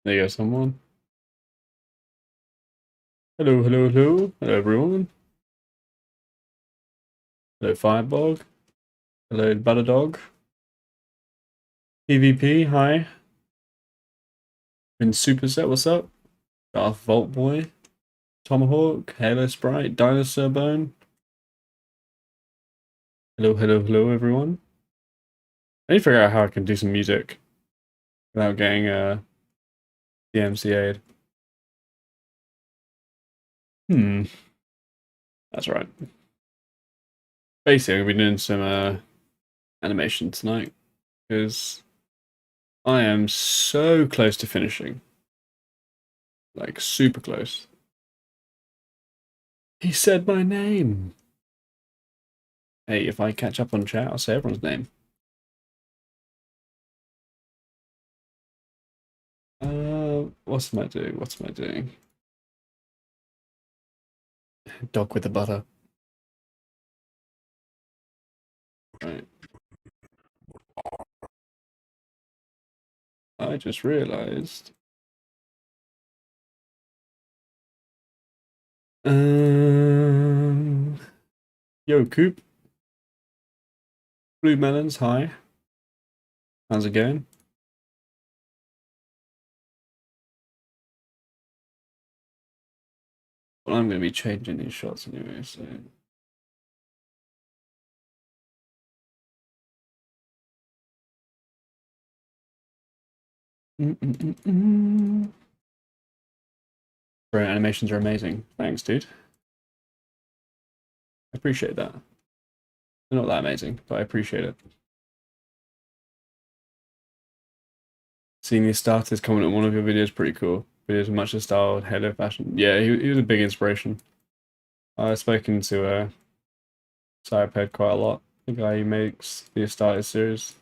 There you go, someone. Hello, hello, hello. Hello, everyone. Hello, Firebog. Hello, Butterdog. PvP, hi. Been Superset, what's up? Darth Vault Boy. Tomahawk. Halo Sprite. Dinosaur Bone. Hello, hello, hello, everyone. I need to figure out how I can do some music without getting DMCA'd. That's right. Basically, we're doing some animation tonight because I am so close to finishing. Like, super close. He said my name. Hey, if I catch up on chat, I'll say everyone's name. What's am I doing? What's am I doing? Dog with the butter. Right. I just realized. Um, Yo, Coop. Blue Melons, hi. How's it going? Well, I'm going to be changing these shots anyway, so. Bro, animations are amazing. Thanks, dude. I appreciate that. They're not that amazing, but I appreciate it. Seeing these starters comment on one of your videos, pretty cool. Videos much the style Halo fashion. Yeah, he was a big inspiration. I've spoken to Cyped quite a lot. The guy who makes the Astartes series.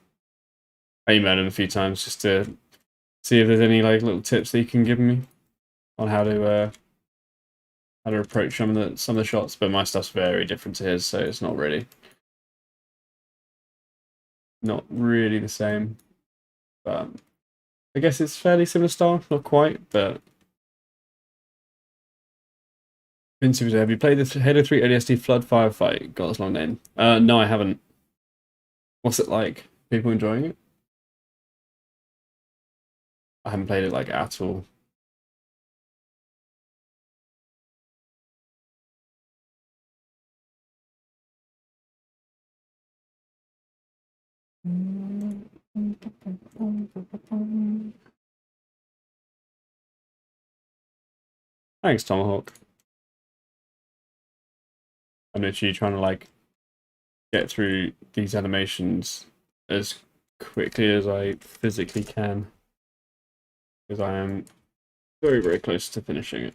I emailed him a few times just to see if there's any like little tips that he can give me on how to approach some of the shots, but my stuff's very different to his, so it's not really the same. But I guess it's fairly similar style, not quite, but Vince, have you played the Halo 3 ODST Flood Firefight? God, that's a long name. No, I haven't. What's it like? People enjoying it? I haven't played it like at all. Thanks, Tomahawk. I'm literally trying to like get through these animations as quickly as I physically can because I am very, very close to finishing it.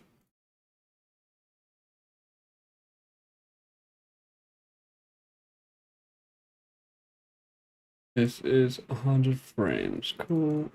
This is 100 frames. Cool.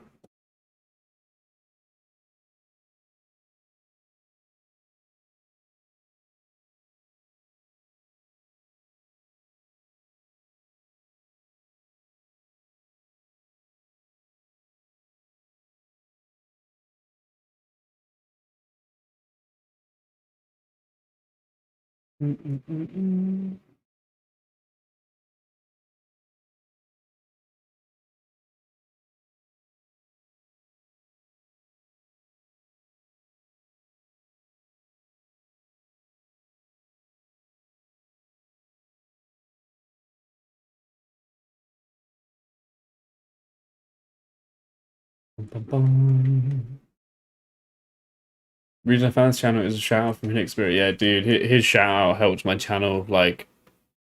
Reason I found this channel is a shout out from Hinexperience. Yeah, dude, his shout out helped my channel like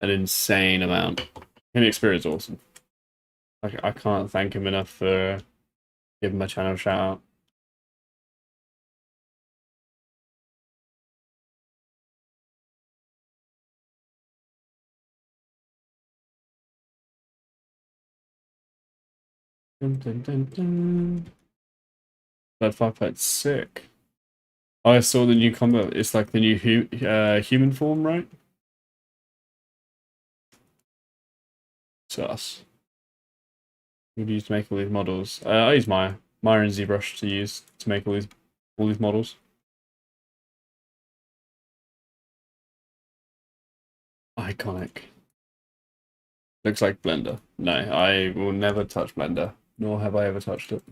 an insane amount. Hinexperience is awesome. I can't thank him enough for giving my channel a shout out. Dun, dun, dun, dun. That Firefight sick. Oh, I saw the new combat. It's like the new human form, right? Sus. Who do you use to make all these models? I use Maya. Maya and ZBrush to use to make all these models. Iconic. Looks like Blender. No, I will never touch Blender, nor have I ever touched it.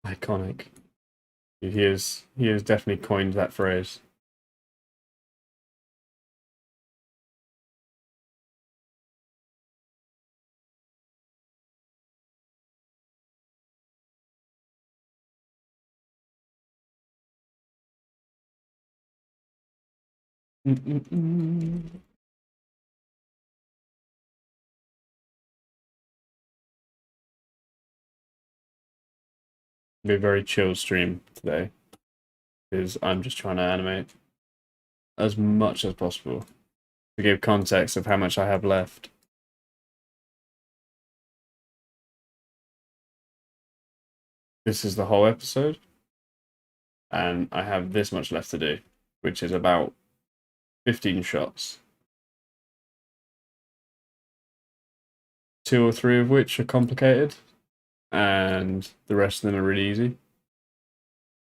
Iconic. He has definitely coined that phrase. Be a very chill stream today, because I'm just trying to animate as much as possible to give context of how much I have left. This is the whole episode, and I have this much left to do, which is about 15 shots. 2 or 3 of which are complicated, and the rest of them are really easy.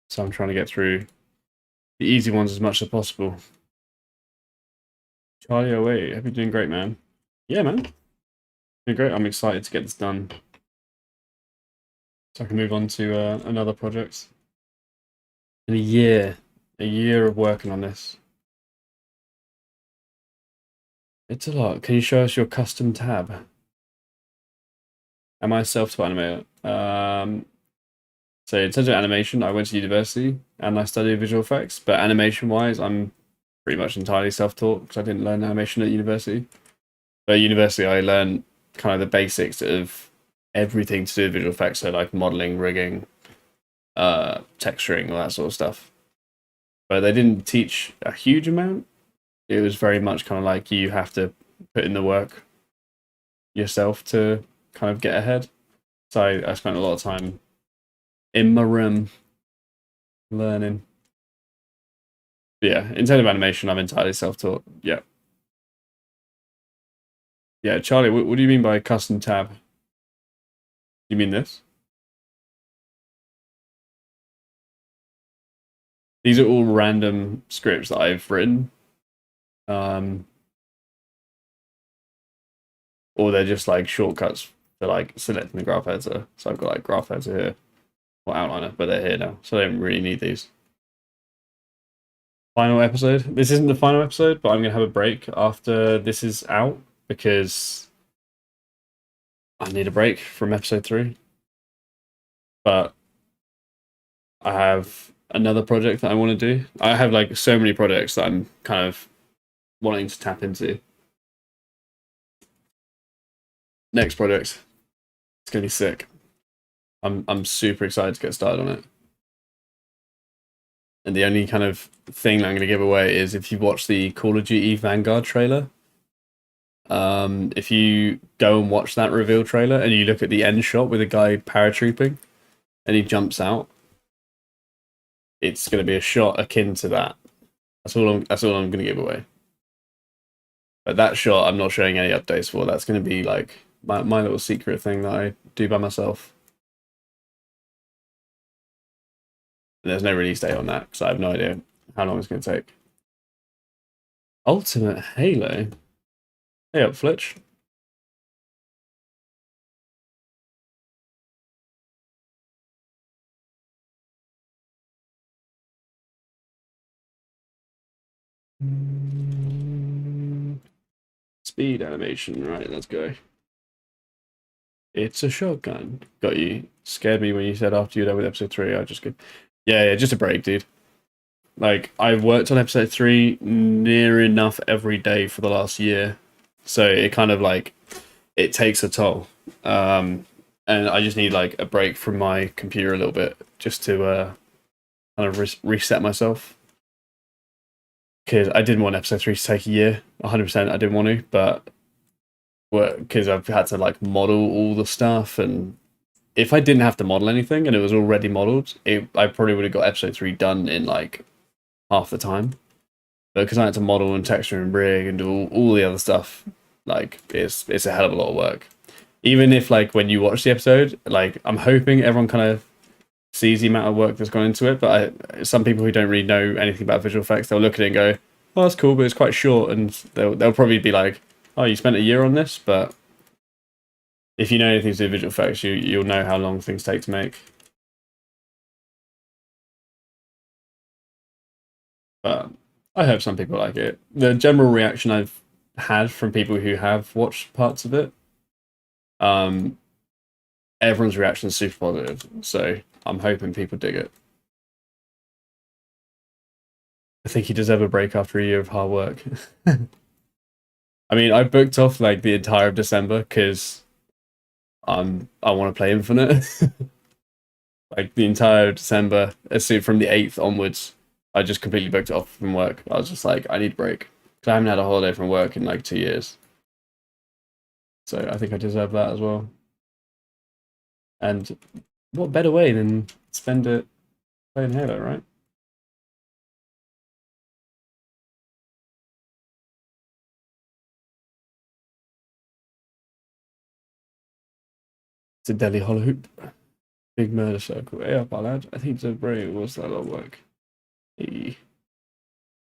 So I'm trying to get through the easy ones as much as possible. Charlie, oh wait, hope you're doing great, man. Yeah, man. Doing great. I'm excited to get this done, so I can move on to another project. In a year of working on this. It's a lot. Can you show us your custom tab? Am I self-taught animator? So in terms of animation, I went to university and I studied visual effects, but animation-wise, I'm pretty much entirely self-taught because I didn't learn animation at university. But at university, I learned kind of the basics of everything to do with visual effects, so like modeling, rigging, texturing, all that sort of stuff. But they didn't teach a huge amount. It was very much kind of like you have to put in the work yourself to kind of get ahead. So I spent a lot of time in my room learning. But yeah, in terms of animation, I'm entirely self-taught. Yeah. Yeah, Charlie, what do you mean by custom tab? You mean this? These are all random scripts that I've written. Or they're just like shortcuts for like selecting the graph editor. So I've got like graph editor here, or outliner, but they're here now. So I don't really need these. Final episode. This isn't the final episode, but I'm going to have a break after this is out because I need a break from episode 3. But I have another project that I want to do. I have like so many projects that I'm kind of wanting to tap into. Next project. It's going to be sick. I'm super excited to get started on it. And the only kind of thing that I'm going to give away is if you watch the Call of Duty Vanguard trailer, if you go and watch that reveal trailer and you look at the end shot with a guy paratrooping and he jumps out, it's going to be a shot akin to that. That's all I'm going to give away. But that shot, I'm not showing any updates for. That's going to be like my little secret thing that I do by myself. And there's no release date on that because I have no idea how long it's going to take. Ultimate Halo. Hey up, Flitch. Speed animation, right, let's go. It's a shotgun. Got you. Scared me when you said after you're done with episode 3, I just go, yeah, just a break, dude. Like, I've worked on episode 3 near enough every day for the last year. So it kind of like, it takes a toll. And I just need like a break from my computer a little bit just to kind of reset myself. Because I didn't want episode 3 to take a year. 100% I didn't want to, but because I've had to like model all the stuff and if I didn't have to model anything and it was already modeled, I probably would have got episode 3 done in like half the time. But because I had to model and texture and rig and do all the other stuff, like it's a hell of a lot of work. Even if like when you watch the episode, like I'm hoping everyone kind of sees the amount of work that's gone into it. But some people who don't really know anything about visual effects, they'll look at it and go, "Oh, that's cool," but it's quite short, and they'll probably be like, "Oh, you spent a year on this," but if you know anything to do with visual effects, you'll know how long things take to make. But I hope some people like it. The general reaction I've had from people who have watched parts of it, um, everyone's reaction is super positive. So I'm hoping people dig it. I think he deserves a break after a year of hard work. I mean, I booked off like the entire of December because I want to play Infinite. Like the entire December, from the 8th onwards, I just completely booked it off from work. I was just like, I need a break. Because I haven't had a holiday from work in like 2 years. So I think I deserve that as well. And what better way than spend it playing Halo, right? It's a Delhi Hollow Hoop. Big murder circle. Hey up, my lad. I think it's a break. What's that lot of work? Hey.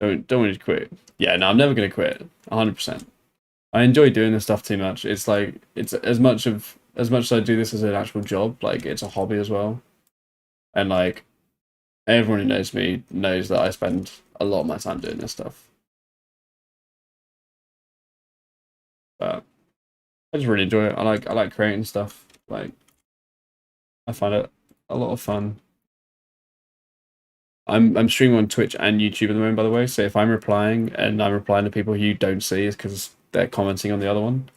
Don't want to quit. Yeah, no, I'm never gonna quit. 100%. I enjoy doing this stuff too much. It's like it's as much as I do this as an actual job, like it's a hobby as well. And like everyone who knows me knows that I spend a lot of my time doing this stuff. But I just really enjoy it. I like creating stuff. Like I find it a lot of fun. I'm streaming on Twitch and YouTube at the moment, by the way. So if I'm replying and I'm replying to people who you don't see, it's because they're commenting on the other one.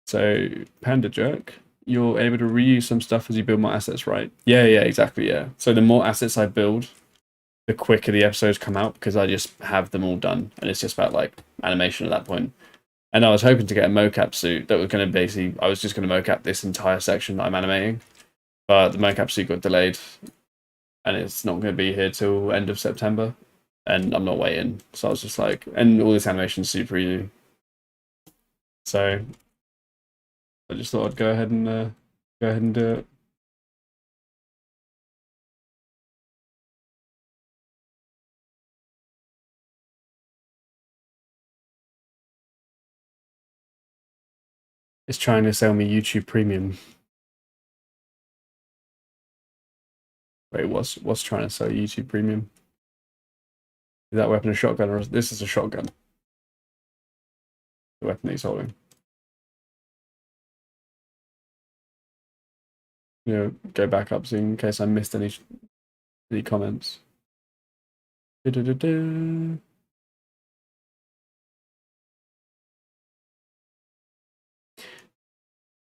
So Panda Jerk, you're able to reuse some stuff as you build more assets, right? Yeah, yeah, exactly, yeah. So the more assets I build, the quicker the episodes come out because I just have them all done, and it's just about like animation at that point. And I was hoping to get a mocap suit that was going to basically, I was just going to mocap this entire section that I'm animating, but the mocap suit got delayed, and it's not going to be here till end of September, and I'm not waiting. So I was just like, and all this animation's super easy. So I just thought I'd go ahead and do it. It's trying to sell me YouTube Premium. Wait, what's trying to sell YouTube Premium? Is that weapon a shotgun or this is a shotgun? The weapon that he's holding. Go back up soon in case I missed any comments. Du-du-du-du.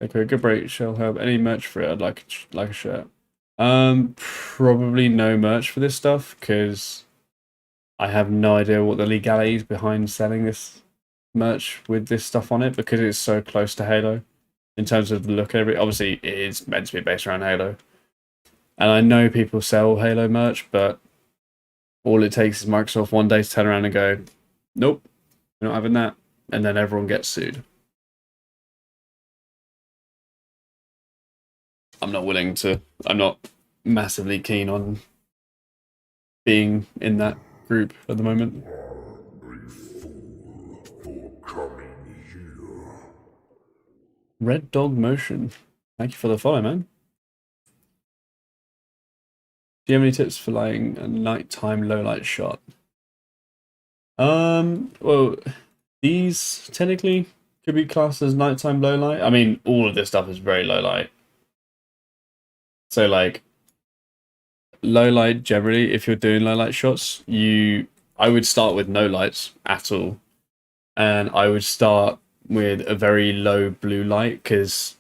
Okay, good break. Shall have any merch for it? I'd like a shirt. Probably no merch for this stuff because I have no idea what the legalities behind selling this merch with this stuff on it because it's so close to Halo in terms of the look of it. Obviously, it is meant to be based around Halo, and I know people sell Halo merch, but all it takes is Microsoft one day to turn around and go, "Nope, we're not having that," and then everyone gets sued. I'm not willing to. I'm not massively keen on being in that group at the moment. Red Dog Motion. Thank you for the follow, man. Do you have any tips for lighting a nighttime low light shot? Well, these technically could be classed as nighttime low light. I mean, all of this stuff is very low light. So like low light generally, if you're doing low light shots, I would start with no lights at all. And I would start with a very low blue light because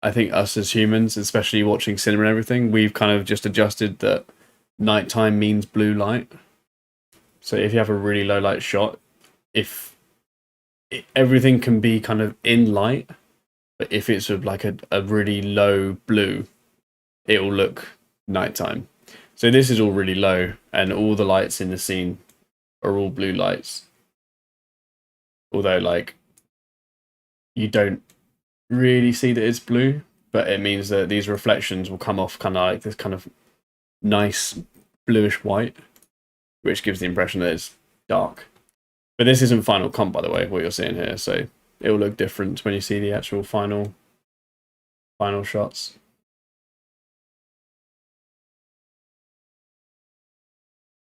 I think us as humans, especially watching cinema and everything, we've kind of just adjusted that nighttime means blue light. So if you have a really low light shot, if everything can be kind of in light, But if it's with like a really low blue, it will look nighttime. So this is all really low, and all the lights in the scene are all blue lights. Although, like, you don't really see that it's blue, but it means that these reflections will come off kind of like this kind of nice bluish white, which gives the impression that it's dark. But this isn't final comp, by the way, what you're seeing here, so it will look different when you see the actual final shots.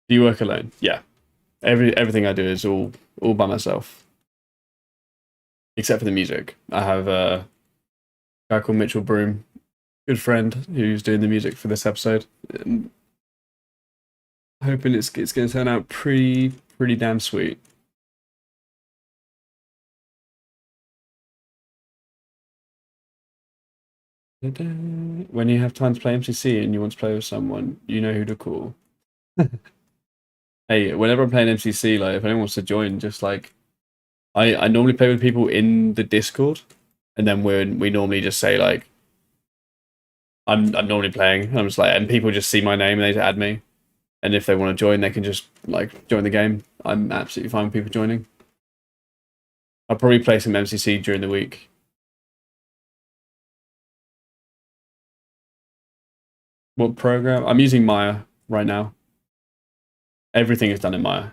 Do you work alone? Yeah. Everything I do is all by myself, except for the music. I have a guy called Mitchell Broom, good friend, who's doing the music for this episode. And hoping it's going to turn out pretty damn sweet. When you have time to play MCC and you want to play with someone, you know who to call. Hey, whenever I'm playing MCC, like if anyone wants to join, just like I normally play with people in the Discord, and then we normally just say like I'm normally playing. And I'm just like, and people just see my name and they just add me, and if they want to join, they can just like join the game. I'm absolutely fine with people joining. I'll probably play some MCC during the week. What program? I'm using Maya right now. Everything is done in Maya.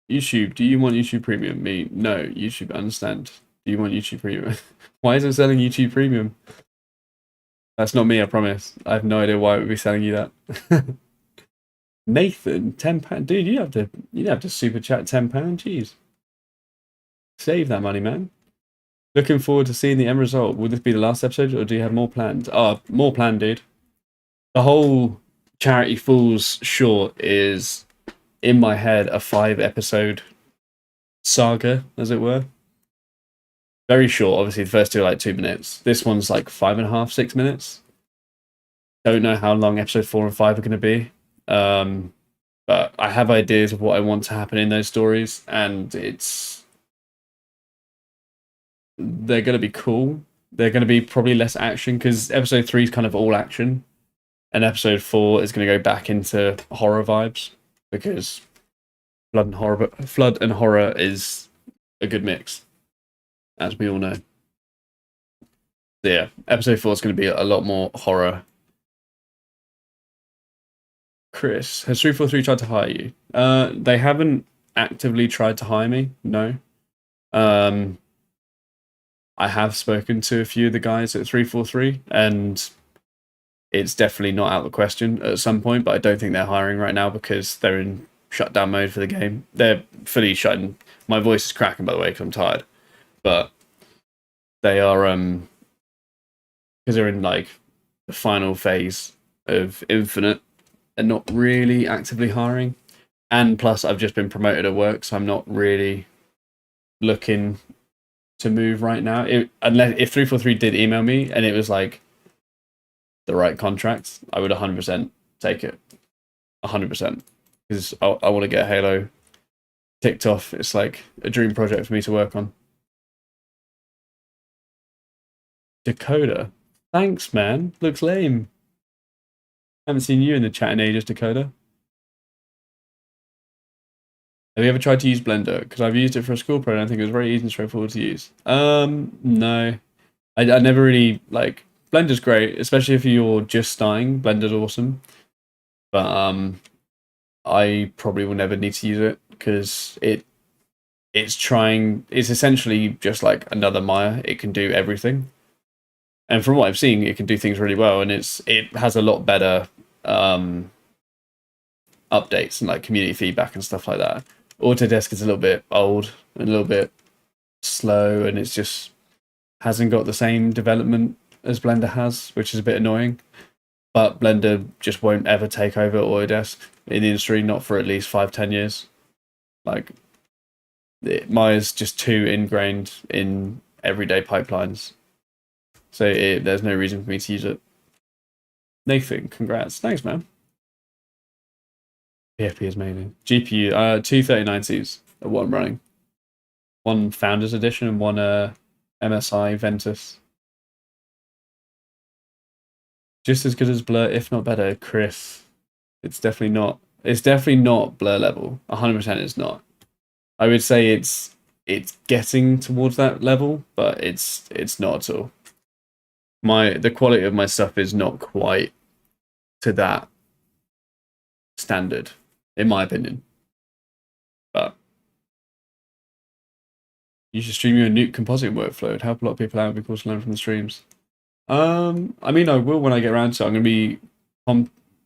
YouTube, do you want YouTube Premium? Me, no. YouTube, understand. Do you want YouTube Premium? Why is it selling YouTube Premium? That's not me, I promise. I have no idea why it would be selling you that. Nathan, £10. Dude, you have to super chat £10. Jeez. Save that money, man. Looking forward to seeing the end result. Will this be the last episode, or do you have more planned? Oh, more planned, dude. The whole Charity Fools short is, in my head, a 5-episode saga, as it were. Very short, obviously. The first two are like 2 minutes. This one's like 5.5, 6 minutes. Don't know how long episode 4 and 5 are going to be. But I have ideas of what I want to happen in those stories, and they're going to be cool. They're going to be probably less action, because episode 3 is kind of all action, and episode 4 is going to go back into horror vibes, because Flood and horror is a good mix, as we all know. So yeah, episode 4 is going to be a lot more horror. Chris, has 343 tried to hire you? They haven't actively tried to hire me, no. I have spoken to a few of the guys at 343, and it's definitely not out of the question at some point, but I don't think they're hiring right now because they're in shutdown mode for the game. They're fully shutting. My voice is cracking, by the way, because I'm tired. But they are, because they're in like the final phase of Infinite and not really actively hiring. And plus, I've just been promoted at work, so I'm not really looking to move right now. Unless if 343 did email me and it was like the right contract, I would 100% take it. 100%. Because I want to get Halo ticked off. It's like a dream project for me to work on. Dakota. Thanks, man. Looks lame. Haven't seen you in the chat in ages, Dakota. Have you ever tried to use Blender? Because I've used it for a school project and I think it was very easy and straightforward to use. No. I never really, like, Blender's great, especially if you're just starting. Blender's awesome. But I probably will never need to use it because it's essentially just like another Maya. It can do everything. And from what I've seen, it can do things really well, and it has a lot better updates and like community feedback and stuff like that. Autodesk is a little bit old and a little bit slow, and it's just hasn't got the same development as Blender has, which is a bit annoying. But Blender just won't ever take over Autodesk in the industry, not for at least 5-10 years. Like, Maya's just too ingrained in everyday pipelines. So there's no reason for me to use it. Nathan, congrats. Thanks, man. PFP is mainly. GPU, two 3090s are what I'm running. One Founders Edition and one MSI, Ventus. Just as good as Blur, if not better, Chris. It's definitely not. It's definitely not Blur level. 100% it's not. I would say it's getting towards that level, but it's not at all. The quality of my stuff is not quite to that standard, in my opinion. But you should stream your Nuke compositing workflow. It'd help a lot of people out. It'd be cool to learn from the streams. I mean, I will when I get around to it. I'm gonna be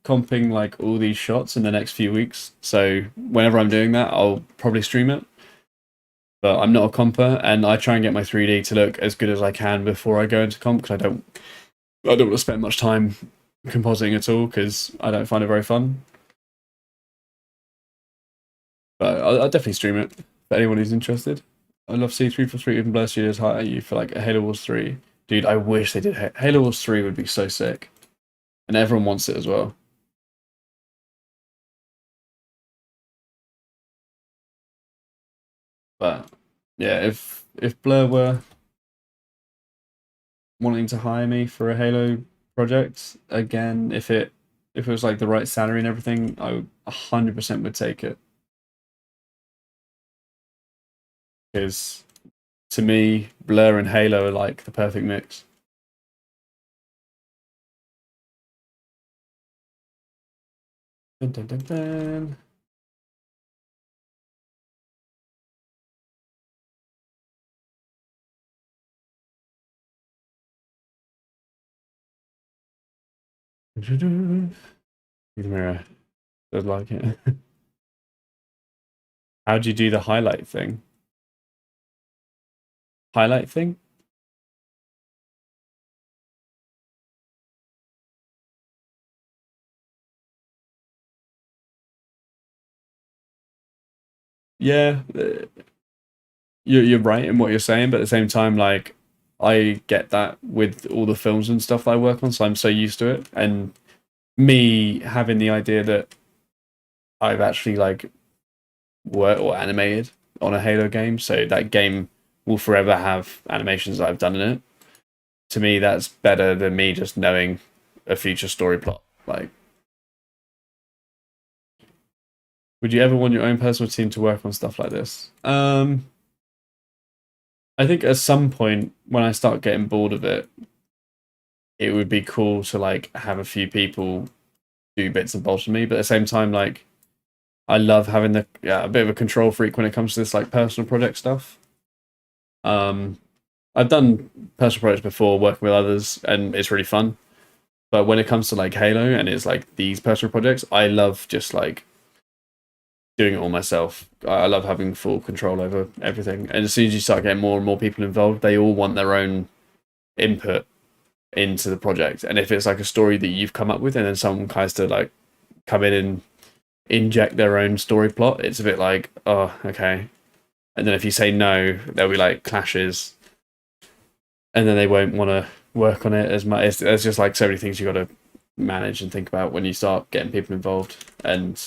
comping like all these shots in the next few weeks. So whenever I'm doing that, I'll probably stream it. But I'm not a comper, and I try and get my 3D to look as good as I can before I go into comp because I don't want to spend much time compositing at all because I don't find it very fun. But I'll definitely stream it for anyone who's interested. I love C343 even Blur Studios hire you for like a Halo Wars 3. Dude, I wish they did. Halo Wars 3 would be so sick. And everyone wants it as well. But yeah, if Blur were wanting to hire me for a Halo project again, if it was like the right salary and everything, I 100% would take it. Because to me, Blur and Halo are like the perfect mix. Dun, dun, dun, dun. The mirror does like it. How'd you do the highlight thing? Highlight thing? Yeah, you're right in what you're saying, but at the same time, like I get that with all the films and stuff that I work on, so I'm so used to it. And me having the idea that I've actually like worked or animated on a Halo game, so that game will forever have animations that I've done in it. To me, that's better than me just knowing a future story plot. Like, would you ever want your own personal team to work on stuff like this? I think at some point when I start getting bored of it, it would be cool to like have a few people do bits and bobs for me. But at the same time, like I love having a bit of a control freak when it comes to this like personal project stuff. I've done personal projects before working with others, and it's really fun. But when it comes to like Halo and it's like these personal projects, I love just like doing it all myself. I love having full control over everything. And as soon as you start getting more and more people involved, they all want their own input into the project. And if it's like a story that you've come up with and then someone tries to like come in and inject their own story plot, it's a bit like, oh, okay. And then if you say no, there'll be like clashes and then they won't want to work on it as much. There's just like so many things you got to manage and think about when you start getting people involved. And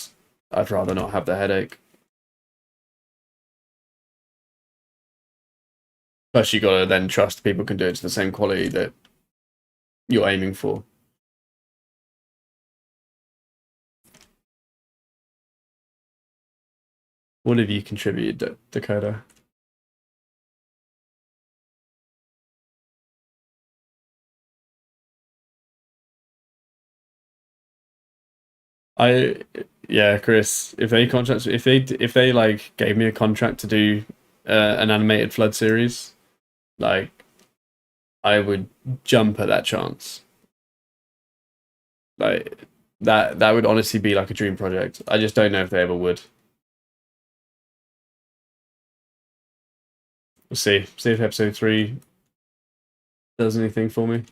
I'd rather not have the headache. Plus, you got to then trust people can do it to the same quality that you're aiming for. What have you contributed, Dakota? I yeah, Chris. If they like gave me a contract to do an animated Flood series, like I would jump at that chance. Like that would honestly be like a dream project. I just don't know if they ever would. We'll see. See if episode 3 does anything for me.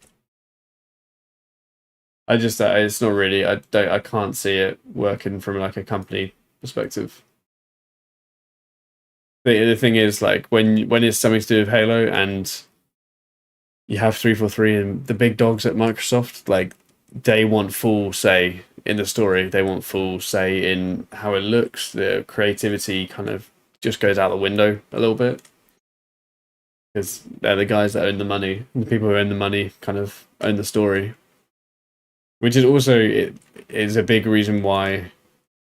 I just it's not really. I can't see it working from like a company perspective. The thing is like when it's something to do with Halo and you have 343 and the big dogs at Microsoft, like they want full say in the story. They want full say in how it looks. The creativity kind of just goes out the window a little bit. because they're the guys that own the money. And the people who own the money kind of own the story, which is also it is a big reason why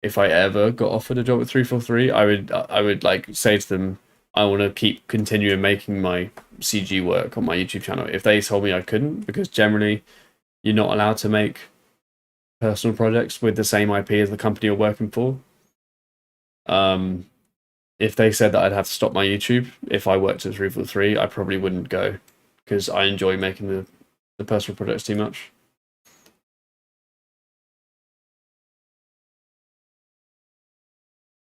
if I ever got offered a job at 343, I would like say to them, I want to keep continuing making my CG work on my YouTube channel. If they told me I couldn't, because generally you're not allowed to make personal projects with the same IP as the company you're working for. If they said that I'd have to stop my YouTube if I worked at 343, I probably wouldn't go because I enjoy making the personal projects too much.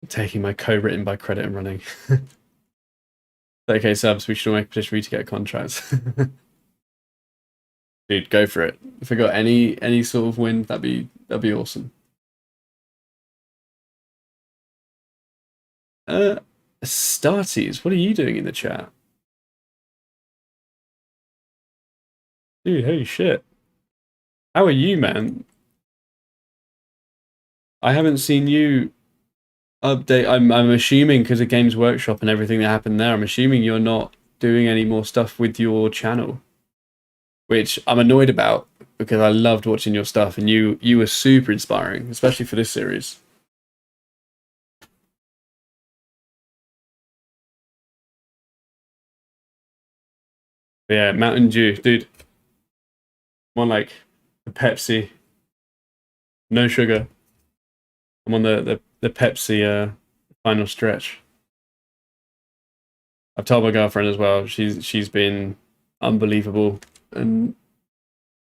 Taking my co-written by credit and running. Okay, subs, we should all make a petition for you to get a contract. Dude, go for it. If I got any sort of win, that'd be awesome. Starties, what are you doing in the chat? Dude, holy shit. How are you, man? I haven't seen you update. I'm assuming because of Games Workshop and everything that happened there, I'm assuming you're not doing any more stuff with your channel, which I'm annoyed about because I loved watching your stuff and you were super inspiring, especially for this series. But yeah, Mountain Dew, dude. I'm on like the Pepsi, no sugar. I'm on the Pepsi final stretch. I've told my girlfriend as well. She's been unbelievable and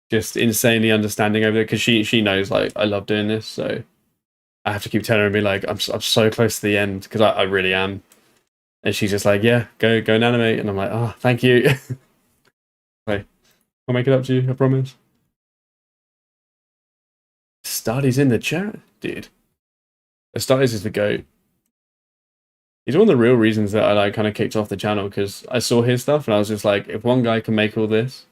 just insanely understanding over there because she knows like I love doing this, so I have to keep telling her and be like I'm so close to the end because I really am, and she's just like yeah go and animate, and I'm like oh thank you. Like I'll make it up to you, I promise. Stardy's in the chat, dude. Stardy's is the goat. He's one of the real reasons that I like kind of kicked off the channel because I saw his stuff and I was just like if one guy can make all this,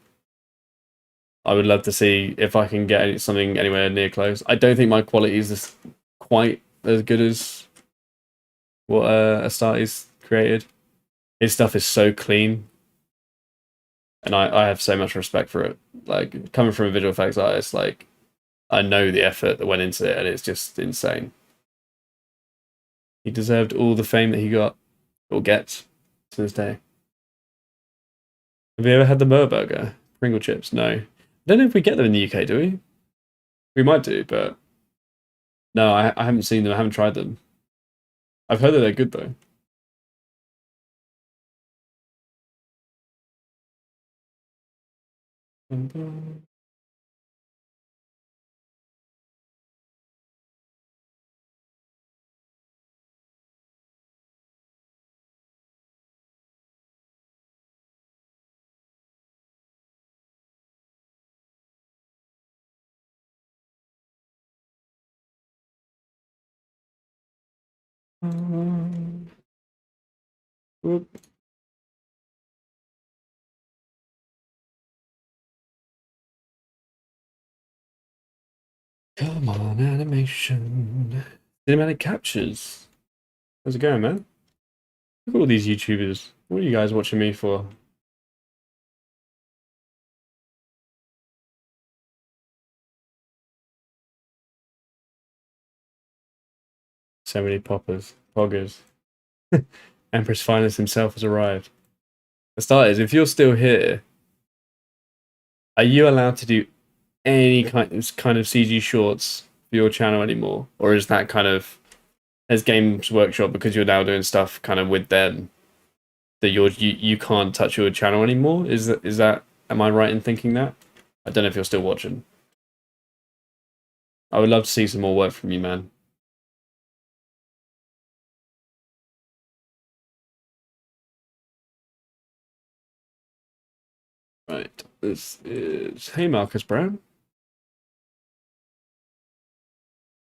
I would love to see if I can get something anywhere near close. I don't think my quality is quite as good as what Astarte's created. His stuff is so clean, and I have so much respect for it. Like coming from a visual effects artist, like I know the effort that went into it, and it's just insane. He deserved all the fame that he got or gets to this day. Have you ever had the Burger? Pringle chips? No. I don't know if we get them in the UK, do we? We might do, but no, I haven't seen them. I haven't tried them. I've heard that they're good though. Whoop. Come on, animation. Cinematic captures. How's it going, man? Look at all these YouTubers. What are you guys watching me for? So many poggers. Empress Finest himself has arrived. For starters, if you're still here, are you allowed to do any kind of CG shorts for your channel anymore? Or is that kind of as Games Workshop, because you're now doing stuff kind of with them, that you can't touch your channel anymore? Is that am I right in thinking that? I don't know if you're still watching. I would love to see some more work from you, man. Right. This is hey Marcus Brown.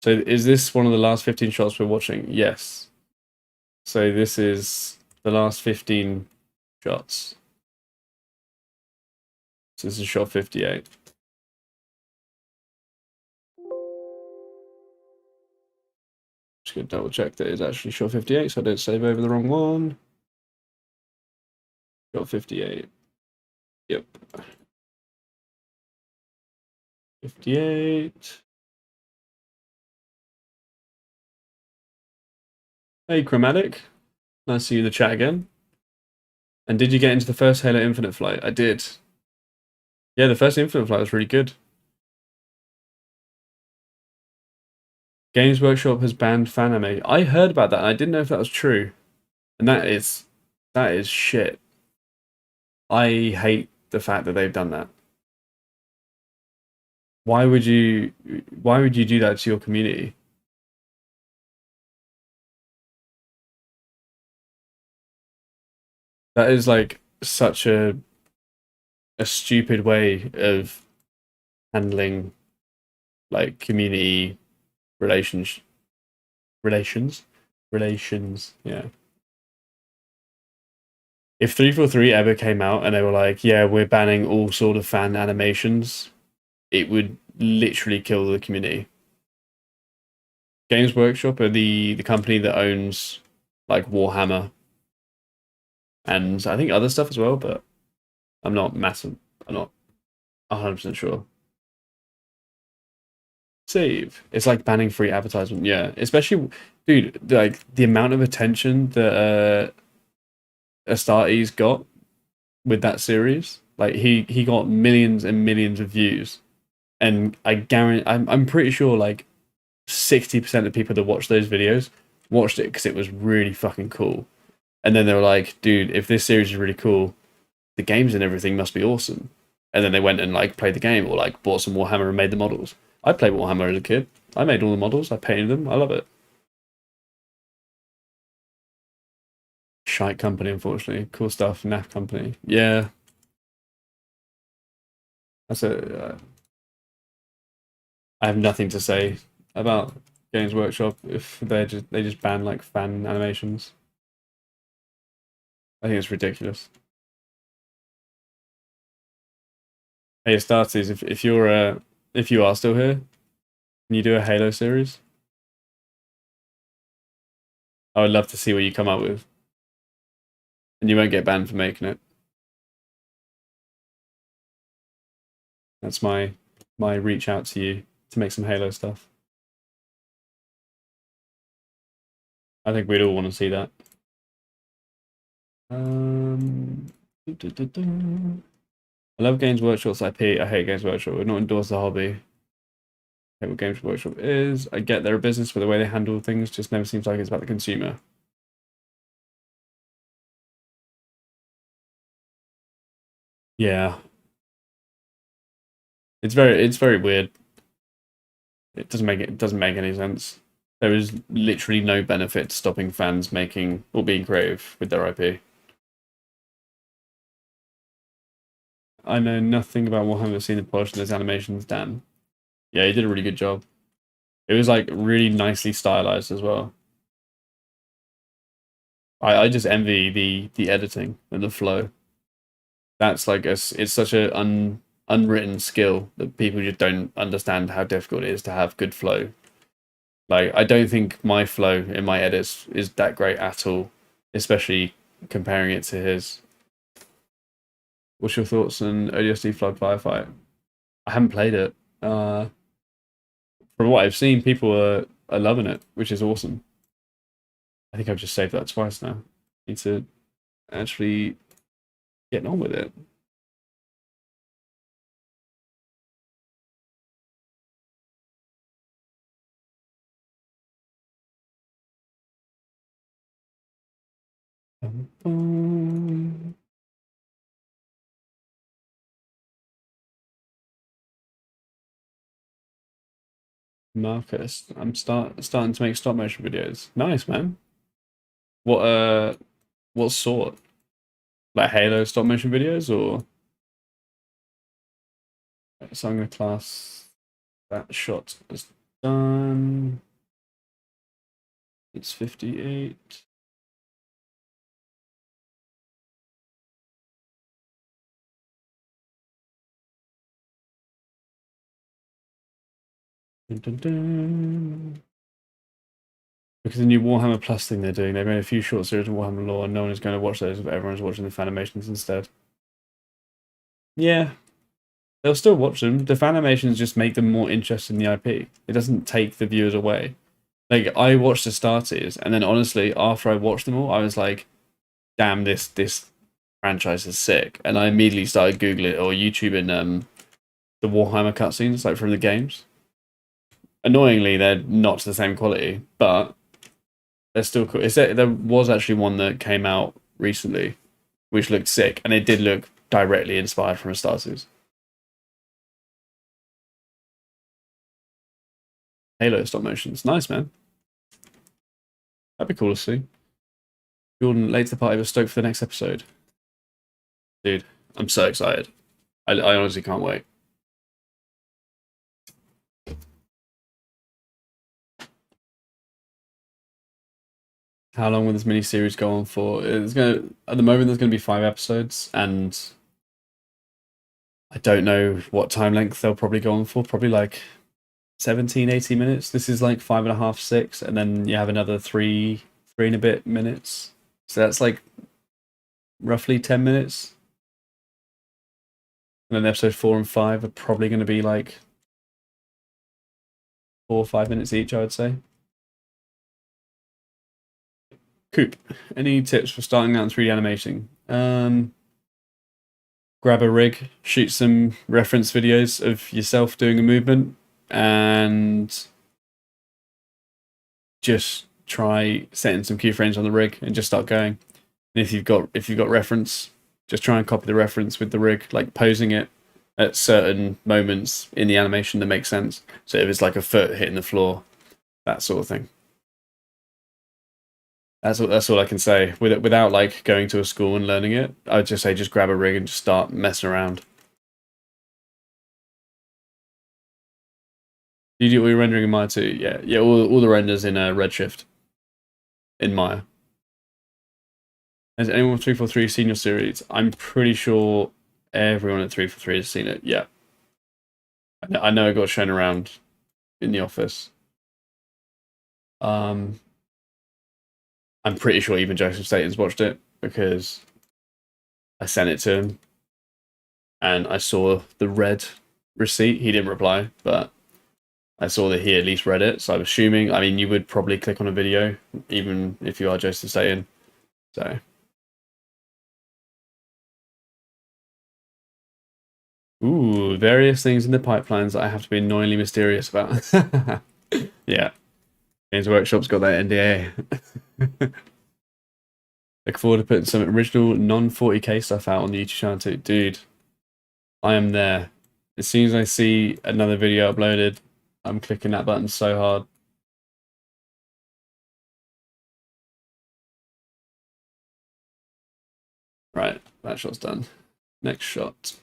So is this one of the last 15 shots we're watching? Yes. So this is the last 15 shots. So this is shot 58. Just gonna double check that it's actually shot 58 so I don't save over the wrong one. Got 58. Yep. 58. Hey, Chromatic. Nice to see you in the chat again. And did you get into the first Halo Infinite flight? I did. Yeah, the first Infinite flight was really good. Games Workshop has banned fan anime. I heard about that and I didn't know if that was true. And that is shit. I hate the fact that they've done that. Why would you do that to your community? That is like such a stupid way of handling like community relations relations relations. Yeah. If 343 ever came out and they were like, yeah, we're banning all sort of fan animations, it would literally kill the community. Games Workshop are the company that owns like Warhammer and I think other stuff as well, but I'm not massive. I'm not 100% sure. Save. It's like banning free advertisement. Yeah, especially, dude. Like the amount of attention that Astartes got with that series. Like he got millions and millions of views, and I guarantee I'm pretty sure like 60% of people that watched those videos watched it because it was really fucking cool. And then they were like, dude, if this series is really cool, the games and everything must be awesome. And then they went and like played the game or like bought some Warhammer and made the models. I played Warhammer as a kid. I made all the models. I painted them. I love it. Shite company, unfortunately. Cool stuff. NAF company. Yeah, that's a. I have nothing to say about Games Workshop if they just ban like fan animations. I think it's ridiculous. Hey, Astartes, if you are still here, can you do a Halo series? I would love to see what you come up with, and you won't get banned for making it. That's my reach out to you to make some Halo stuff. I think we'd all want to see that. Um, I love Games Workshop's IP. I hate Games Workshop. Would not endorse the hobby. I hate what Games Workshop is. I get they're a business, but the way they handle things just never seems like it's about the consumer. Yeah, it's very weird. It doesn't make any sense. There is literally no benefit to stopping fans making or being creative with their IP. I know nothing about Warhammer. Seen the polish of those animations, Dan. Yeah, he did a really good job. It was like really nicely stylized as well. I just envy the editing and the flow. That's like it's such a unwritten skill that people just don't understand how difficult it is to have good flow. Like I don't think my flow in my edits is that great at all, especially comparing it to his. What's your thoughts on ODST Flood Firefight? I haven't played it. Uh, from what I've seen, people are loving it, which is awesome. I think I've just saved that twice now. Need to actually get on with it. Marcus, I'm starting to make stop motion videos. Nice, man. What what sort? Like Halo stop motion videos or so I'm gonna class that shot as done. It's 58. Dun, dun, dun. Because the new Warhammer Plus thing they're doing, they've made a few short series of Warhammer lore, and no one is going to watch those, but everyone's watching the Fanimations instead. Yeah, they'll still watch them. The Fanimations just make them more interested in the IP. It doesn't take the viewers away. Like, I watched the starters, and then honestly, after I watched them all, I was like, damn, this franchise is sick. And I immediately started Googling or YouTubing the Warhammer cutscenes, like from the games. Annoyingly, they're not to the same quality, but they're still cool. There was actually one that came out recently, which looked sick, and it did look directly inspired from Astartes. Halo stop motions. Nice, man. That'd be cool to see. Jordan, late to the party, but stoked for the next episode. Dude, I'm so excited. I honestly can't wait. How long will this mini series go on for? It's gonna at the moment there's gonna be 5 episodes, and I don't know what time length they'll probably go on for. Probably like 17, 18 minutes. This is like 5.5, 6, and then you have another three and a bit minutes. So that's like roughly 10 minutes. And then episode 4 and 5 are probably going to be like 4 or 5 minutes each, I would say. Coop, any tips for starting out in 3D animating? Grab a rig, shoot some reference videos of yourself doing a movement, and just try setting some keyframes on the rig and just start going. And if you've got reference, just try and copy the reference with the rig, like posing it at certain moments in the animation that make sense. So if it's like a foot hitting the floor, that sort of thing. That's all I can say. Without like going to a school and learning it, I'd just say just grab a rig and just start messing around. You do all your rendering in Maya too? Yeah. All the renders in Redshift in Maya. Has anyone with 343 seen your series? I'm pretty sure everyone at 343 has seen it. Yeah, I know it got shown around in the office. I'm pretty sure even Joseph Staten's watched it because I sent it to him and I saw the red receipt. He didn't reply, but I saw that he at least read it. So I'm assuming, I mean, you would probably click on a video even if you are Joseph Staten. So. Ooh, various things in the pipelines that I have to be annoyingly mysterious about. Yeah. Games Workshop's got that NDA. Look forward to putting some original non-40k stuff out on the YouTube channel too. Dude, I am there. As soon as I see another video uploaded, I'm clicking that button so hard. Right, that shot's done. Next shot.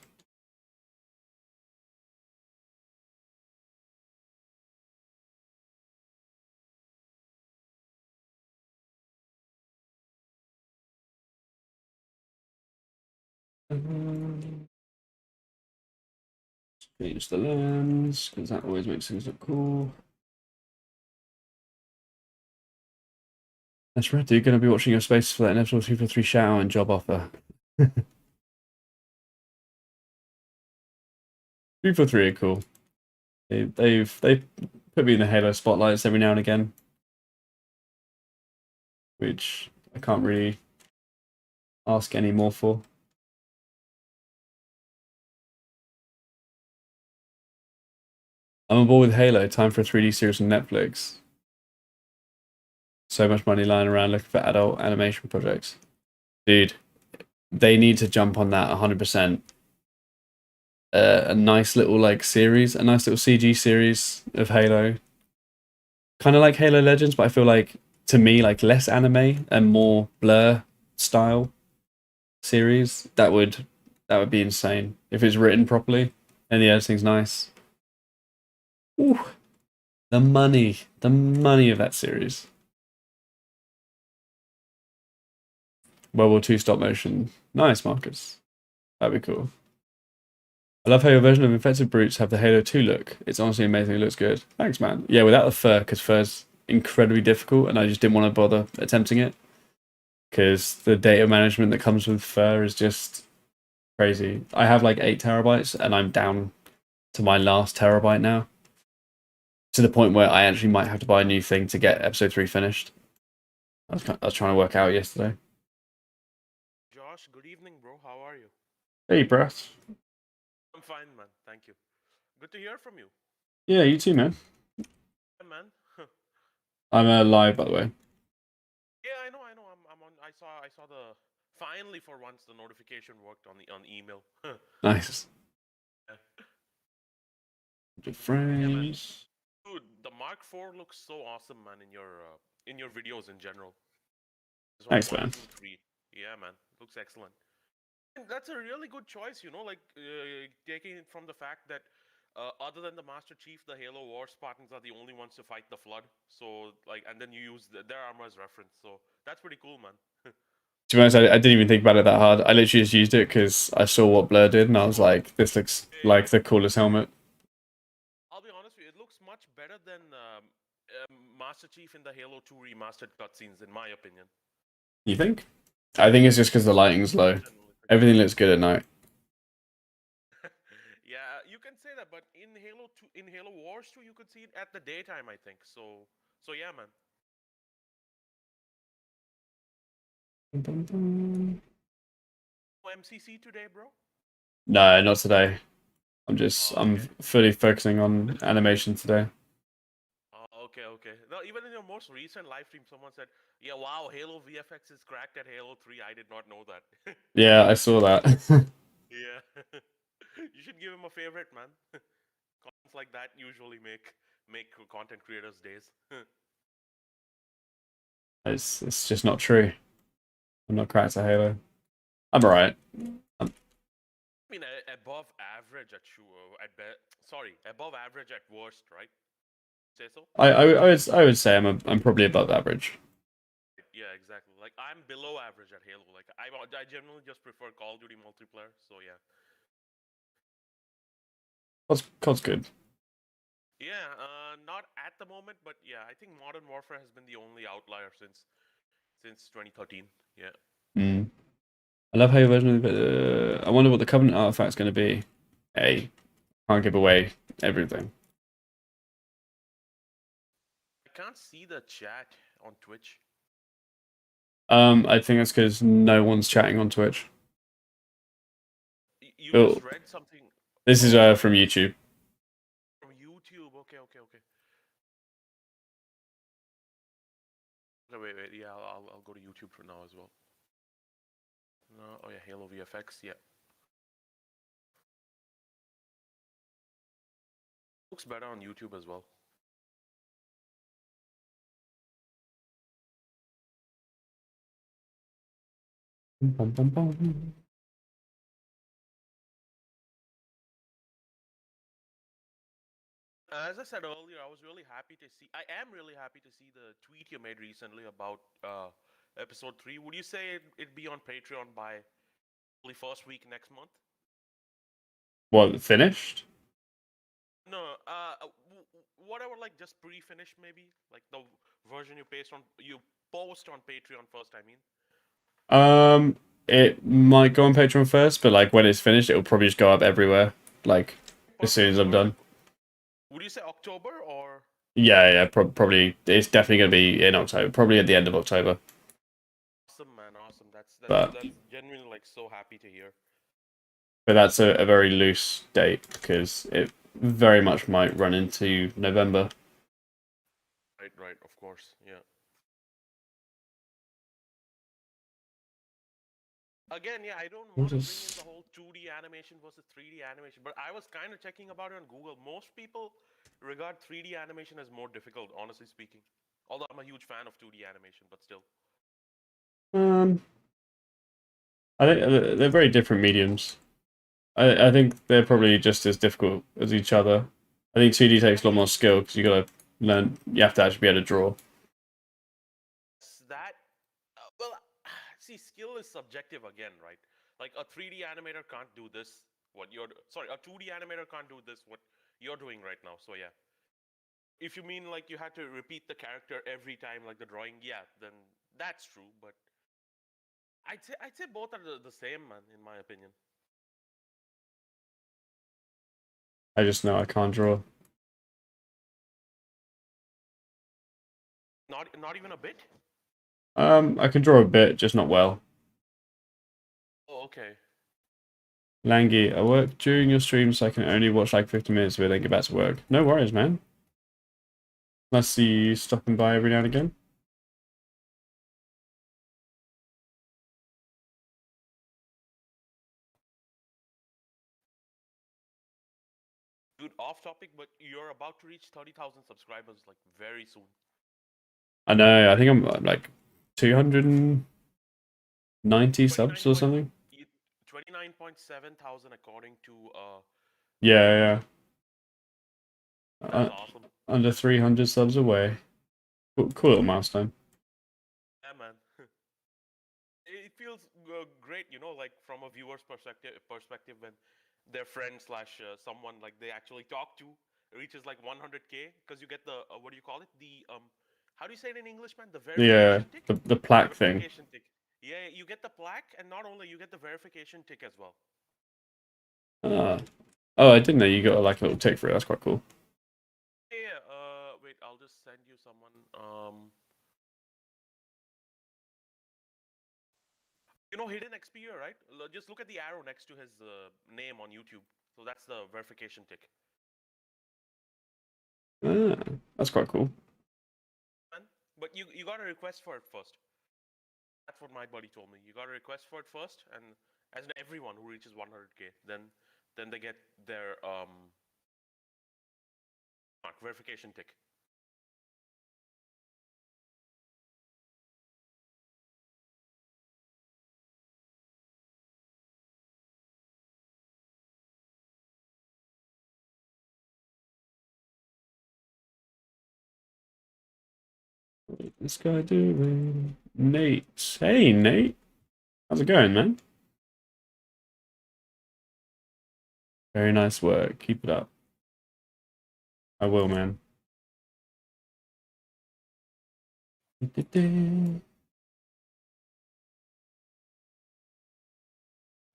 Change the lens, because that always makes things look cool. That's right, dude. Gonna be watching your space for that inevitable 243 shout out and job offer. 343 are cool. They put me in the Halo spotlights every now and again, which I can't really ask any more for. I'm on board with Halo. Time for a 3D series on Netflix. So much money lying around looking for adult animation projects. Dude, they need to jump on that 100%. A nice little like series, a nice little CG series of Halo. Kind of like Halo Legends, but I feel like, to me, like less anime and more Blur style series. That would be insane if it's written properly and the editing's nice. Ooh, the money of that series. World War II stop motion. Nice, Marcus. That'd be cool. I love how your version of Infected Brutes have the Halo 2 look. It's honestly amazing. It looks good. Thanks, man. Yeah, without the fur, because fur's incredibly difficult, and I just didn't want to bother attempting it because the data management that comes with Fur is just crazy. I have like 8 terabytes, and I'm down to my last terabyte now, to the point where I actually might have to buy a new thing to get episode 3 finished. I was trying to work out yesterday. Josh, good evening, bro. How are you? Hey, Brett. I'm fine, man. Thank you. Good to hear from you. Yeah, you too, man. Yeah, man. I'm live, by the way. Yeah, I know, I know. I'm on. I saw the. Finally, for once, the notification worked on email. Nice. Yeah. Good Yeah, man. phrase. Dude, the Mark IV looks so awesome, man. In your videos in general. This one, Thanks, one, man. two, three. Yeah, man. Looks excellent. And that's a really good choice, like taking it from the fact that other than the Master Chief, the Halo War Spartans are the only ones to fight the Flood. So, like, and then you use their armor as reference. So that's pretty cool, man. To be honest, I didn't even think about it that hard. I literally just used it because I saw what Blur did, and I was like, this looks Yeah, like the coolest helmet. I'll be honest with you, it looks much better than Master Chief in the Halo 2 remastered cutscenes, in my opinion. You think? I think it's just because the lighting's low. Everything looks good at night. Yeah, you can say that, but in Halo 2, in Halo Wars 2, you could see it at the daytime, I think. So yeah, man. MCC today, bro? No, not today. Oh, I'm okay. fully focusing on animation today. Oh, okay, okay. No, even in your most recent live stream, someone said, "Yeah, wow, Halo VFX is cracked at Halo 3. I did not know that." Yeah, I saw that. Yeah, you should give him a favorite, man. Comments like that usually make content creators' days. It's just not true. I'm not cracked at Halo. I'm alright. I mean, above average at sorry, above average at worst, right? Say so. I would say I'm probably above average. Yeah, exactly. Like I'm below average at Halo. Like I generally just prefer Call of Duty multiplayer. So yeah. COD's good. Yeah, not at the moment, but yeah, I think Modern Warfare has been the only outlier since 2013. Yeah. Mm. I love how your version of it. I wonder what the Covenant artifact's going to be. A can't give away everything. I can't see the chat on Twitch. I think that's because no one's chatting on Twitch. You Oh, just read something. this is Oh, sorry. from YouTube. From YouTube. Okay, okay, okay. No, wait. Yeah, I'll go to YouTube for now as well. No, oh yeah, Halo VFX. Yeah, looks better on YouTube as well. Bum, bum, bum. As I said earlier, I was really happy to see. I am really happy to see the tweet you made recently about episode 3. Would you say it'd be on Patreon by the first week next month? What, finished? No, whatever, like just pre-finished maybe, like the version you post on Patreon first. I mean, Um, it might go on Patreon first, but like when it's finished, it'll probably just go up everywhere. Like as soon perfect, as I'm done. perfect. Would you say October or Yeah, probably. It's definitely going to be in October. Probably at the end of October. awesome, man? Awesome. But That's genuinely like so happy to hear. that's a very loose date because it very much might run into November. Right, right. Of course, yeah. Again, yeah, I don't What want to bring in is the whole 2D animation versus 3D animation, but I was kind of checking about it on Google. Most people regard 3D animation as more difficult, honestly speaking. Although I'm a huge fan of 2D animation, but still. um? I think they're very different mediums. I think they're probably just as difficult as each other. I think 2D takes a lot more skill because you got to learn. You have to actually be able to draw. That, well, see, skill is subjective again, right? Like a 3D animator can't do this, sorry, a 2D animator can't do this, what you're doing right now. So yeah. if you mean like you had to repeat the character every time, like the drawing, yeah, then that's true. But I'd say both are the same, man, in my opinion. I just know I can't draw. Not even a bit. I can draw a bit, just not well. Oh, okay. Langy, I work during your stream, so I can only watch like 50 minutes of it, then get back to work. No worries, man. Nice to see you stopping by every now and again. Dude, off topic, but you're about to reach 30,000 subscribers like very soon. I know, I think I'm like 290 subs or something. 29.7 thousand according to Yeah, yeah. that's awesome. Under 300 subs away. Cool little milestone. Yeah, man. It feels great, like from a viewer's perspective when their friend slash someone like they actually talk to reaches like 100K because you get the what do you call it? The how do you say it in English, man? The Yeah, verification tick. the plaque thing. Verification tick. Yeah, you get the plaque, and not only you get the verification tick as well. Ah. Oh, I didn't know you got like a little tick for it. That's quite cool. Yeah. Wait, I'll just send you someone. Hidden XP, right? Just look at the arrow next to his name on YouTube. So that's the verification tick. Ah, that's quite cool. Man. But you got to request for it first. That's what my buddy told me. You got to request for it first, and as in everyone who reaches 100K, then they get their verification tick. What's this guy doing? Nate. Hey, Nate. How's it going, man? Very nice work. Keep it up. I will, man.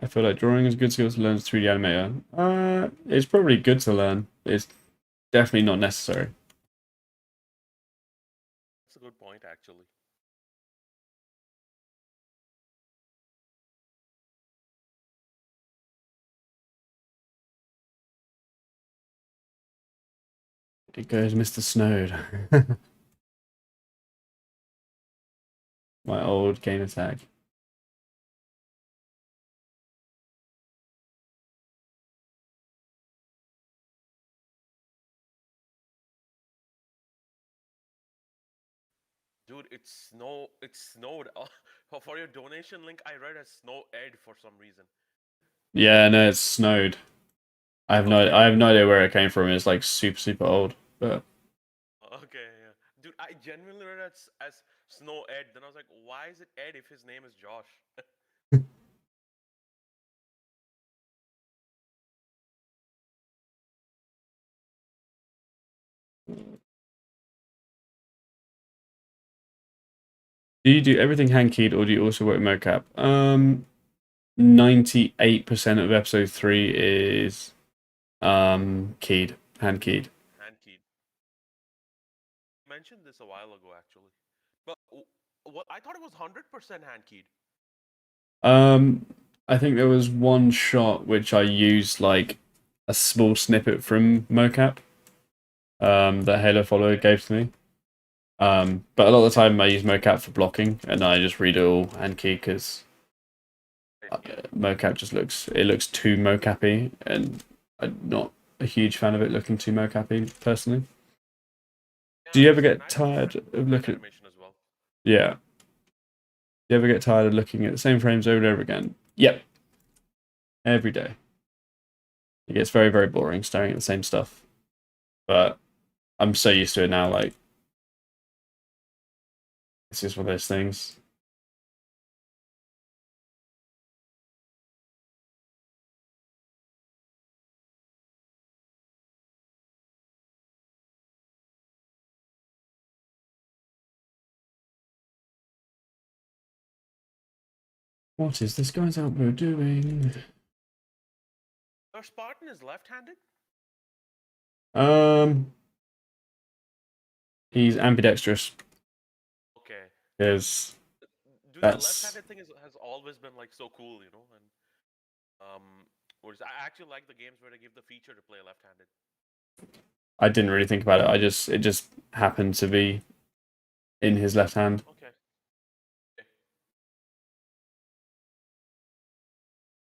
I feel like drawing is a good skill to learn as a 3D animator. It's probably good to learn. It's definitely not necessary. That's a good point, actually. It goes Mr. Snowed. My old gamer tag. Dude, it snowed. For your donation link, I read as snow ed for some reason. Yeah, no, it's snowed. Okay. I have no idea where it came from. It's like super old, but Okay, yeah. Dude, I genuinely read it as Snow Ed. Then I was like, why is it Ed if his name is Josh? do you do everything hand keyed or do you also work mocap? 98% of episode 3 is keyed, hand keyed. Hand keyed. Mentioned this a while ago, actually. But what I thought it was 100% hand keyed. I think there was one shot which I used like a small snippet from mocap that Halo follower gave to me. But a lot of the time I use mocap for blocking and I just read it all hand key because Yeah. mocap just looks too mocappy and I'm not a huge fan of it looking too mocappy personally. Yeah, Do I you ever understand. get I prefer tired of looking? animation as well. Yeah. Do you ever get tired of looking at the same frames over and over again? Yep. Every day. It gets very boring staring at the same stuff. But I'm so used to it now, like it's just one of those things. What is this guy's elbow doing? Your Spartan is left-handed? Um, he's ambidextrous Okay. because Dude, the that's. left-handed thing has always been like so cool, you know, and I actually like the games where they give the feature to play left-handed. I didn't really think about it. It just happened to be in his left hand. Okay.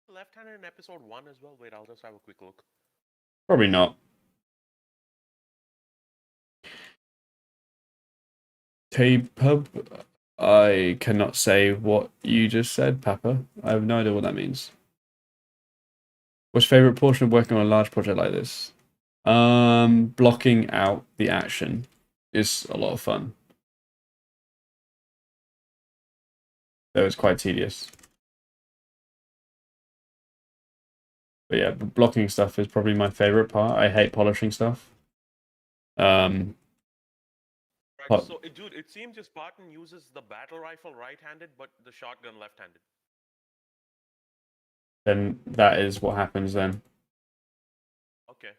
Left-handed in episode 1 as well. Wait, I'll just have a quick look. Probably not. K-pub. I cannot say what you just said, Papa. I have no idea what that means. What's your favorite portion of working on a large project like this? Blocking out the action is a lot of fun. Though it's quite tedious. But yeah, blocking stuff is probably my favorite part. I hate polishing stuff. Right, But so dude, it seems your Spartan uses the battle rifle right-handed, but the shotgun left-handed. then that is what happens then. Okay.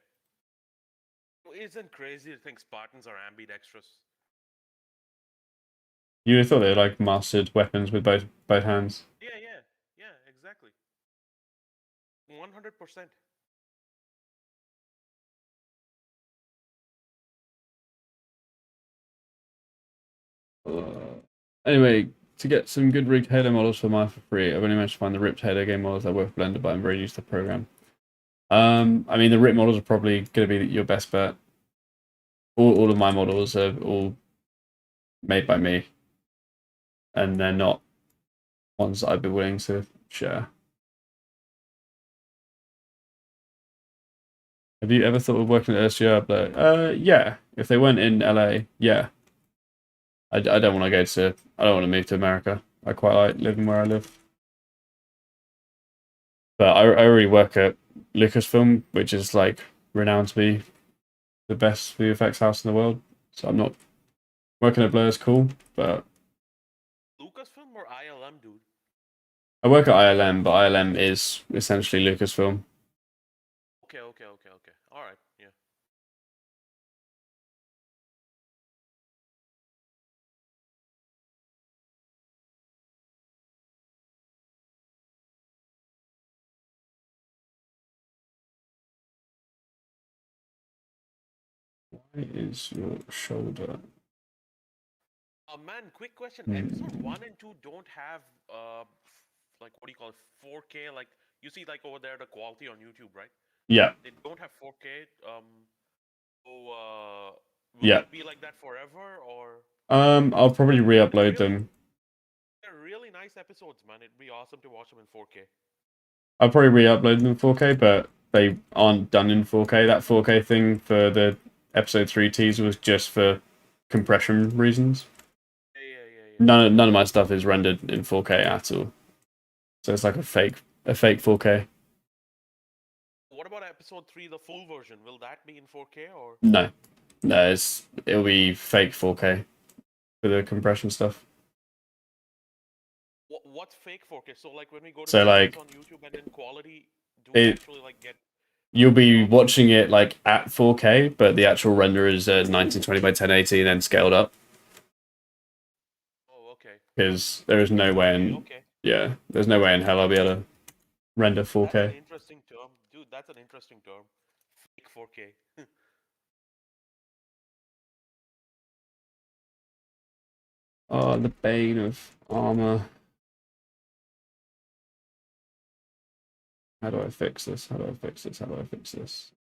Isn't crazy to think Spartans are ambidextrous? You would have thought they like mastered weapons with both hands. Yeah, exactly. 100%. Anyway, to get some good rigged header models for mine for free, I've only managed to find the ripped header game models that work with Blender, but I'm very used to the program. I mean, the ripped models are probably going to be your best bet. All of my models are all made by me, and they're not ones that I'd be willing to share. Have you ever thought of working at SGR? Yeah. If they weren't in LA, yeah. I don't want to go to. I don't want to move to America. I quite like living where I live. But I already work at Lucasfilm, which is like renowned to be the best VFX house in the world. So I'm not working at Blur is cool, but Lucasfilm or ILM, dude? I work at ILM, but ILM is essentially Lucasfilm. Okay. All right, yeah. Why is your shoulder? Man, quick question. Episode 1 and 2 don't have like what do you call it? 4K. Like you see, like over there, the quality on YouTube, right? Yeah, They don't have 4K. So will yeah. that be like that forever, or I'll probably they're re-upload really them. they're really nice episodes, man. It'd be awesome to watch them in 4K. I'll probably re-upload them in 4K, but they aren't done in 4K. That 4K thing for the episode 3 teaser was just for compression reasons. Yeah. None of my stuff is rendered in 4K at all. So it's like a fake 4K. What about episode 3, the full version? Will that be in 4K or? No. No, it'll be fake 4K for the compression stuff. What's fake 4K? So like when we go to So see this like on YouTube and in quality, do we it actually like get you'll be drops? watching it like at 4K, but the actual render is 1920 by 1080 and then scaled up. Oh, okay. Because there is no way in Okay. there's no way in hell I'll be able to render That's an 4K. interesting term. Dude, that's an interesting term. Fake 4K. Oh, the bane of armor. How do I fix this? How do I fix this? How do I fix this?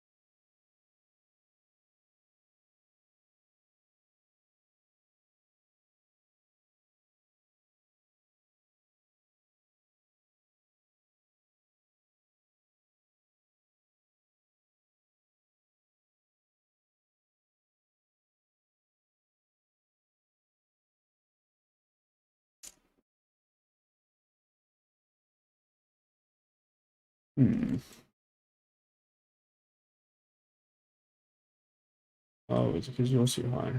Hmm. Oh, it's because you're too high.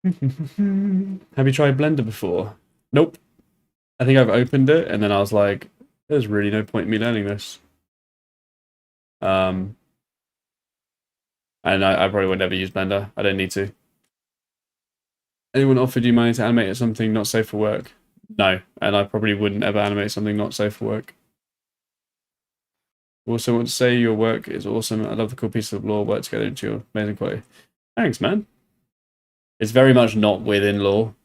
Have you tried Blender before? Nope. I think I've opened it and then I was like, there's really no point in me learning this. Um, and I probably would never use Blender. I don't need to. Anyone offered you money to animate something not safe for work? No, and I probably wouldn't ever animate something not safe for work. Also, want to say your work is awesome. I love the cool pieces of lore work together into your amazing quality. Thanks, man. It's very much not within lore.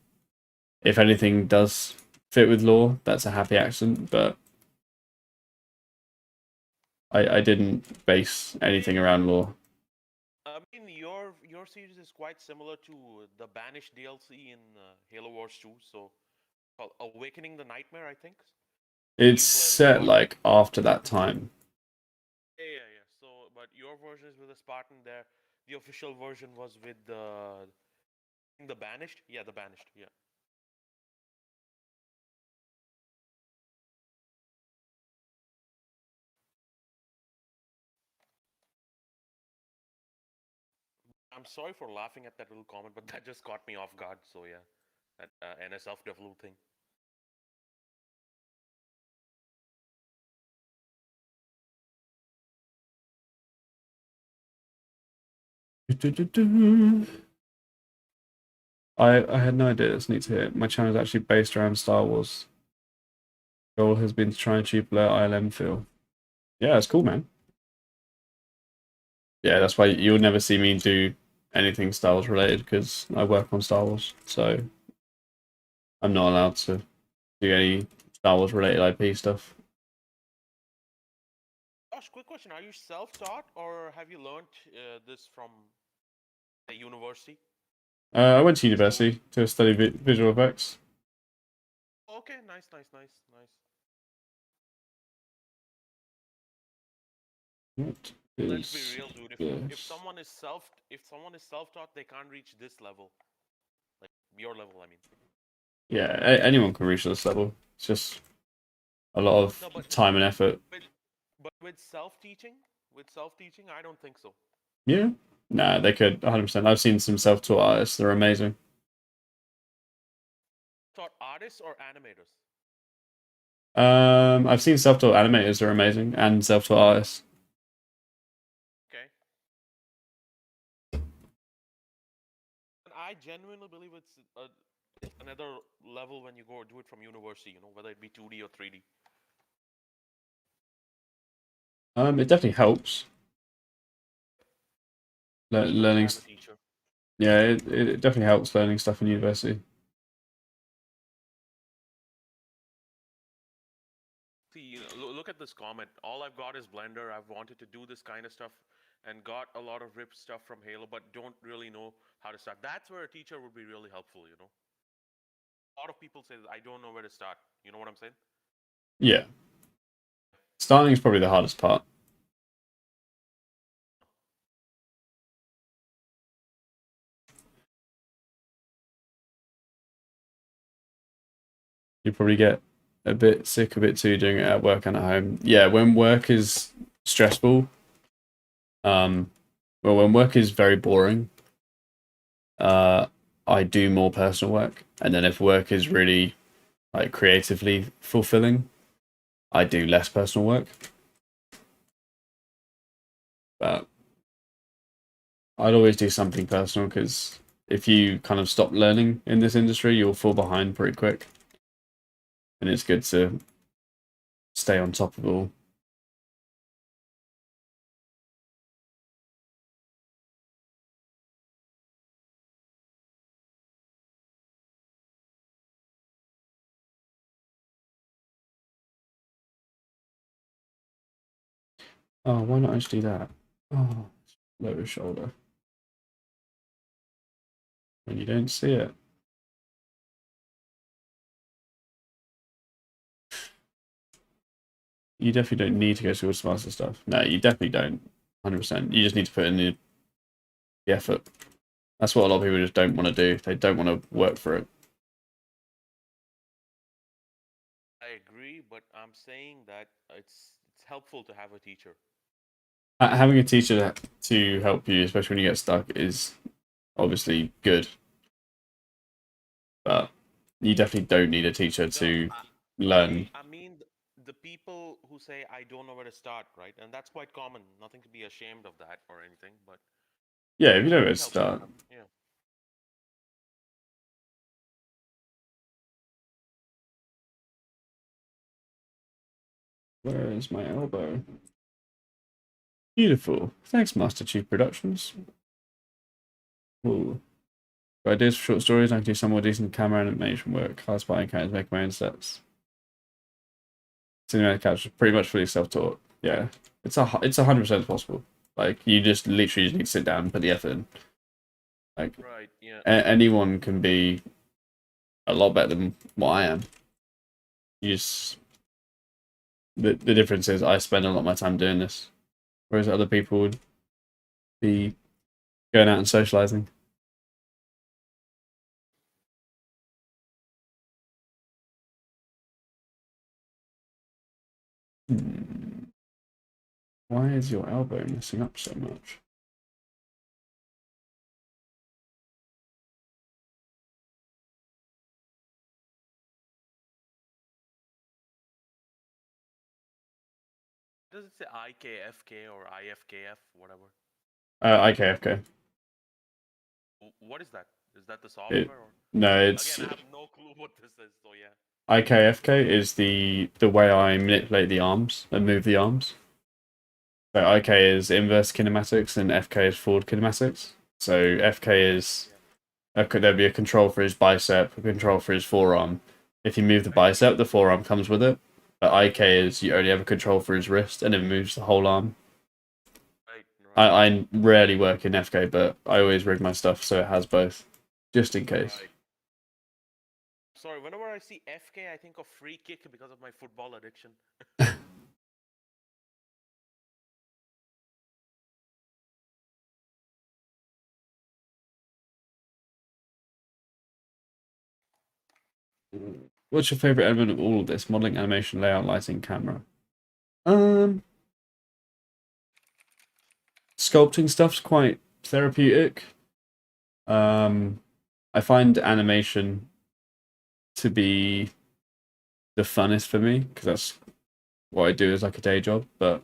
If anything does fit with lore, that's a happy accident, but I didn't base anything around lore. I mean, your series is quite similar to the Banished DLC in Halo Wars 2, so called Awakening the Nightmare, I think. It's You play set about like after that time. yeah. So, but your version is with a Spartan. There, the official version was with the Banished. Yeah, the Banished. Yeah. I'm sorry for laughing at that little comment, but that just caught me off guard. So yeah, that NSF Devil thing. I had no idea. It's neat to hear. My channel is actually based around Star Wars. Goal has been to try and achieve low ILM feel. Yeah, it's cool, man. Yeah, that's why you'll never see me do anything Star Wars related because I work on Star Wars, so I'm not allowed to do any Star Wars related IP stuff. Josh, quick question: are you self-taught or have you learned this from a university? I went to School? university to study visual effects. Okay, nice. What Let's be is real, dude. If this? someone is self-taught, they can't reach this level, like your level. I mean, Yeah, anyone can reach this level. It's just a lot of no, but time and effort. with with self-teaching, I don't think so. Yeah. Nah, they could 100%. I've seen some self-taught artists. They're amazing. Taught artists or animators? I've seen self-taught animators. They're amazing, and self-taught artists. Okay, and I genuinely believe it's another level when you go do it from university. You know, whether it be 2D or 3D. It definitely helps. It's good to Learning, have a teacher. yeah, it definitely helps learning stuff in university. See, look at this comment. All I've got is Blender. I've wanted to do this kind of stuff and got a lot of ripped stuff from Halo, but don't really know how to start. That's where a teacher would be really helpful, you know? A lot of people say, I don't know where to start. You know what I'm saying? Yeah, starting is probably the hardest part. You probably get a bit sick of it too doing it at work and at home. Yeah, when work is stressful, um, well, when work is very boring, uh, I do more personal work, and then if work is really like creatively fulfilling, I do less personal work. But I'd always do something personal because if you kind of stop learning in this industry, you'll fall behind pretty quick, and it's good to stay on top of all. Oh, why not just do that? Oh, lower shoulder. When you don't see it. You definitely don't need to go towards smarter stuff. No, you definitely don't. 100%. You just need to put in the effort. That's what a lot of people just don't want to do. They don't want to work for it. I agree, but I'm saying that it's helpful to have a teacher. Having a teacher to help you, especially when you get stuck, is obviously good. but you definitely don't need a teacher No, to learn. I mean the people who say I don't know where to start, right? And that's quite common. Nothing to be ashamed of that or anything, but Yeah, if you know where it to helps out. start. Yeah. Where is my elbow? Beautiful. Thanks, Master Chief Productions. Cool. Got ideas for short stories. I can do some more decent camera animation work. Class by characters, make my own sets. Cinematic capture pretty much fully self-taught. Yeah, it's 100% possible. Like you just literally just need to sit down and put the effort in. Like Right. Yeah. anyone can be a lot better than what I am. You just the difference is I spend a lot of my time doing this, whereas other people would be going out and socializing. Why is your elbow messing up so much? Does it say IKFK or IFKF, whatever? IKFK. What is that? Is that the It software or? no, Again, it's I have no clue what this is, so yeah. IKFK is the way I manipulate the arms and move the arms. So IK is inverse kinematics and FK is forward kinematics. So FK is Yeah. there'd be a control for his bicep, a control for his forearm. If you move the Right. bicep, the forearm comes with it. But IK is you only have a control for his wrist and it moves the whole arm. Right. Right. I rarely work in FK, but I always rig my stuff so it has both, just in case. Right. Sorry, whenever I see FK, I think of free kick because of my football addiction. What's your favorite element of all of this? Modeling, animation, layout, lighting, camera. Um, Sculpting stuff's quite therapeutic. Um, I find animation to be the funnest for me because that's what I do as like a day job. But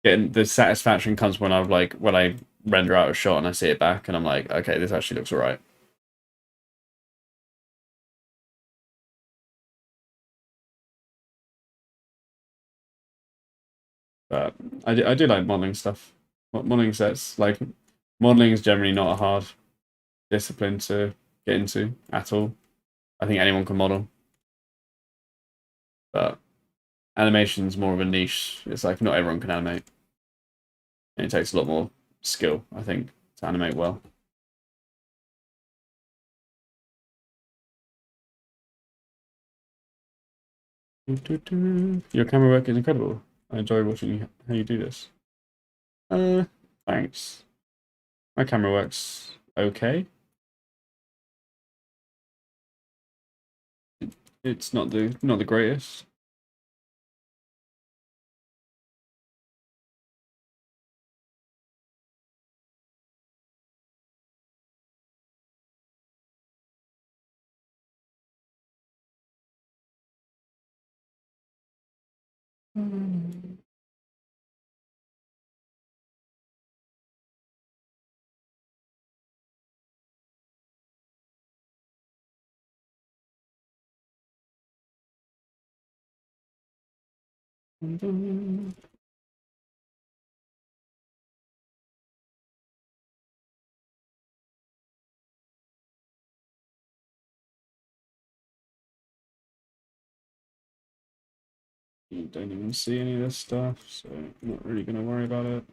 getting the satisfaction comes when when I render out a shot and I see it back and I'm like, okay, this actually looks alright. But I do like modeling stuff. Modeling sets like modeling is generally not a hard discipline to get into at all. I think anyone can model, but animation's more of a niche. It's like not everyone can animate. And it takes a lot more skill, I think, to animate well. Your camera work is incredible. I enjoy watching how you do this. Thanks. My camera works okay. It's not the greatest. You don't even see any of this stuff, so I'm not really going to worry about it.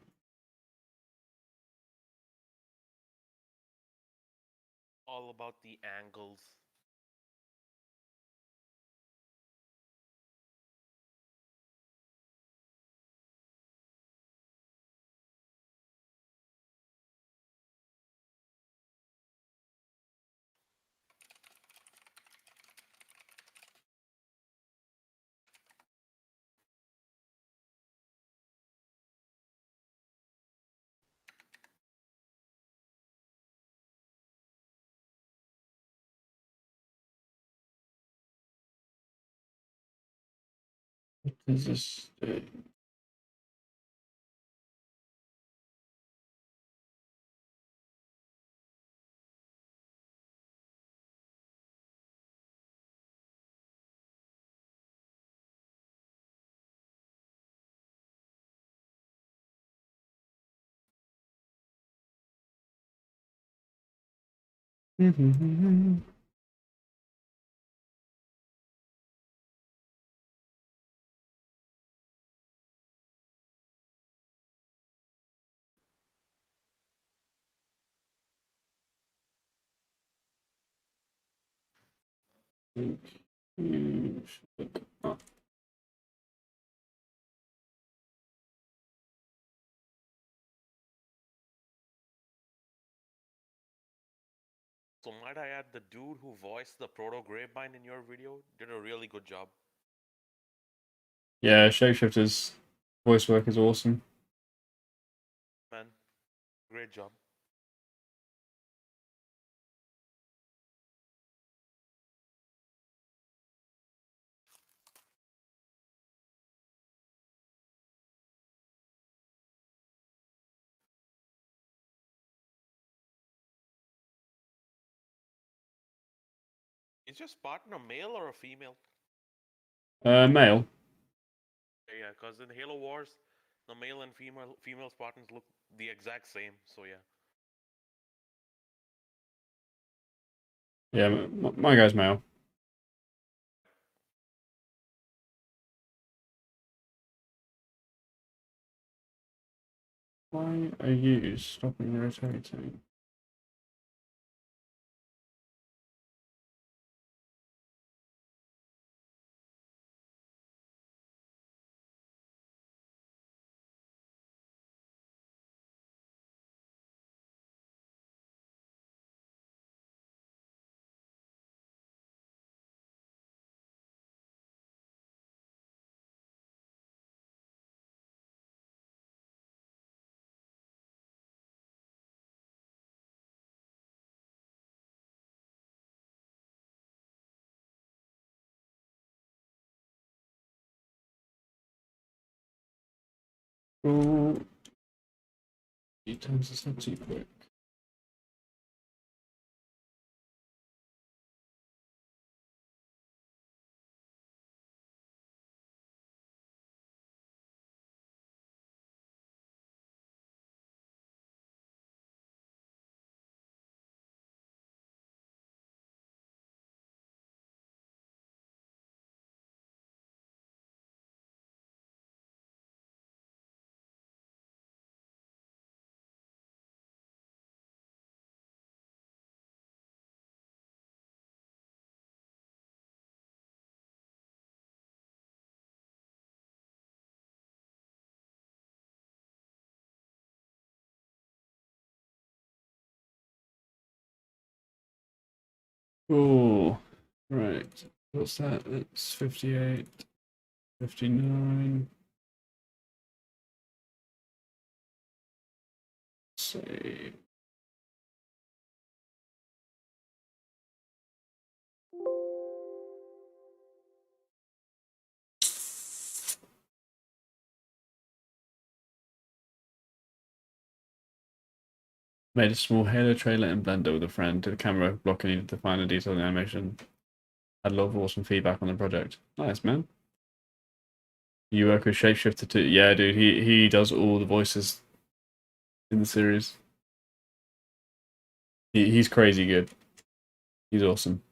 All about the angles. What does this do? Think you should look up. So might I add, the dude who voiced the Proto Grapevine in your video did a really good job. Yeah, Shapeshifter's voice work is awesome. Man, great job. Is your partner a male or a female? Male. Yeah, because in Halo Wars, the male and female Spartans look the exact same. So yeah. Yeah, my guy's male. Why are you stopping rotating? Oh, he turns this up too quick. Oh, right. What's that? It's 58, 59. Save. Made a small Halo trailer in Blender with a friend. Did the camera block and needed to find the detail in the animation. Had a lot of awesome feedback on the project. Nice, man. You work with Shapeshifter too? Yeah, dude. He does all the voices in the series. He's crazy good. He's awesome.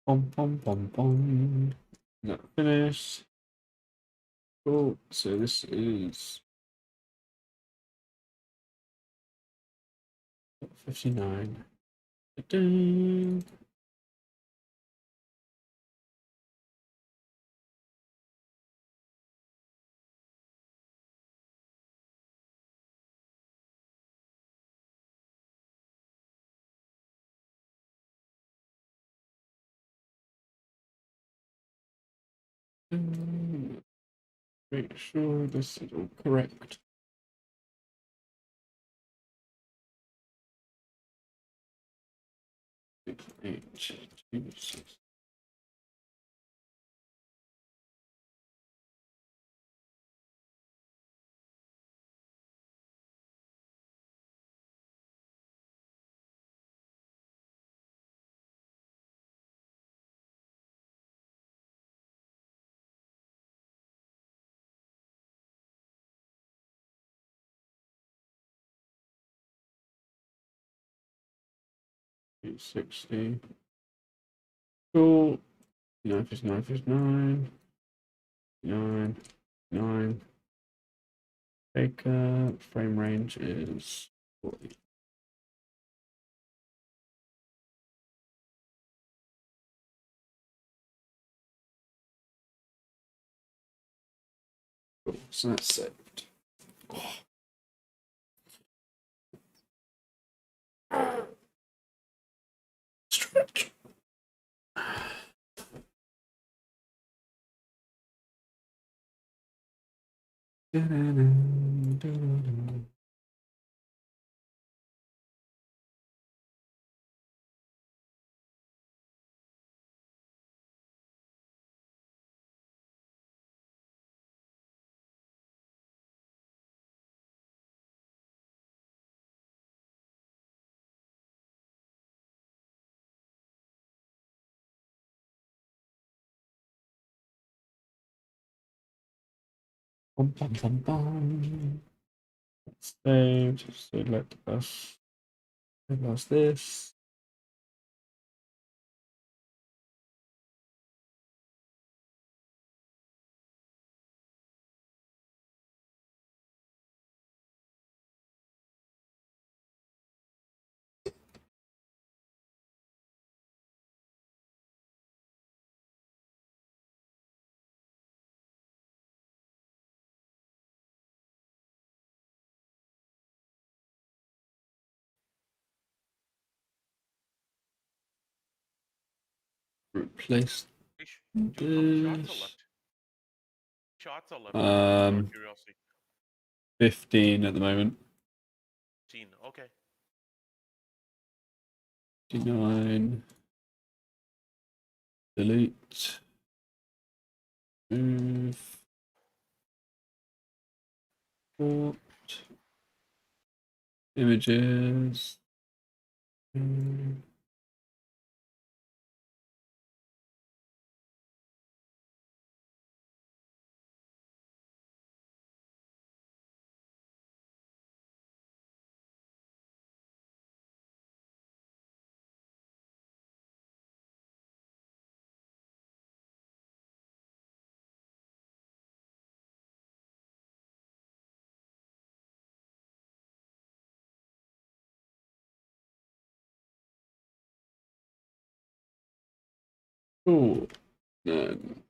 Bum, bum, bum, bum. Not finished. Cool. So this is 59. Da-da. Make sure this is all correct. H26. H60. Cool. 9 9 9. Baker. Frame range is 40. Cool. So that's saved. Stretch. Bum, bum, bum, bum. Saved. Select us. Select us this. Replace Dude, how many shots are this. left? Shots are left, just out of curiosity. 15 at the moment. 15. Okay. 59. Delete. Move. Port. Images. Cool. Then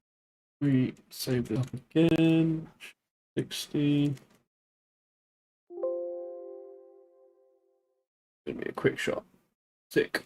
we save it up again. 60. Gonna be a quick shot. Sick.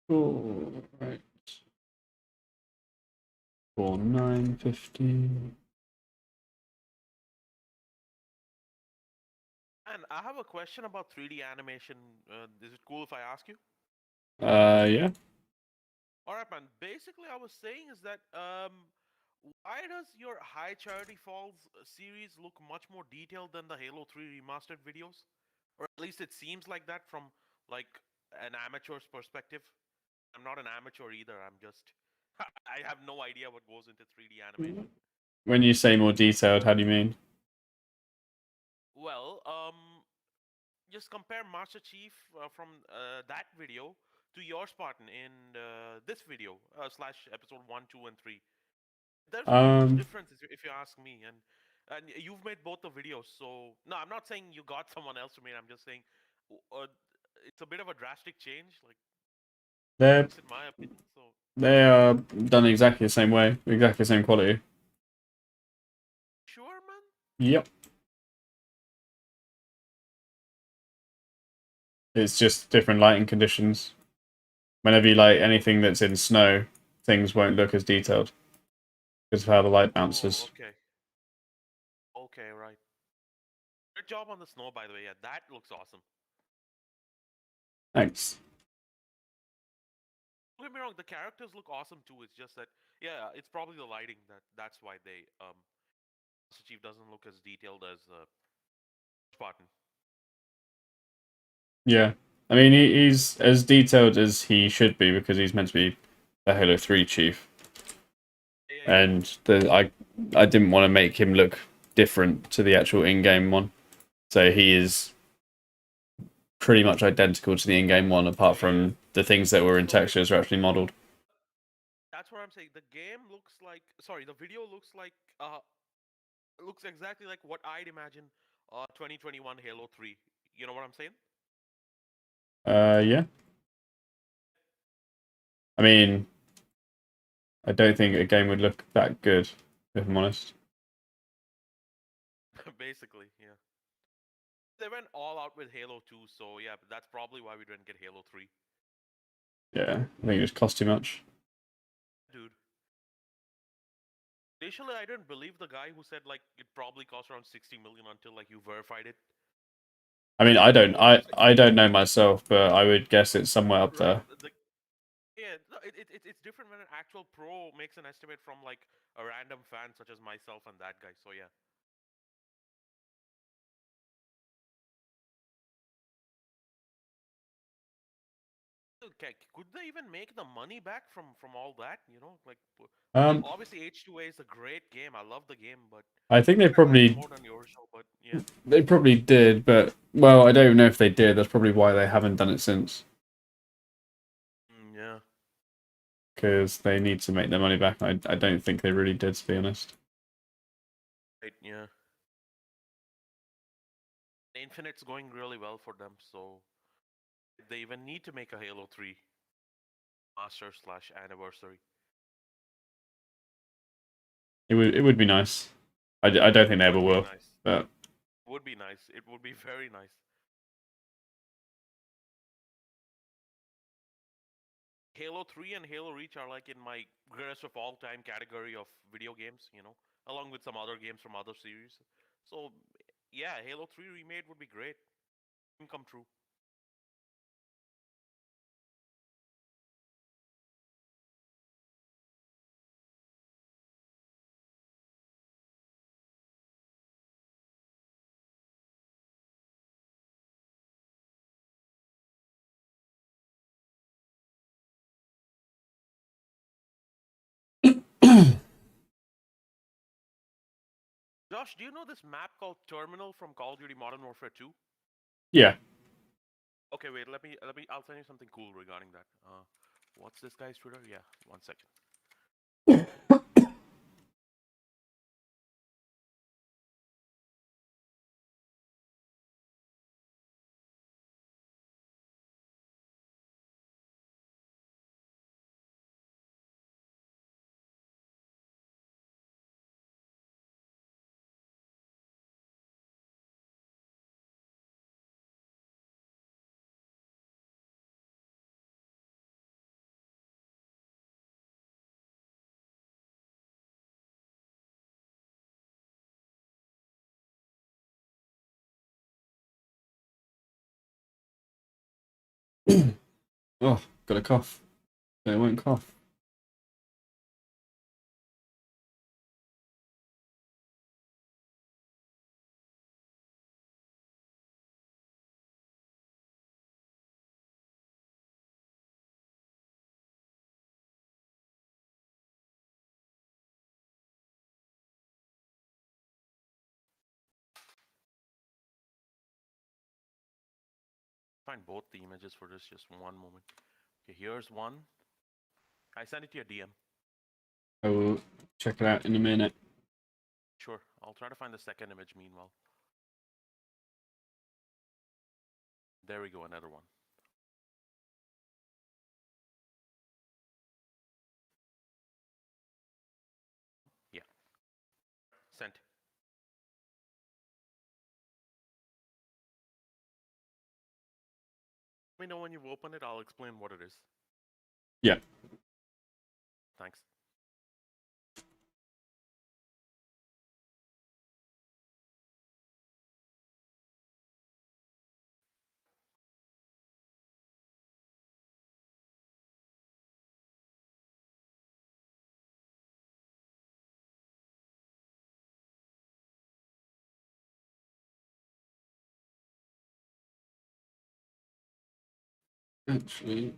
Cool. Right. For 950. And I have a question about 3D animation. Is it cool if I ask you? Yeah. All right, man. Basically, I was saying is that why does your High Charity Falls series look much more detailed than the Halo 3 remastered videos? Or at least it seems like that from like an amateur's perspective. I'm not an amateur either. I'm just I have no idea what goes into 3D animation. When you say more detailed, how do you mean? Well, just compare Master Chief from that video to your Spartan in this video slash episode 1, 2, and 3. There's a huge Um, difference if you ask me, and you've made both the videos. So no, I'm not saying you got someone else to make. I'm just saying uh, it's a bit of a drastic change, like at they're least in my opinion. So they are done exactly the same way, exactly the same quality. sure, man. Yep. It's just different lighting conditions. Whenever you light anything that's in snow, things won't look as detailed because of how the light Oh, bounces. okay, okay, right. Good job on the snow, by the way. Yeah, that looks awesome. Thanks. Don't get me wrong, the characters look awesome too. It's just that, yeah, it's probably the lighting that's why they Master Chief doesn't look as detailed as Spartan. Yeah. I mean, he's as detailed as he should be because he's meant to be the Halo 3 chief. Yeah, yeah, And I didn't want to make him look different to the actual in-game one. So he is pretty much identical to the in-game one, apart from the things that were in so textures are actually modeled. that's what I'm saying. The game looks like, sorry, the video looks exactly like what I'd imagine 2021 Halo 3. You know what I'm saying? Yeah. I mean, I don't think a game would look that good, if I'm honest. Basically, yeah. They went all out with Halo 2, so yeah, but that's probably why we didn't get Halo 3. Yeah, I think it just cost too much. Dude. Initially, I didn't believe the guy who said like it probably cost around 60 million until like you verified it. I mean, Like what was it? I don't know myself, but I would guess it's somewhere up Right. there. Yeah, no, it's different when an actual pro makes an estimate from like a random fan such as myself and that guy. So yeah. Okay, could they even make the money back from all that? You know, like Um, obviously H2A is a great game. I love the game, but I think I like it more than the original. But yeah, they probably did, but well, I don't even know if they did. That's probably why they haven't done it since, yeah, because they need to make their money back. I don't think they really did, to be honest. right, yeah. Infinite's going really well for them, so they even need to make a Halo 3 master slash anniversary. It would be nice. I don't think they ever Would be will, nice. but Would be nice. It would be very nice. Halo 3 and Halo Reach are like in my greatest of all time category of video games, you know, along with some other games from other series. So, yeah, Halo 3 remade would be great. Dream come true. Josh, do you know this map called Terminal from Call of Duty Modern Warfare 2? yeah. Okay, wait, I'll send you something cool regarding that. What's this guy's Twitter? Yeah, 1 second. Oh, got a cough. They won't cough. Find both the images for this. Just one moment. Okay, here's one. I sent it to your DM. I will check it out in a minute. Sure. I'll try to find the second image meanwhile. There we go, another one. Yeah. Sent. Let me know when you've opened it. I'll explain what it is. Yeah. Thanks. Actually,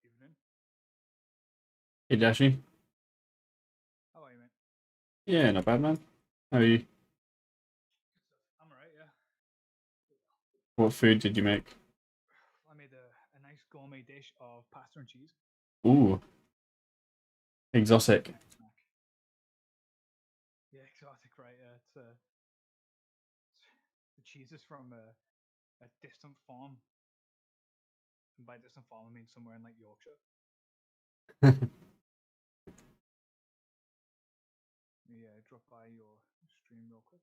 Evening. hey Dashi. How are you, mate? Yeah, not bad, man. How are you? Good stuff. I'm alright, yeah. What food did you make? I made a nice gourmet dish of pasta and cheese. Ooh, exotic. Nice snack. Yeah, exotic, right? The cheese is from a distant farm. And by distant farm, I mean somewhere in like Yorkshire. Yeah, drop by your stream real quick.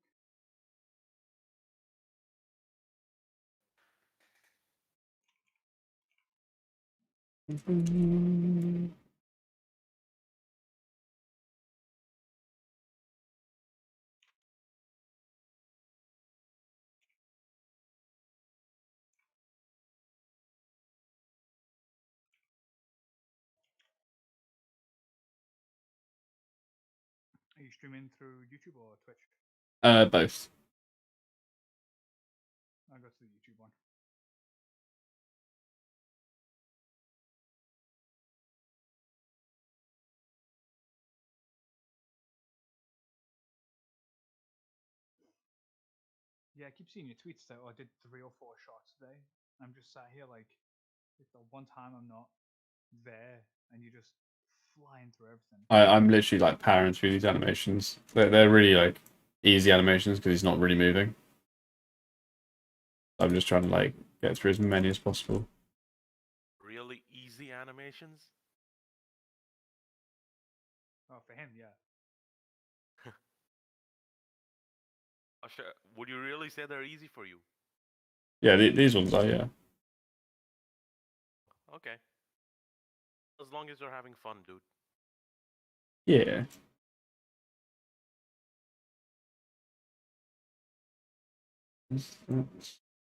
Are you streaming through YouTube or Twitch? Both. I'll go to the YouTube one. Yeah, I keep seeing your tweets that I did 3 or 4 shots today. I'm just sat here like, it's the one time I'm not there, and you're just flying through everything. I'm literally like powering through these animations. They're really like easy animations because he's not really moving. I'm just trying to like get through as many as possible. Really easy animations? Oh, for him, yeah. Sure. Would you really say they're easy for you? Yeah, these ones are, yeah. Okay. As long as you're having fun, dude. Yeah.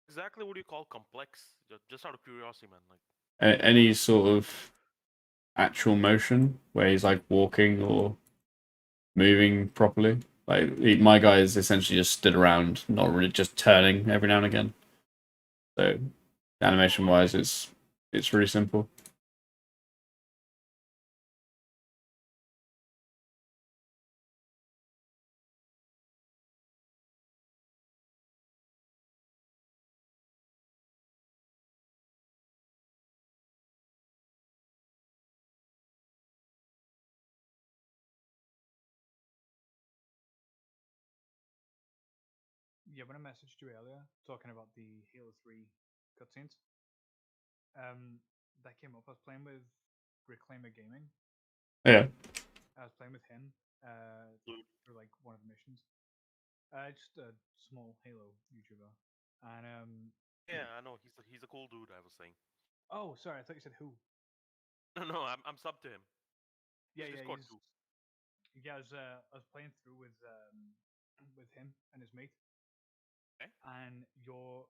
Exactly what do you call complex? Just out of curiosity, man. Like, Any sort of actual motion where he's like walking or moving properly. Like my guy is essentially just stood around, not really just turning every now and again. So animation wise, it's really simple. Yeah, when I messaged you earlier talking about the Halo 3 cutscenes, that came up. I was playing with Reclaimer Gaming. Yeah. I was playing with him through like one of the missions. Just a small Halo YouTuber, and Yeah, I know. He's a cool dude. I was saying. Oh, sorry, I thought you said who. No, I'm sub to him. Yeah, He's yeah, Discord he's too. yeah. I was playing through with him and his mate, Okay. and your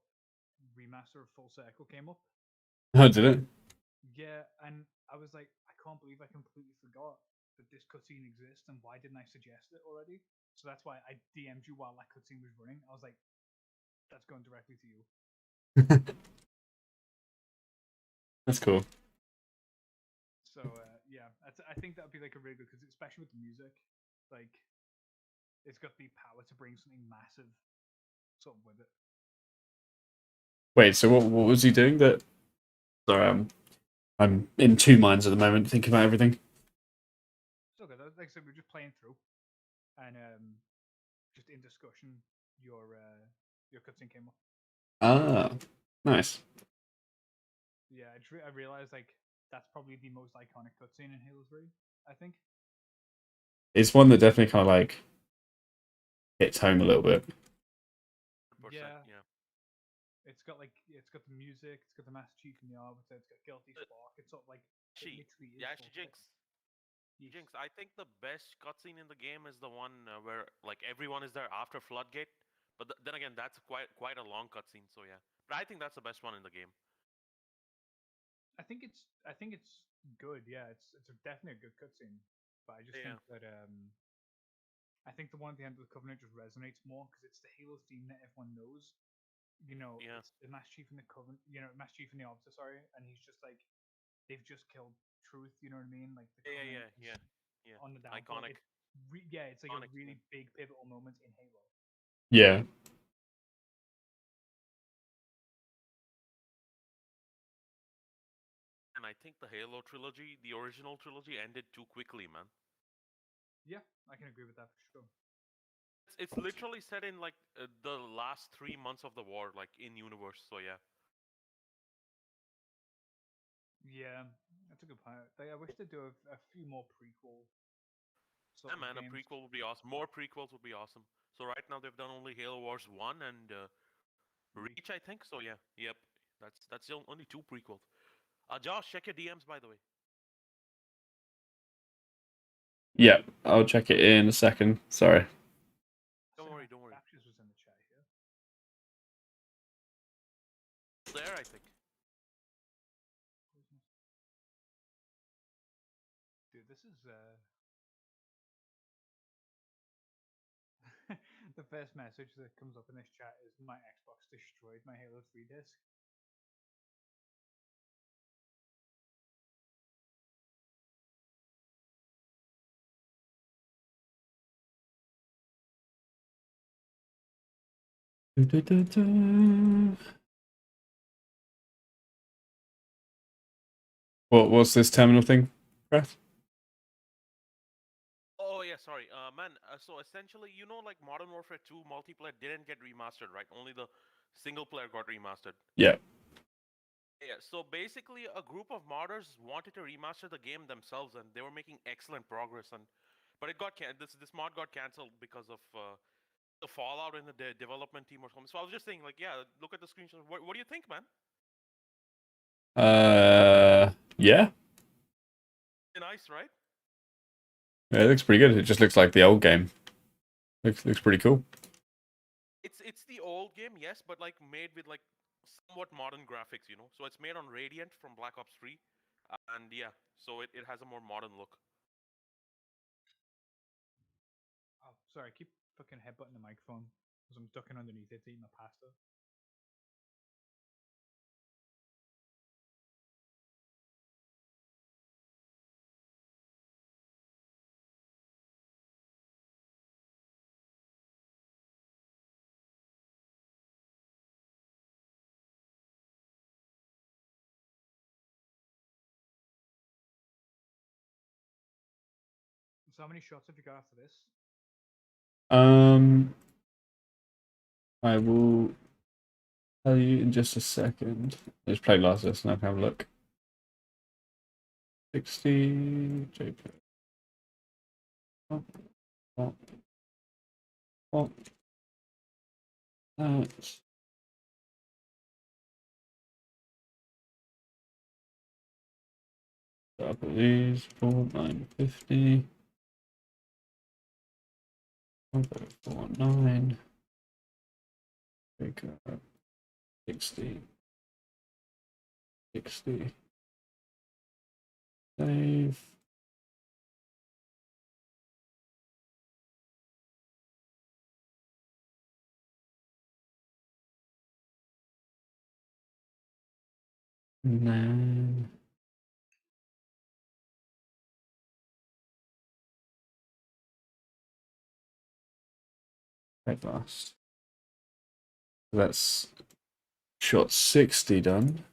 remaster of Full Circle came up. Oh, did it? Yeah, and I was like, I can't believe I completely forgot that this cutscene exists, and why didn't I suggest it already? So that's why I DM'd you while that cutscene was running. I was like, that's going directly to you. That's cool. So yeah, I think that'd be like a really good because especially with the music, like it's got the power to bring something massive sort of with it. Wait, so what was he doing that? Sorry, I'm in two minds at the moment, thinking about everything. So good. Like I said, we are just playing through, and just in discussion, your cutscene came up. Ah, nice. Yeah, I realized like that's probably the most iconic cutscene in Halo 3. I think. It's one that definitely kind of like hits home a little bit. 100%. Yeah, Yeah. it's got the music, it's got the Master Chief in the arbiter, it's got Guilty Uh, Spark. It's sort of like it She, literally is yeah, full she circle. Jinx. Yes. Jinx. I think the best cutscene in the game is the one where like everyone is there after Floodgate. But then again, that's quite a long cutscene. So yeah. But I think that's the best one in the game. I think it's good. Yeah, definitely a good cutscene. But I just Yeah. think that I think the one at the end of the Covenant just resonates more because it's the Halo theme that everyone knows. You know, Yeah. it's the Master Chief in the Covenant. You know, Master Chief in the Arbiter. Sorry, and he's just like they've just killed Truth. You know what I mean? Like the Yeah. Covenant Yeah. is Yeah. Yeah. on the downfall. Iconic. Yeah, it's like a Iconic. Yeah. really big pivotal moment in Halo. Yeah. And I think the Halo trilogy, the original trilogy, ended too quickly, man. Yeah, I can agree with that for sure. It's literally set in like the last 3 months of the war, like in universe. So yeah. Yeah, that's a good point. I wish they'd do a few more prequel sort Yeah, of man, a games. prequel would be awesome. More prequels would be awesome. So right now they've done only Halo Wars One and Reach. Reach, I think. So yeah, yep. That's the only two prequels. Josh, check your DMs by the way. Yeah, I'll check it in a second. Sorry. Don't worry, Cinematic don't worry. Captures was in the chat here. There, I think. Dude, this is the first message that comes up in this chat is my Xbox destroyed my Halo 3 disc. What's this terminal thing, Brett? Oh yeah, sorry, man. So essentially, like Modern Warfare 2 multiplayer didn't get remastered, right? Only the single player got remastered. Yeah. Yeah. So basically, a group of modders wanted to remaster the game themselves, and they were making excellent progress. But this mod got canceled because of the fallout in the development team or something. So I was just saying, like, yeah, look at the screenshot. What do you think, man? Yeah. Nice, right? Yeah, it looks pretty good. It just looks like the old game. Looks pretty cool. It's the old game, yes, but like made with like somewhat modern graphics, So it's made on Radiant from Black Ops 3, and yeah, so it has a more modern look. Oh, sorry, I keep fucking headbutting the microphone because I'm ducking underneath it to eat my pasta. So how many shots have you got after this? Um, I will tell you in just a second. Let's play last this and I can have a look. 60 JPEG. Oh, oh, oh. That. Up of these, 4950. 49. Big 60. 60. Save. And then red last. That's shot 60 done.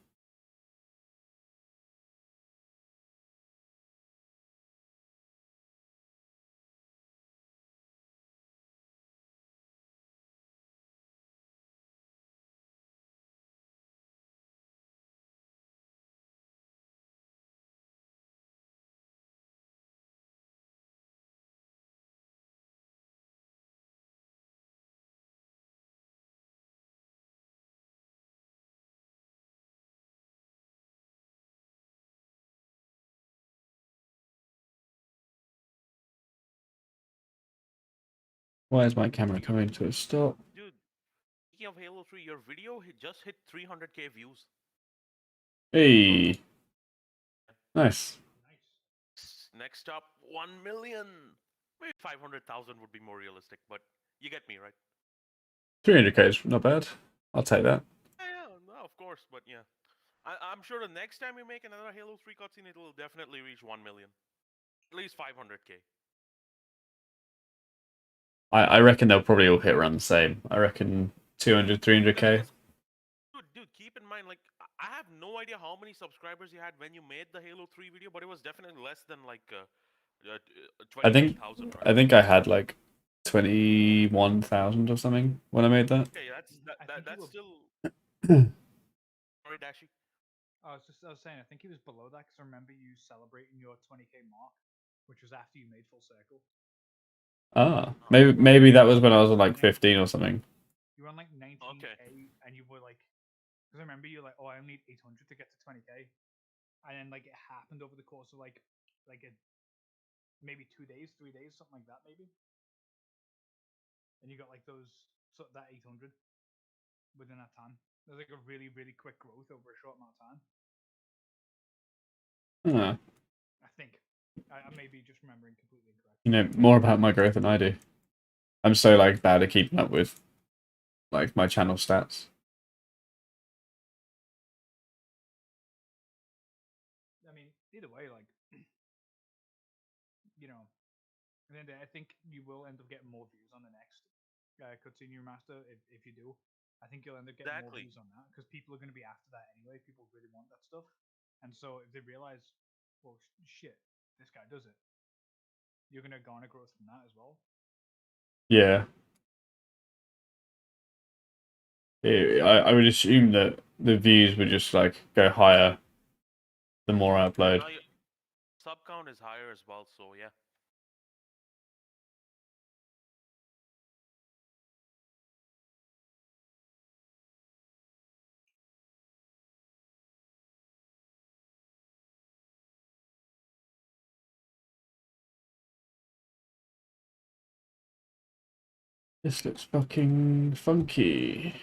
Why is my camera coming to a stop? Dude, speaking of Halo 3, your video just hit 300k views. Hey, nice. Nice. Next up, 1 million. Maybe 500,000 would be more realistic, but you get me, right? 300k is not bad. I'll take that. Yeah, no, of course, but yeah. I'm sure the next time we make another Halo 3 cutscene, it will definitely reach 1 million. At least 500k. I reckon they'll probably all hit around the same. I reckon 200, 300k. Dude, keep in mind, like, I have no idea how many subscribers you had when you made the Halo 3 video, but it was definitely less than, like, I think 23,000, right? I think I had like 21,000 or something when I made that. Okay, that's were- still... Sorry, Dashi. I was saying, I think he was below that because I remember you celebrating your 20k mark, which was after you made full circle. Ah, maybe that was when I was on like 15 or something. You were on like 19k, Okay. and you were like, because I remember you were like, oh, I only need 800 to get to 20k, and then like it happened over the course of like maybe 2 days, 3 days, something like that, maybe. And you got like that 800 within that time. There's like a really really quick growth over a short amount of time. Ah, I think. I may be just remembering completely incorrect. you know more about my growth than I do. I'm so like bad at keeping up with like my channel stats. I mean, either way, like, you know, and then I think you will end up getting more views on the next cutscene remaster if you do. I think you'll end up getting more Exactly. views on that because people are going to be after that anyway. People really want that stuff, and so if they realize, well, shit, this guy does it, you're going to garner growth from that as well. Yeah. I would assume that the views would just like go higher the more I upload. Now your sub count is higher as well, so yeah. This looks fucking funky.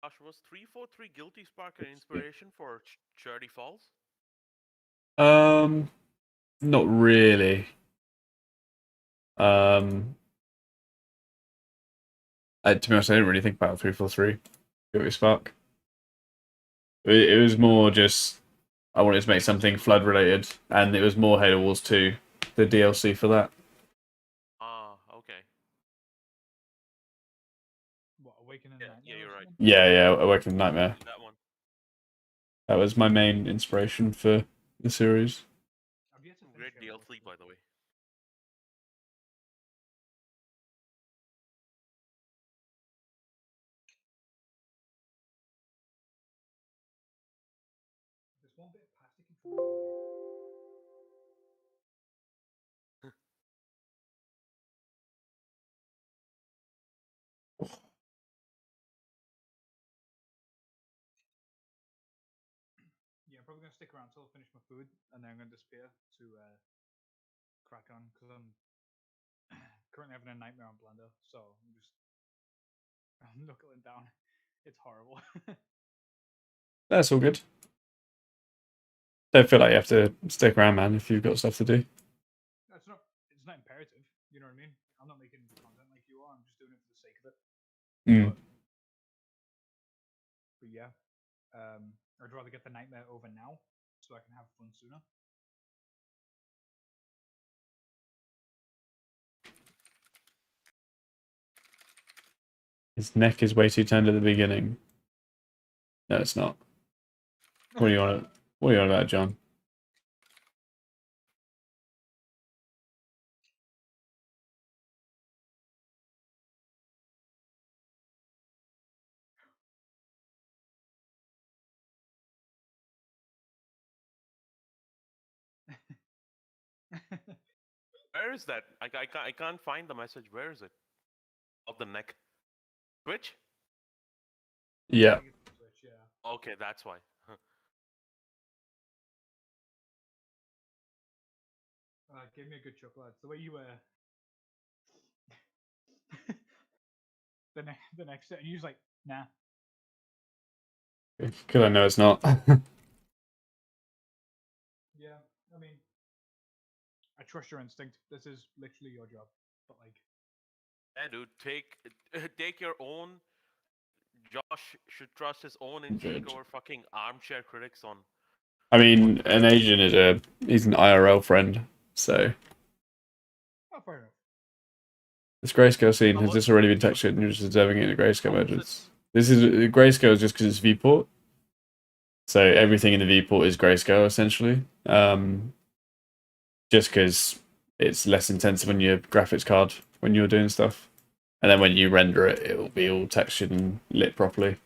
Josh, was 343 Guilty Spark an inspiration for Charity Falls? Not really. Um, to be honest, I didn't really think about 343 Guilty Spark. It was more just I wanted to make something flood related, and it was more Halo Wars 2, the DLC for that. Ah, okay. What, Awakening Yeah, Nightmare yeah, or you're right. something? Yeah, Awakening Nightmare. That one. That was my main inspiration for the series. I've yet to finish Great Halo Wars DLC, 2. by the way. There's one bit of plastic in front of my body. Yeah, I'm probably gonna stick around till I finish my food, and then I'm gonna disappear to crack on because I'm currently having a nightmare on Blender, so I'm just knuckling down. It's horrible. That's all good. Don't feel like you have to stick around, man, if you've got stuff to do. It's not. It's not imperative. You know what I mean? I'm not making content like you are. I'm just doing it for the sake of it. Mm. But yeah, I'd rather get the nightmare over now so I can have fun sooner. His neck is way too tender at the beginning. No, it's not. What do you want? What do you want about, John? Where is that? I can't find the message. Where is it? Of the neck. Twitch? I Yeah. think it's Switch. Yeah. Okay, that's why. Gave me a good chuckle. It's the way you the next set, and you're just like, nah. Because I know it's not. Yeah, I mean, I trust your instinct. This is literally your job. But like, Yeah, dude, take your own. Josh should trust his own instinct Good. over fucking armchair critics on. I mean, an Asian he's an IRL friend, so oh, fair enough. this grayscale scene How has was this already been textured and you're just observing it in a grayscale how mode. was it? This is grayscale is just because it's viewport, so everything in the viewport is grayscale essentially. Just because it's less intensive on your graphics card when you're doing stuff, and then when you render it, it will be all textured and lit properly.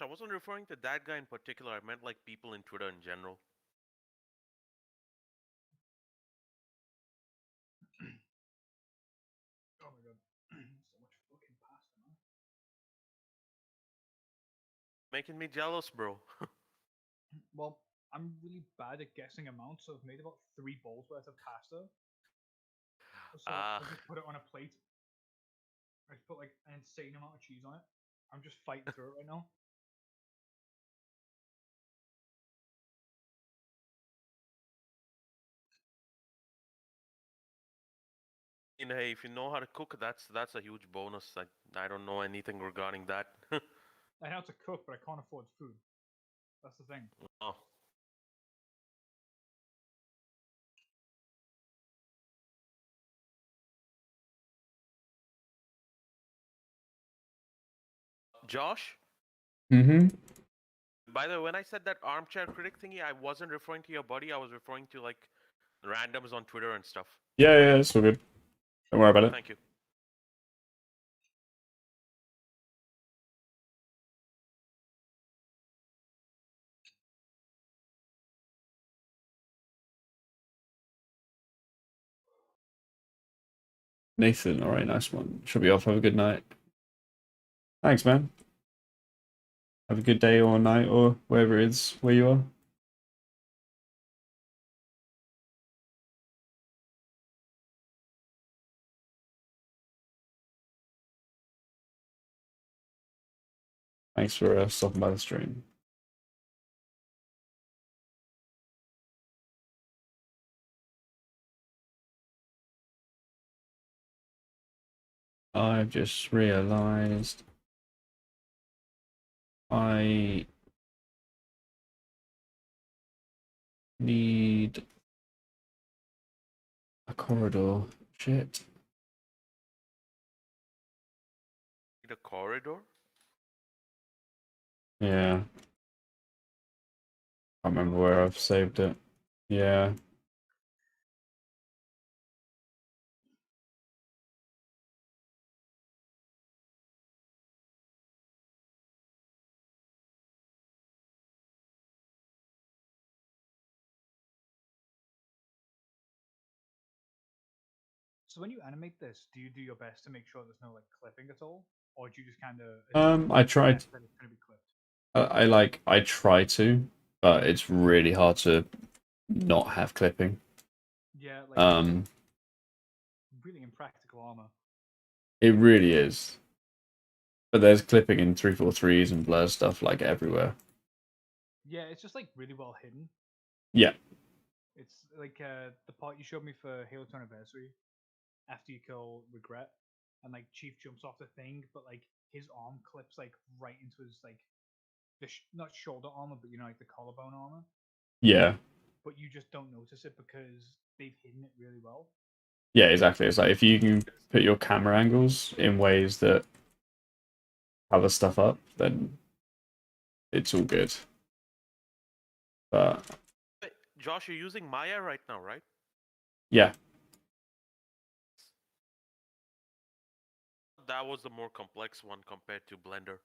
I wasn't referring to that guy in particular. I meant like people in Twitter in general. Oh my god, so much fucking pasta, man. Making me jealous, bro. Well, I'm really bad at guessing amounts, so I've made about 3 bowls worth of pasta. So Ah, I just put it on a plate. I just put like an insane amount of cheese on it. I'm just fighting through it right now. hey, if you know how to cook, that's a huge bonus. I don't know anything regarding that. I know how to cook, but I can't afford food. That's the thing. Oh, Josh. Mm-hmm. By the way, when I said that armchair critic thingy, I wasn't referring to your buddy. I was referring to like randoms on Twitter and stuff. Yeah, it's all good. Don't worry about it. Thank you. Nathan, all right, nice one. Should be off. Have a good night. Thanks, man. Have a good day or night or wherever it is where you are. Thanks for stopping by the stream. I've just realized I need a corridor. Shit. The corridor? Yeah. I remember where I've saved it. Yeah. So when you animate this, do you do your best to make sure there's no like clipping at all, or do you just kind of I tried. that it's going to be clipped? I try to, but it's really hard to not have clipping. Yeah, like Um, really impractical armor. it really is. But there's clipping in 343s and blur stuff like everywhere. Yeah, it's just like really well hidden. Yeah. It's like the part you showed me for Halo 2 Anniversary after you kill Regret, and like Chief jumps off the thing, but like his arm clips like right into his like not shoulder armor, but you know like the collarbone armor. Yeah. But you just don't notice it because they've hidden it really well. Yeah, exactly. It's like if you can put your camera angles in ways that cover stuff up, then it's all good. But Hey, Josh, you're using Maya right now, right? yeah. That was the more complex one compared to Blender.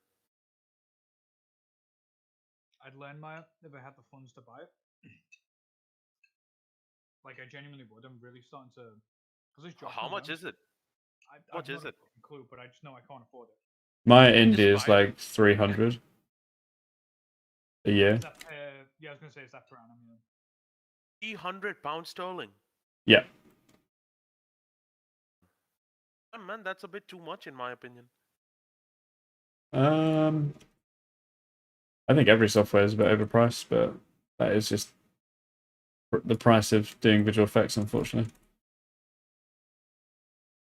I'd learn Maya if I had the funds to buy it. Like I genuinely would. I'm really starting to because this Josh How much around. is it? How I've much is not a it? fucking clue, but I just know I can't afford it. My Just indie is buy it. like 300 a year. Is that yeah, I was gonna say is that per annum? Yeah. £300 sterling. Yeah. Man, that's a bit too much in my opinion. Um, I think every software is a bit overpriced, but that is just the price of doing visual effects, unfortunately.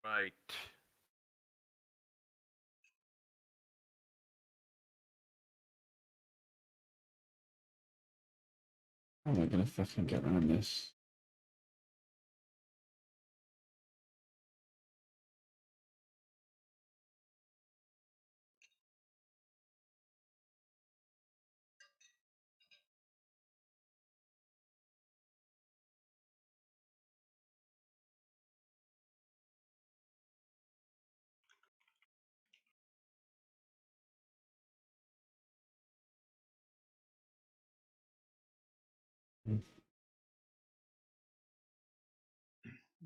Right. How am I gonna fucking get around this?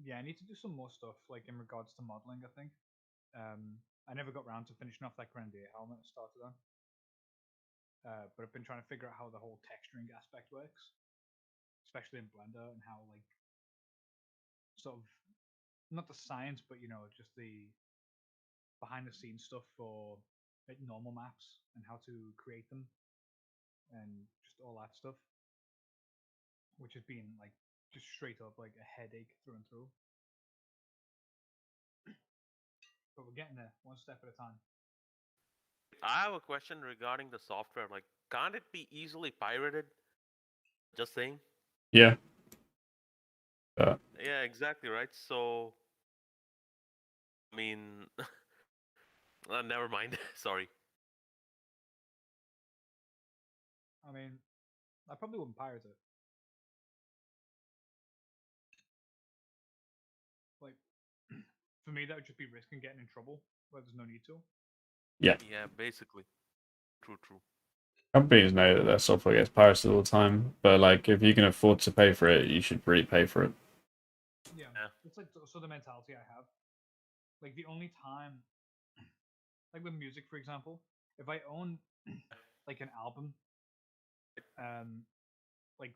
Yeah, I need to do some more stuff like in regards to modeling. I think I never got around to finishing off that Grenadier helmet I started on, but I've been trying to figure out how the whole texturing aspect works, especially in Blender, and how like sort of not the science, but you know just the behind the scenes stuff for like normal maps and how to create them and just all that stuff, which has been like just straight up like a headache through and through. But we're getting there one step at a time. I have a question regarding the software. Like, can't it be easily pirated? Just saying. Yeah. Yeah, exactly, right? So, I mean, never mind. Sorry. I mean, I probably wouldn't pirate it. Like, for me, that would just be risking getting in trouble where there's no need to. Yeah. Yeah, basically. True, true. Companies know that their software gets pirated all the time, but like if you can afford to pay for it, you should really pay for it. Yeah, Yeah. it's like so the mentality I have. Like the only time, like with music, for example, if I own like an album, um, like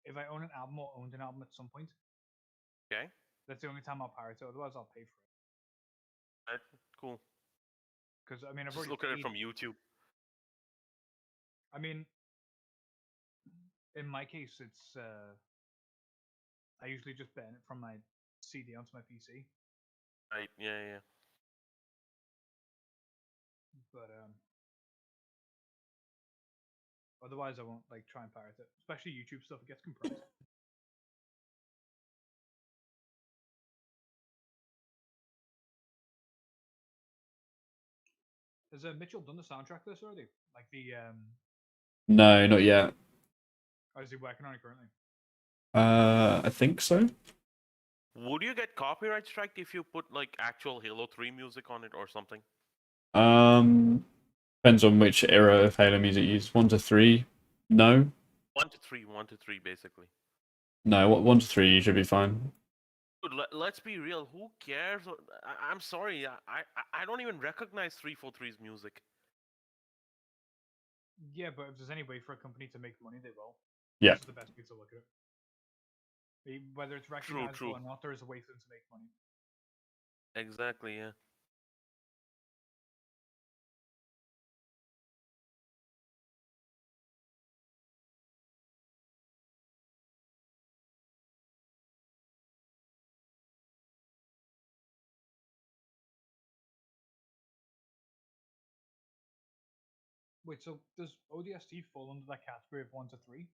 if I own an album or owned an album at some point, Okay. that's the only time I'll pirate it. Otherwise, I'll pay for it. Right. Cool. Because I mean, I've Just already look at it paid. from YouTube. I mean, in my case, it's I usually just burn it from my CD onto my PC. Right? Yeah, yeah. But otherwise, I won't like try and pirate it. Especially YouTube stuff, it gets compressed. Has Mitchell done the soundtrack for this already? Like the No, not yet. or is he working on it currently? I think so. Would you get copyright strike if you put like actual Halo 3 music on it or something? Um, Depends on which era of Halo music you use. 1 to 3, no. 1 to 3, basically. No, 1 to 3 you should be fine. Dude, let's be real. Who cares? I'm sorry. I don't even recognize 343's music. Yeah, but if there's any way for a company to make money, they will. Yeah. This is the best way to look at it. Whether it's True, recognizable true. or not, there is a way for them to make money. Exactly, yeah. Wait, so does ODST fall under that category of 1 to 3?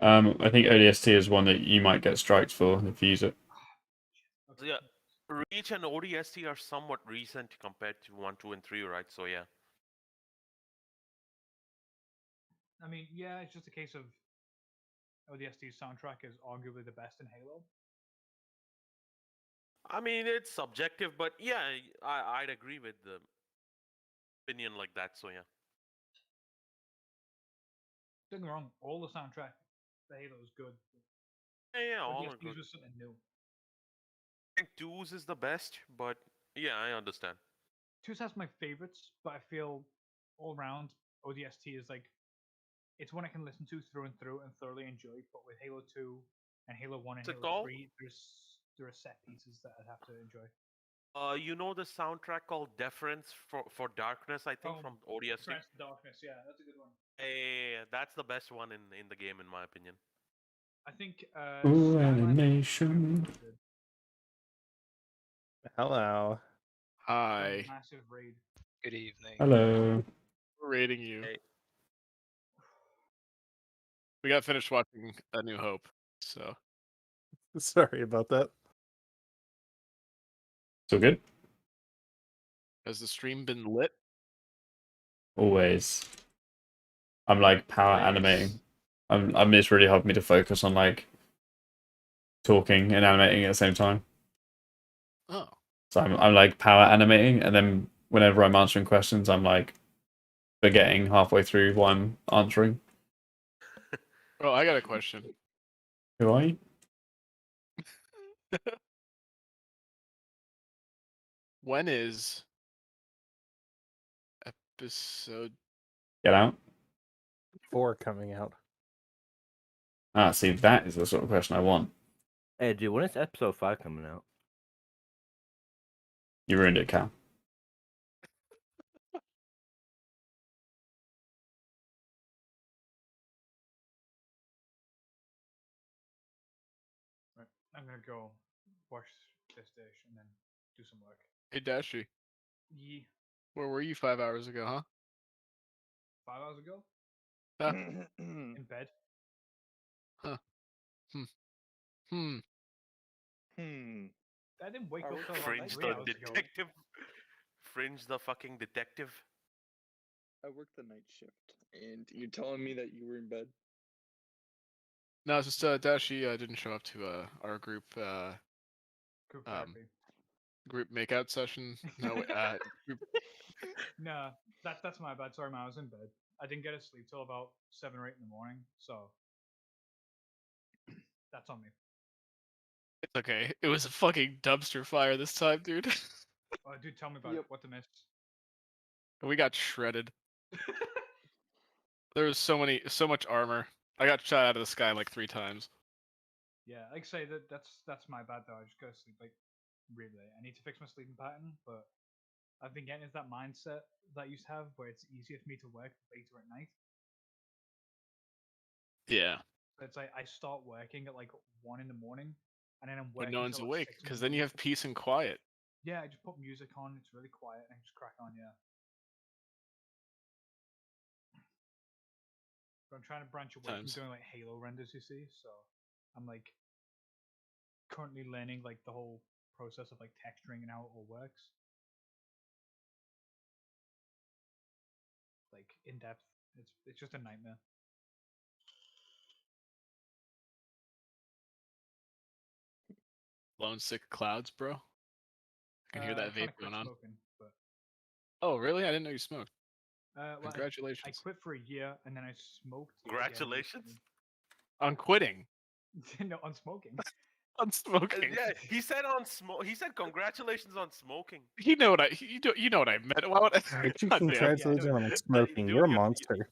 I think ODST is one that you might get strikes for if you use it. Okay. Yeah. Reach and ODST are somewhat recent compared to 1, 2, and 3, right? So yeah. I mean, yeah, it's just a case of ODST's soundtrack is arguably the best in Halo. I mean, it's subjective, but yeah, I'd agree with the opinion like that. So yeah. Don't get me wrong, all the soundtrack for Halo is good. Yeah, all are ODST's good. was something new. I think 2's is the best, but yeah, I understand. 2 has my favorites, but I feel all round ODST is like it's one I can listen to through and through and thoroughly enjoy. But with Halo 2 and Halo 1 and What's it Halo called? 3, there are set pieces that I'd have to enjoy. You know the soundtrack called Deference for Darkness, I think, Oh, from ODST. Friends of Darkness, yeah, that's a good one. Yeah, that's the best one in the game, in my opinion. I think Ooh, Skyline animation. is good. Hello. Hi. Massive raid. Good evening. Hello. We're rating you. Hey, We got finished watching A New Hope, so Sorry about that. Still good? has the stream been lit? Always. I'm like power Nice. animating. It's really hard for me to focus on like talking and animating at the same time. Oh, So I'm like power animating, and then whenever I'm answering questions, I'm like forgetting halfway through what I'm answering. oh, I got a question. Who are you? When is episode? Get out. 4 coming out. Ah, see, that is the sort of question I want. Hey, dude, when is episode 5 coming out? You ruined it, Cal. Right. I'm gonna go wash this dish and then do some work. Hey, Dashi, Ye where were you 5 hours ago, huh? 5 hours ago Huh? in bed. Huh? Hmm. Hmm. Hmm. I didn't wake Are up we till about Fringe 3 the hours ago. detective. Fringe the fucking detective. I work the night shift, and you're telling me that you were in bed? No, it's just Dashi didn't show up to our group Group um therapy. group makeout session. No, group. No, that's my bad. Sorry, man. I was in bed. I didn't get to sleep till about 7 or 8 in the morning, so that's on me. It's okay. It was a fucking dumpster fire this time, dude. Oh, dude, tell me about it. Yep. What to miss? We got shredded. There was so much armor. I got shot out of the sky like 3 times. Yeah, like I say that's my bad though. I just go to sleep like really late. I need to fix my sleeping pattern, but I've been getting into that mindset that I used to have where it's easier for me to work later at night. Yeah, It's like I start working at like 1 in the morning, and then I'm when working no one's till like awake, 6 in the because then you morning. have peace and quiet. Yeah, I just put music on. It's really quiet, and I just crack on. Yeah. But I'm trying to branch away from Times. doing like Halo renders, you see. So I'm like currently learning like the whole process of like texturing and how it all works. Like in depth. It's just a nightmare. Lone sick clouds, bro. I can hear that I'm trying to vape quit going on. smoking, but Oh, really? I didn't know you smoked. well, I Congratulations quit for a year and then I smoked. again Congratulations. on quitting, recently. No, on smoking. on smoking. Yeah, he said on smoke. He said congratulations on smoking. You know what you know what I meant. Why would I? Would you God damn. congratulate him on smoking? Dude, You're a your monster.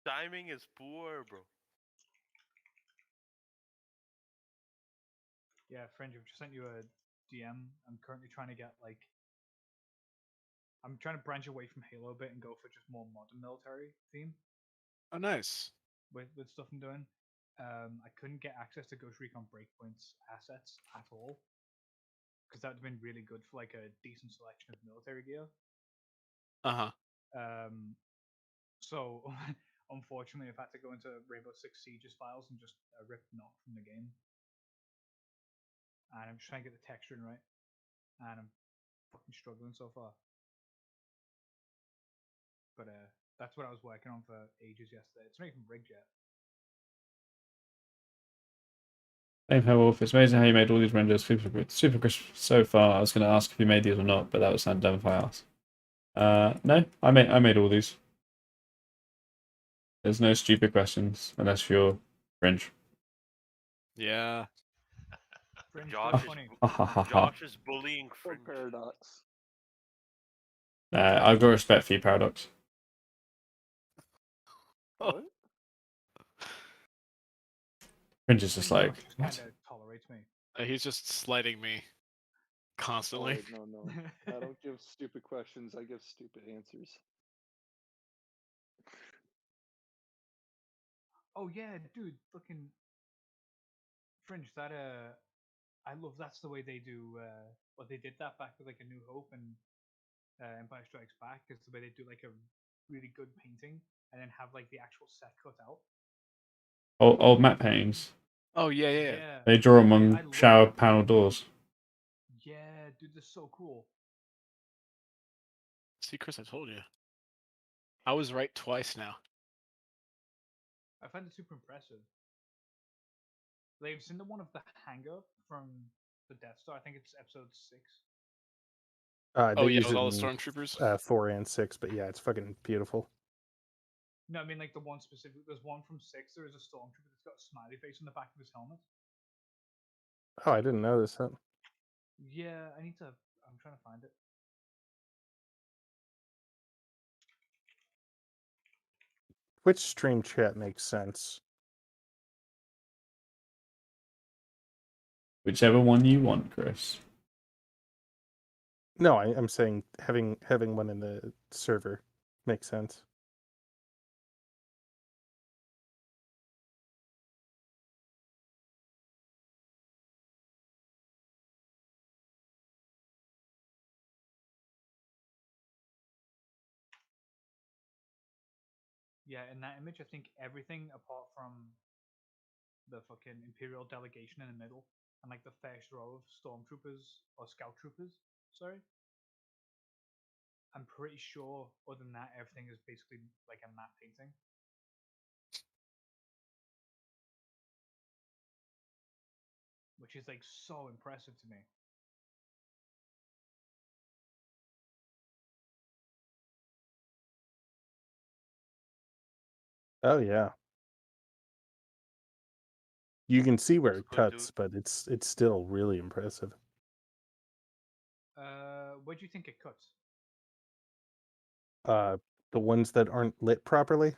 timing is poor, bro. Yeah, friend, I've just sent you a DM. I'm currently trying to get like I'm trying to branch away from Halo a bit and go for just more modern military theme Oh, nice. with stuff I'm doing. I couldn't get access to Ghost Recon Breakpoint's assets at all because that would have been really good for like a decent selection of military gear. Uh huh. So unfortunately, I've had to go into Rainbow Six Siege's files and just rip Knock from the game. And I'm just trying to get the texturing right, and I'm fucking struggling so far. But that's what I was working on for ages yesterday. It's not even rigged yet. Dave Howolf, it's amazing how you made all these renders super crisp so far. I was going to ask if you made these or not, but that would sound dumb if I asked. No, I made all these. There's no stupid questions unless you're Fringe. Yeah. Fringe, Josh pretty is, funny. Ha ha ha ha. Josh is bullying Or Fringe. paradox. I've got respect for you, Paradox. What? Fringe is just like, Josh just what? kind of tolerates me. He's just slighting me Oh, constantly. wait, no. I don't give stupid questions. I give stupid answers. Oh yeah, dude, fucking Fringe. That I love. That's the way they do. What they did that back with like A New Hope and Empire Strikes Back. Is the way they do like a really good painting and then have like the actual set cut out. Old matte paintings. Oh yeah, yeah. Yeah. They draw them I on love shower that. panel doors. Yeah, dude, that's so cool. See, Chris, I told you. I was right twice now. I find it super impressive. Like, I've seen the one of the hangar from the Death Star. I think it's episode 6. They Oh yeah, use with it all the in stormtroopers. 4 and 6, but yeah, it's fucking beautiful. No, I mean like the one specific. There's one from 6. There is a stormtrooper that's got a smiley face on the back of his helmet. Oh, I didn't notice that. Yeah, I need to. I'm trying to find it. Which stream chat makes sense? Whichever one you want, Chris. No, I'm saying having one in the server makes sense. Yeah, in that image, I think everything apart from the fucking Imperial delegation in the middle and like the first row of stormtroopers or scout troopers. Sorry. I'm pretty sure, other than that, everything is basically like a matte painting. Which is like so impressive to me. Oh yeah. You can see where it Good, cuts, dude. but it's still really impressive. Where do you think it cuts? The ones that aren't lit properly.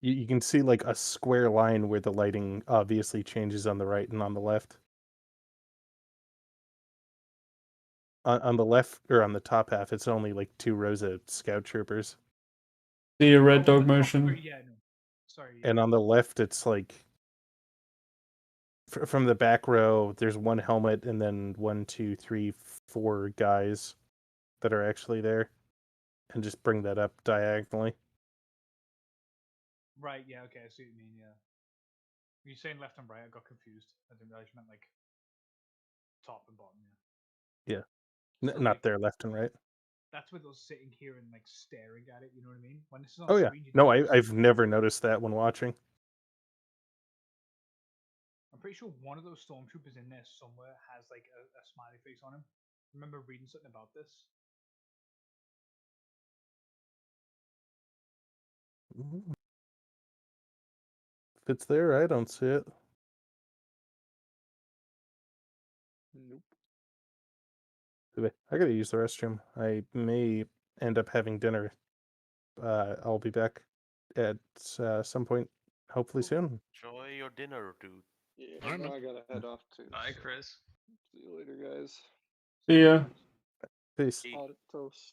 You can see like a square line where the lighting obviously changes on the right and on the left. on the left or on the top half, it's only like 2 rows of scout troopers, See a Oh, red on dog the top- motion. sorry, yeah, no. Sorry. Yeah. and on the left, it's like from the back row, there's 1 helmet and then 1, 2, 3, 4 guys that are actually there, and just bring that up diagonally. Right. Yeah. Okay. I see what you mean. Yeah. When you're saying left and right, I got confused. I didn't realize you meant like top and bottom. Yeah. So, Not like, there, left and right. that's with us sitting here and like staring at it. You know what I mean? When this is on Oh yeah, screen, you no, don't see I've never noticed that when watching. I'm pretty sure one of those stormtroopers in there somewhere has like a smiley face on him. I remember reading something about this. If it's there, I don't see it. Nope. Anyway, I gotta use the restroom. I may end up having dinner. I'll be back at some point, hopefully soon. Enjoy your dinner, dude. Yeah, Alright, no, man. I gotta head off too. Bye, so Chris. See you later, guys. See ya. Peace. Hey, Audit toast.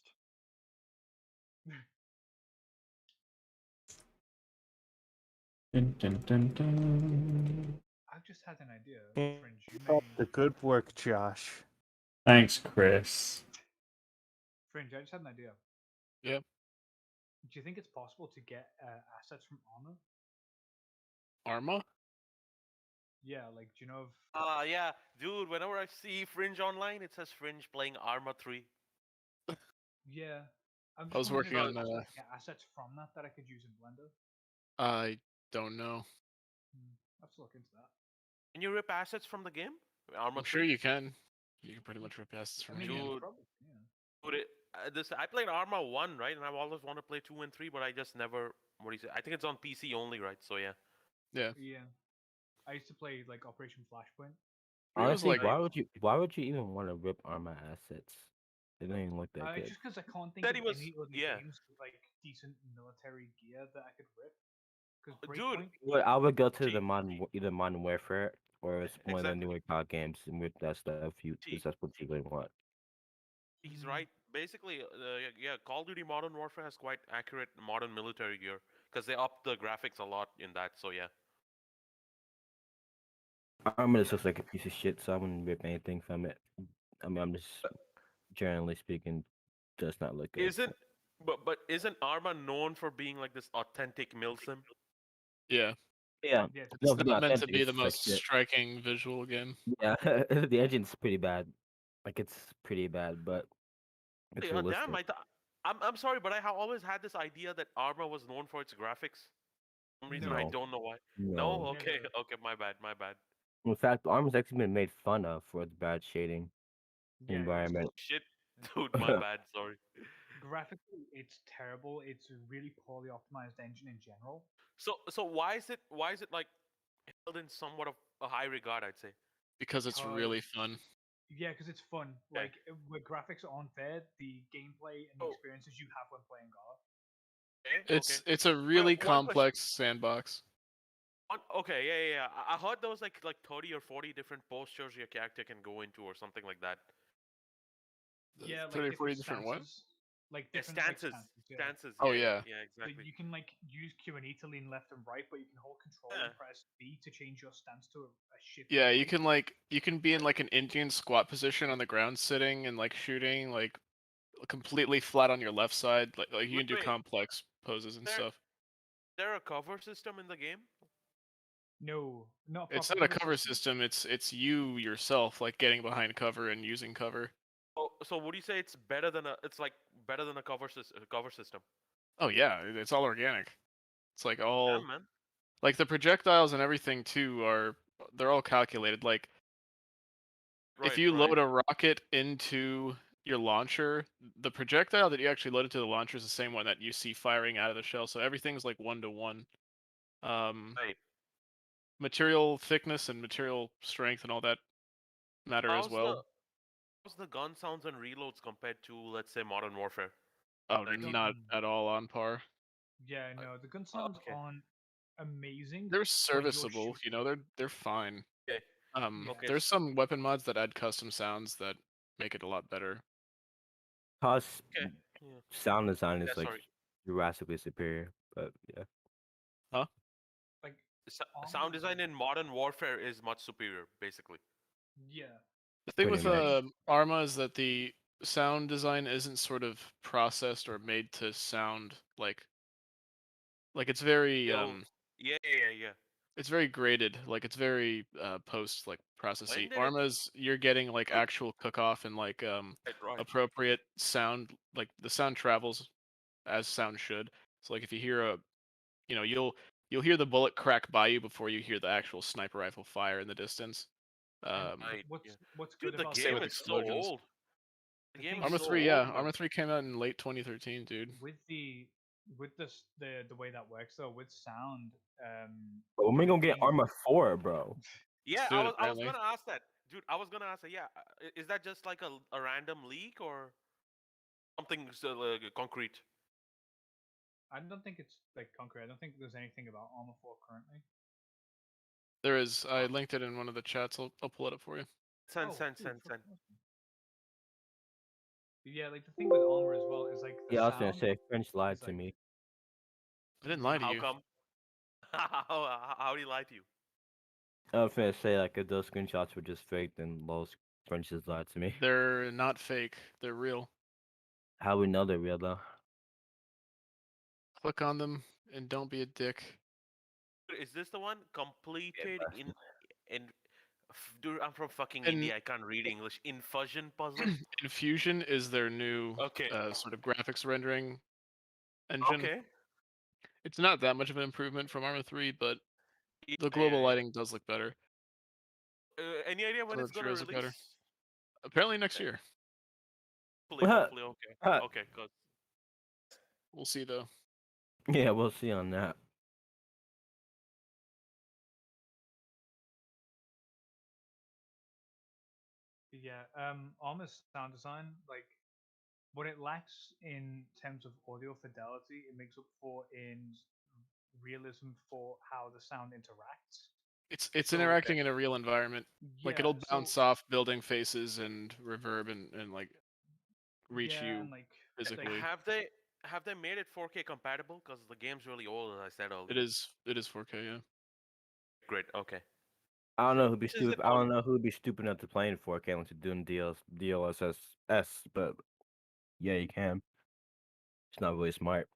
Dun, dun, dun, dun. I've just had an idea, Keep Fringe. You up may... the good work, Josh. Thanks, Chris. Fringe, I just had an idea. Yep. Do you think it's possible to get assets from Armor? Arma? Yeah, like, do you know of... yeah, dude. Whenever I see Fringe online, it says Fringe playing Arma 3. Yeah. I'm I was just wondering working if on there's possible to get assets from that I could use in Blender. I don't know. I have to look into that. Can you rip assets from the game? Arma I'm 3? sure you can. You can pretty much rip assets I from mean, any game. Dude. probably, yeah. Dude, I played Arma 1, right? And I've always wanted to play 2 and 3, but I just never. What do you say? I think it's on PC only, right? So yeah. Yeah. Yeah. I used to play like Operation Flashpoint. It was Honestly, like why would you even want to rip Arma assets? They don't even look that good. Just because I can't think Said of he was- any other yeah. games with like decent military gear that I could rip. Because Dude, Breakpoint, Well, I would go to Gee. the either Modern Warfare or one of the Exactly. newer COD games and rip that stuff. Gee. Because that's what you really want. He's right. Basically, yeah, Call of Duty Modern Warfare has quite accurate modern military gear because they upped the graphics a lot in that. So yeah. Arma just looks like a piece of shit, so I wouldn't rip anything from it. I mean, I'm just generally speaking, does not look good. But isn't Arma known for being like this authentic milsim? yeah. Yeah, yeah, it's no, It's it's not meant to authentic, be it's the just like most shit. striking visual game. Yeah, the engine's pretty bad. Like it's pretty bad, but it's realistic. Damn, I'm sorry, but always had this idea that Arma was known for its graphics. For some reason, I No. don't know why. No. Okay, Never. okay, my bad. In fact, Arma's actually been made fun of for its bad shading yeah, environment. Shit, dude, my bad. Sorry. graphically, it's terrible. It's a really poorly optimized engine in general. So why is it like held in somewhat of a high regard? I'd say. Because it's really fun. Yeah, because it's fun. Okay. Like where graphics aren't there, the gameplay and the Oh. experiences you have when playing Gar. Okay. It's a really one question. complex sandbox. Okay, yeah. I heard there was like 30 or 40 different postures your character can go into or something like that. Yeah, 30 or like 40 different different what? stances. Like Yeah, different like, stances. yeah. Stances. Oh, yeah, yeah. So exactly. you can like use Q and E to lean left and right, but you can hold control Yeah. and press B to change your stance to a shift. Yeah, you can be in like an Indian squat position on the ground sitting and like shooting like completely flat on your left side. Like you can do Wait. complex poses and There- stuff. Is there a cover system in the game? No, not It's proper not a cover system, it's you yourself like getting behind cover and using cover. So would you say it's better than a cover system? Oh yeah, it's all organic. It's like all Yeah, man. like the projectiles and everything too they're all calculated. Like if you load a rocket into your launcher, the projectile that you actually load into the launcher is the same one that you see firing out of the shell. So everything's like 1-to-1. Right. Material thickness and material strength and all that matter as well. How's the gun sounds and reloads compared to, let's say, Modern Warfare? Oh, Like, not at all on par. Yeah, no, the gun sounds okay. aren't amazing. They're when you're serviceable, shooting. they're fine. Okay. Yeah. Okay. There's some weapon mods that add custom sounds that make it a lot better. Plus, Okay. Yeah. sound design is Yeah, like sorry. drastically superior, but yeah. Like Sound design in Modern Warfare is much superior, basically. yeah, The thing Pretty with much. Arma is that the sound design isn't sort of processed or made to sound like it's very Build. Yeah. it's very graded, like it's very post like processy. When did it? Arma's you're getting like Good. actual cook off and like Right. appropriate sound, like the sound travels as sound should. So like if you hear a you'll hear the bullet crack by you before you hear the actual sniper rifle fire in the distance. and Right. what's Yeah. what's Dude, good the about Same game with that is so explosions. old. The The game thing is Arma so 3, old, yeah. man. Arma 3 came out in late 2013, dude. with the way that works though with sound, But when we the gonna get thing Arma 4, bro? Yeah, Soon, I was apparently. gonna ask that, dude. I was gonna ask that. Yeah, is that just like a random leak or something concrete? I don't think it's like concrete. I don't think there's anything about Armor 4 currently. There is. I linked it in one of the chats. I'll pull it up for you. Send. Cool, fucking awesome. But yeah, like the thing with Armor as well is like the Yeah, I was gonna sound say French lied is to like me. I didn't lie to How you. come? How do you lie to you? I was gonna say like if those screenshots were just fake, then Los French just lied to me. They're not fake. They're real. How we know they're real though? Click on them and don't be a dick. Is this the one completed in? Dude, I'm from fucking And India. I can't read English. Infusion puzzle. Infusion is their new Okay. sort of graphics rendering engine. Okay. It's not that much of an improvement from Arma 3, but Yeah, the global yeah. lighting does look better. Any idea when Some it's of the gonna trails look better. release? Apparently next year. Hopefully. Okay. Huh. Okay. Good. We'll see though. Yeah, we'll see on that. yeah, Armor's sound design, like what it lacks in terms of audio fidelity, it makes up for in realism for how the sound interacts. It's So interacting in a real environment. Like yeah, it'll so bounce off building faces and reverb and like reach yeah, you and like physically. Have they made it 4K compatible? Because the game's really old, as I said earlier. It is 4K, yeah. Great. Okay. I don't know who'd be This is stupid. it I on- don't know who'd be stupid enough to play in 4K unless you're doing DLSS, but yeah, you can. It's not really smart.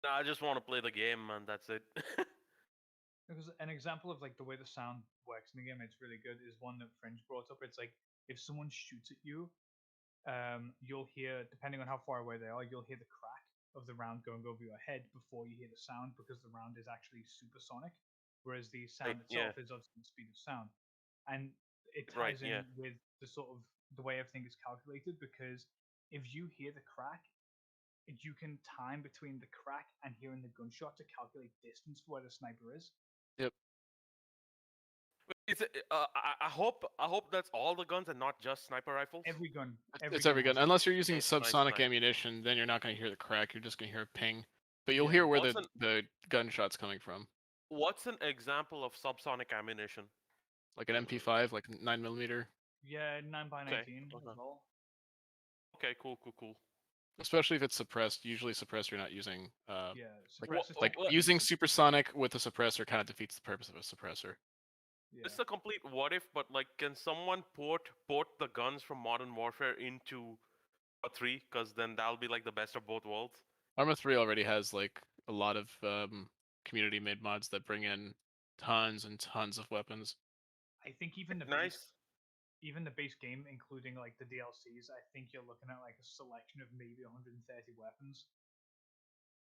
Nah, I just want to play the game, man. That's it. because an example of like the way the sound works in the game, it's really good, is one that Fringe brought up. It's like if someone shoots at you, you'll hear, depending on how far away they are, you'll hear the crack of the round going over your head before you hear the sound, because the round is actually supersonic, whereas the sound yeah. itself is obviously the speed of sound. And it Right, ties yeah. in with the sort of the way everything is calculated, because if you hear the crack, you can time between the crack and hearing the gunshot to calculate distance for where the sniper is. Yep. Is it, I hope that's all the guns and not just sniper rifles. Every gun, It's every gun. has Unless you're using Nice, subsonic nice. ammunition, then you're not going to hear the crack. You're just going to hear a ping. But you'll Yeah. hear where What's the gunshot's coming from. What's an example of subsonic ammunition? Like an MP5, like 9mm. Yeah, 9x19 Okay. as well. Okay, cool. Especially if it's suppressed. Usually suppressed, you're not using Yeah, Like, suppressor what- using supersonic with a suppressor kind of defeats the purpose of a suppressor. Yeah. This is a complete what if, but like, can someone port the guns from Modern Warfare into a 3? Because then that'll be like the best of both worlds. Arma 3 already has like a lot of community made mods that bring in tons and tons of weapons. I think even the base game, including like the DLCs, I think you're looking at like a selection of maybe 130 weapons.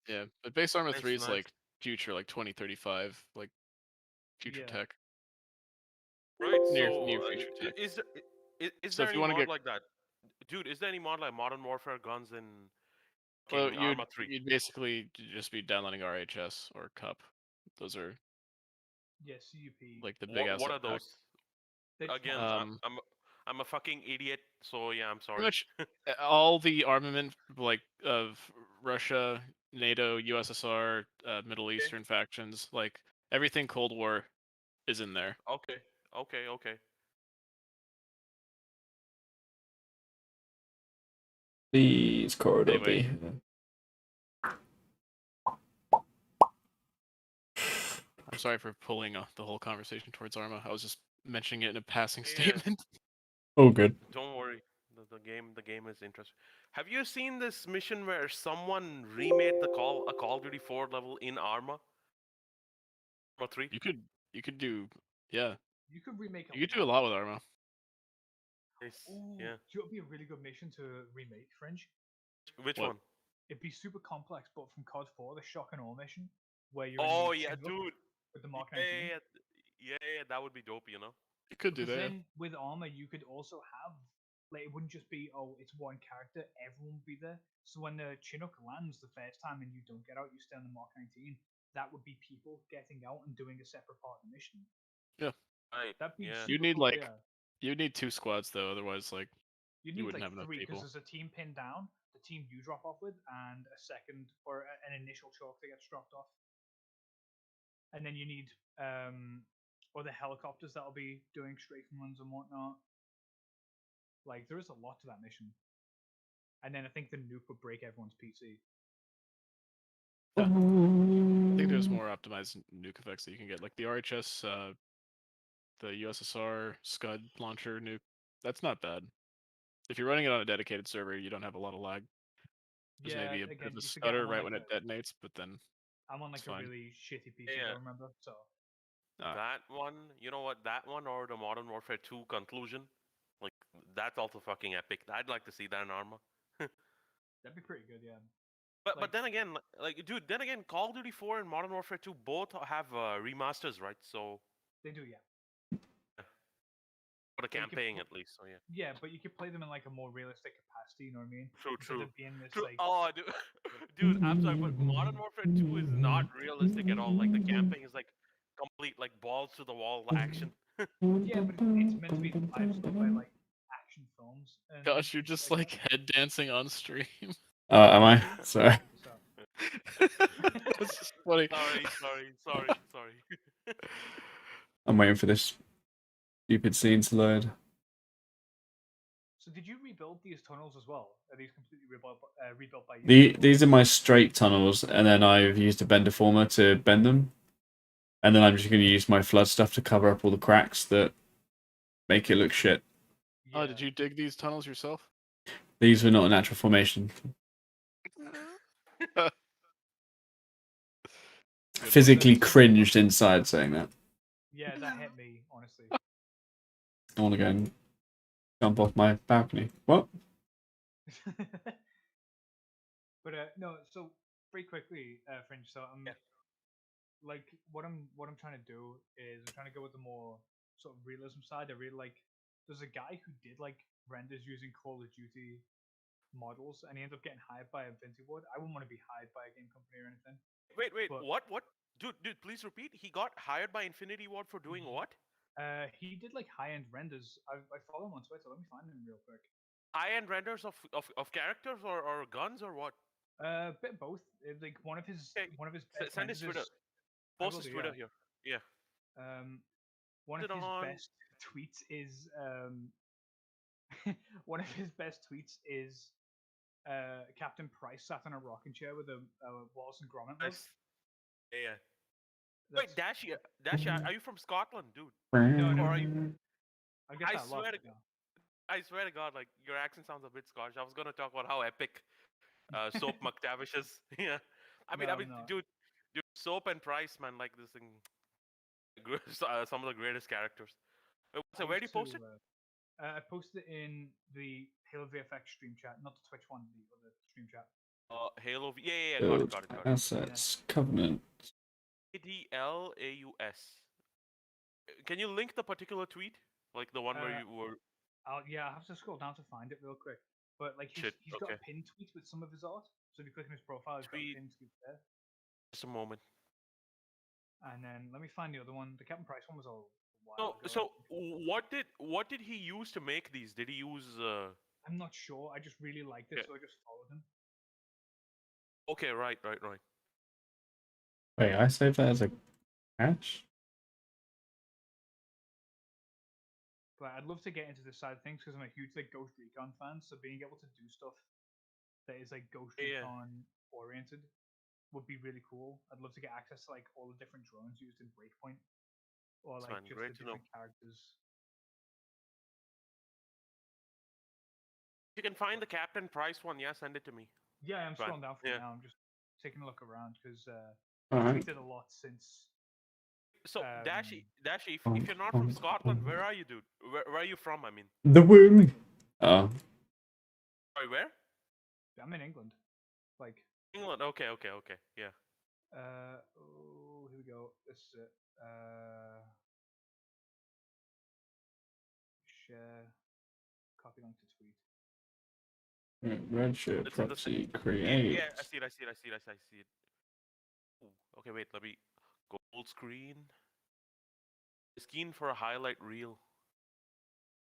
Yeah, but base Arma 3 is Nice. like future, like 2035, like future Yeah. tech. Right. Near So future tech. is So there if any you wanna mod get- like that, dude? Is there any mod like Modern Warfare guns in Well, fucking Arma 3? you'd basically just be downloading RHS or Cup. Those are Yeah, CUP. like the big What asset are pack. those? They're just Again, mods. I'm a fucking idiot. So yeah, I'm sorry. Pretty much all the armament like of Russia, NATO, USSR, Middle Eastern factions, like everything Cold War is in there. Okay. Please, corridor Anyway. B. I'm sorry for pulling the whole conversation towards Arma. I was just mentioning it in a passing Yeah. statement. Oh, good. Don't worry. The game is interesting. Have you seen this mission where someone remade a Call of Duty 4 level in Arma? Arma 3? You could do, yeah. You could remake You could do a lot with Arma. Nice. Ooh, Yeah. it would be a really good mission to remake, Fringe. Which What? one? It'd be super complex, but from COD 4, the Shock and Awe mission, where you're Oh in the yeah, Chinook dude. with the Yeah, Mark 19. yeah, that would be dope, you know. You could do Because that. then with Armor, you could also have, like, it wouldn't just be, oh, it's one character, everyone would be there. So when the Chinook lands the first time and you don't get out, you stay on the Mark 19, that would be people getting out and doing a separate part of the mission. Yeah. Right. That'd be Yeah. super You need cool, like yeah. you need 2 squads though, otherwise like You you need wouldn't like have enough 3 because people. there's a team pinned down, the team you drop off with, and a second or an initial chalk that gets dropped off. And then you need or the helicopters that'll be doing strafing runs and whatnot. Like there is a lot to that mission. And then I think the nuke would break everyone's PC. I think there's more optimized nuke effects that you can get, like the RHS, the USSR Scud launcher nuke. That's not bad. If you're running it on a dedicated server, you don't have a lot of lag. There's Yeah, maybe a bit again, of a you forget stutter I'm on right like when it detonates, but then I'm on it's like a fine. really shitty PC, Yeah. don't remember. So That one, you know what? That one or the Modern Warfare 2 conclusion, like that's also fucking epic. I'd like to see that in Arma. that'd be pretty good, yeah. But Like- then again, like dude, then again, Call of Duty 4 and Modern Warfare 2 both have remasters, right? So They do, yeah. for the But you can campaign pl- at least. So yeah. Yeah, but you could play them in like a more realistic capacity, you know what I mean? True, Instead true. of being this True. like Oh, dude, dude, I'm sorry, but Modern Warfare 2 is not realistic at all. Like the campaign is like complete like balls to the wall action. yeah, but it's meant to be inspired stuff by like action films. And Gosh, you're shit just like like head dancing on stream. Am I? Sorry. that. So That's just funny. Sorry. I'm waiting for this stupid scene to load. So did you rebuild these tunnels as well? Are these completely rebuilt by you? These are my straight tunnels, and then I've used a bend deformer to bend them. And then I'm just going to use my flood stuff to cover up all the cracks that make it look shit. Yeah. Oh, did you dig these tunnels yourself? These were not a natural formation. Physically cringed inside saying that. Yeah, that hit me, honestly. I want to go and jump off my balcony. What? But no, so very quickly, Fringe. So I'm like what I'm trying to do is I'm trying to go with the more sort of realism side. I really like. There's a guy who did like renders using Call of Duty models, and he ended up getting hired by Infinity Ward. I wouldn't want to be hired by a game company or anything. Wait, But- what? Dude, please repeat. He got hired by Infinity Ward for doing what? He did like high-end renders. I follow him on Twitter. Let me find him real quick. High-end renders of characters or guns or what? Bit of both. Like one of his Okay, best send his renders Twitter. is- I Post will his do, Twitter yeah. here. Yeah. One Put of it his on. best tweets is one of his best tweets is Captain Price sat on a rocking chair with a Wallace and Gromit mug. Nice. Yeah. That's- Wait, Dashi, are you from Scotland, dude? No, Or are you? I guess I I love swear it. to I swear to God, like your accent sounds a bit Scottish. I was gonna talk about how epic Soap McTavish is. Yeah. I mean, No, dude, Soap and Price, man, like this thing. Some of the greatest characters. So where do you post it? I posted it in the Halo VFX stream chat, not the Twitch one, the other stream chat. Halo. Yeah. Got it. Assets, Covenant. ADLAUS. Can you link the particular tweet, like the one where you were? I have to scroll down to find it real quick. But like he's got okay. pinned tweets with some of his art. So if you click on his profile, he's got Tweet. pinned tweets there. Just a moment. And then let me find the other one. The Captain Price one was a while ago. So what did he use to make these? Did he use? I'm not sure. I just really liked it, Okay. so I just followed him. Okay, right. Wait, I saved that as a cache? But I'd love to get into this side of things because I'm a huge like Ghost Recon fan. So being able to do stuff that is like Ghost Yeah. Recon oriented would be really cool. I'd love to get access to like all the different drones used in Breakpoint, or That's like fine, just great the to know. different characters. If you can find the Captain Price one, yeah, send it to me. Yeah, I'm Fine. scrolling down for Yeah. it now. I'm just taking a look around because All I've right. tweeted a lot since. So Dashy, if Um, you're not from Scotland, where are you, dude? Where are you from? I mean, The womb. Oh, sorry, where? I'm in England. Like, England. Okay. Yeah. oh, here we go. This is it. Share, copy link to tweet. Redshirt It's in the proxy yeah, create. yeah. I see it. Ooh, okay, wait. Let me gold screen. Screen for a highlight reel.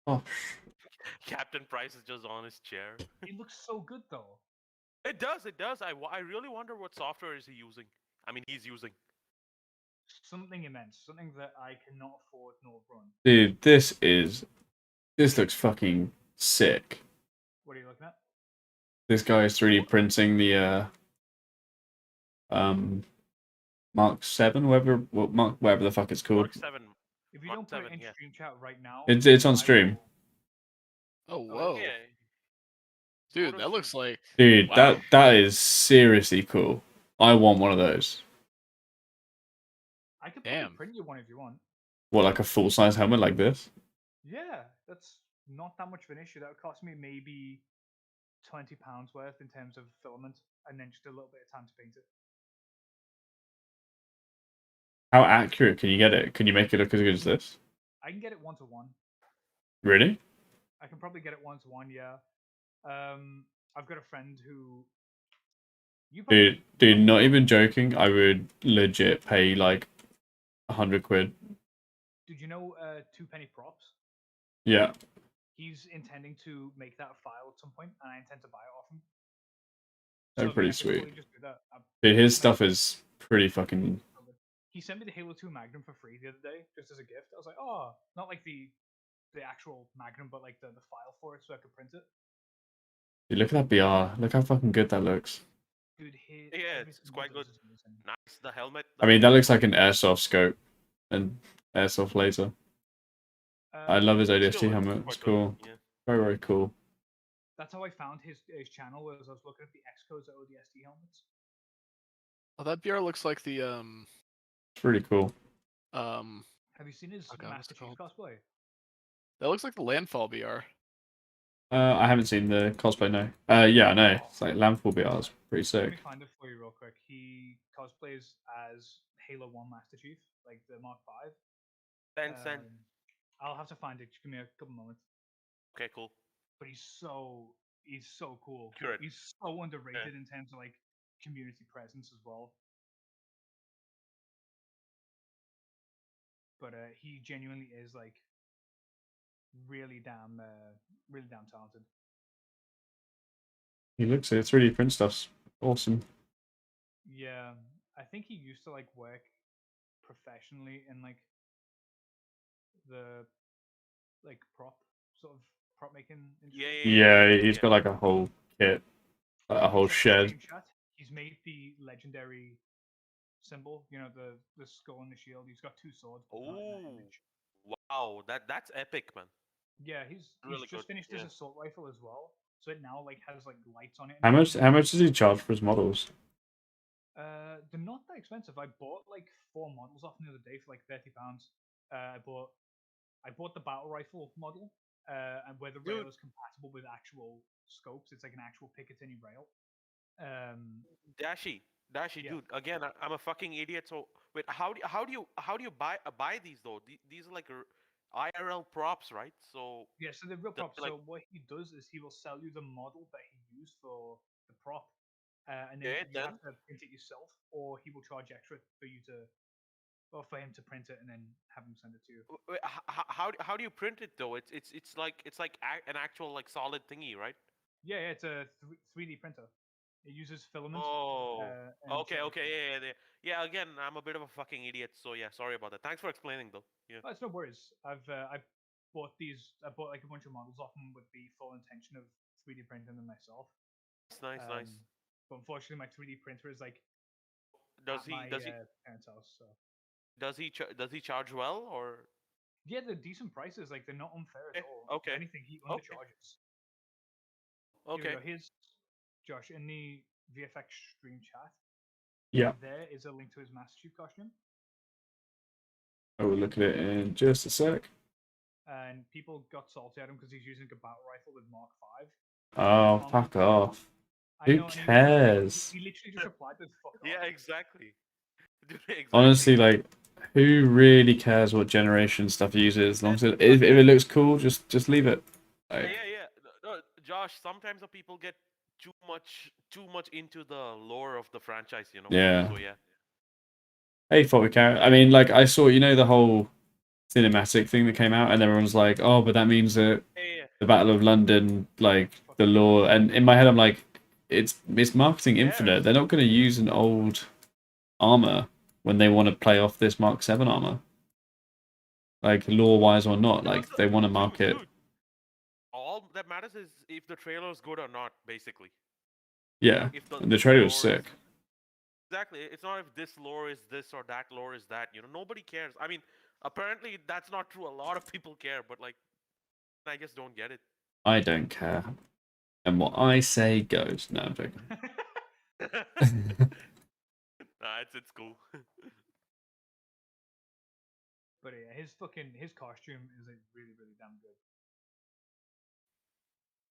Oh, Captain Price is just on his chair. It looks so good though. It does. I really wonder what software is he using. I mean, he's using. Something immense. Something that I cannot afford nor run. dude, this looks fucking sick. What are you looking at? This guy is 3D printing the Mark 7, whatever the fuck it's called. Mark 7. If you Mark don't put it 7, in yeah. stream chat right now, It's on I stream. will- Oh whoa, Okay. dude, Photo that looks stream. like Dude, wow. that is seriously cool. I want one of those. I could probably Damn. print you one if you want. What, like a full size helmet like this? Yeah, that's not that much of an issue. That would cost me maybe £20 worth in terms of filament, and then just a little bit of time to paint it. How accurate can you get it? Can you make it look as good as this? I can get it 1-to-1. Really? I can probably get it 1-to-1. Yeah. I've got a friend who. Dude, not even joking. I would legit pay like 100 quid. Did you know Two Penny Props? Yeah, He's intending to make that file at some point, and I intend to buy it off him. they're So pretty I could sweet. totally just do that. Dude, his stuff is pretty fucking. He sent me the Halo 2 Magnum for free the other day, just as a gift. I was like, oh, not like the actual Magnum, but like the file for it, so I could print it. Dude, look at that BR. Look how fucking good that looks. Dude, Yeah, everything it's he quite does good. is amazing. Nice. The helmet. I mean, that looks like an airsoft scope and airsoft laser. I love his Still, ODST it's helmet. quite It's good, cool. yeah. Very, very cool. That's how I found his channel. Was I was looking at the Xcodes ODST helmets. Oh, that BR looks like the It's really cool. Have you seen his Oh God, what's Master it Chief called? cosplay? That looks like the Landfall BR. I haven't seen the cosplay, no. Yeah, I know. It's like Landfall BR. It's pretty Let sick. me find it for you real quick. He cosplays as Halo 1 Master Chief, like the Mark V. Send. I'll have to find it. Just give me a couple moments. Okay, cool. But he's so cool. Accurate. He's so underrated in terms of like community presence as well. But he genuinely is like really damn talented. He looks it. 3D print stuff's awesome. Yeah, I think he used to like work professionally in like the like prop making industry. Yeah, he's got like a whole kit, like a whole Check the shed. screenshot. He's made the legendary symbol. You know, the skull and the shield. He's got two swords. But not in that Oh, image. wow. That's epic, man. Yeah, he's Really just good, finished his yeah. assault rifle as well. So it now like has like lights on it. How much does he charge for his models? They're not that expensive. I bought like 4 models off him the other day for like £30. I bought the battle rifle model, and where the rail is compatible with actual scopes. It's like an actual Picatinny rail. Dashy, Yeah. dude. Again, I'm a fucking idiot. So wait, how do you buy these though? These are like IRL props, right? So Yeah, so they're real props. like So what he does is he will sell you the model that he used for the prop, and then Okay, you then? have to print it yourself, or he will charge extra for you to, or for him to print it and then have him send it to you. wait, how do you print it though? It's like an actual like solid thingy, right? Yeah, it's a 3D printer. It uses filament. Oh, and okay, shit like okay, yeah. Again, I'm a bit of a fucking idiot, so yeah, sorry about that. Thanks for explaining though. Yeah. Oh, it's no worries. I bought these. I bought like a bunch of models off them with the full intention of 3D printing them myself. Nice, nice. But unfortunately, my 3D printer is like Does at he my does he parents' house. So does he charge well or? yeah, they're decent prices. Like they're not unfair at Okay, all. okay, If anything, he okay, undercharges. Here we okay. go. Here's Josh in the VFX stream chat. Yeah, There is a link to his Master Chief costume. I will look at it in just a sec. And people got salty at him because he's using a battle rifle with Mark V. Oh, fuck off. I Who know, and cares? he literally just replied with "fuck off." Yeah, exactly. Dude, exactly. Honestly, like, who really cares what generation stuff uses? As long as if it looks cool, just leave it. Like, Yeah. No, Josh, sometimes the people get too much into the lore of the franchise, you know. yeah. So yeah. Hey, thought we can. I mean, like, I saw, the whole cinematic thing that came out, and everyone's like, "Oh, but that means that Yeah. the Battle of London, like, the lore." And in my head, I'm like, it's marketing infinite. Yes. They're not going to use an old armor when they want to play off this Mark 7 armor. Like, lore-wise or not, like, they want to market. Dude, all that matters is if the trailer is good or not, basically. Yeah, If and the trailer was lore is- sick. Exactly. It's not if this lore is this or that lore is that. You know, nobody cares. I mean, apparently that's not true. A lot of people care, but like, I guess don't get it. I don't care. And what I say goes. No, I'm joking. Nah, it's cool. But yeah, his costume is like really damn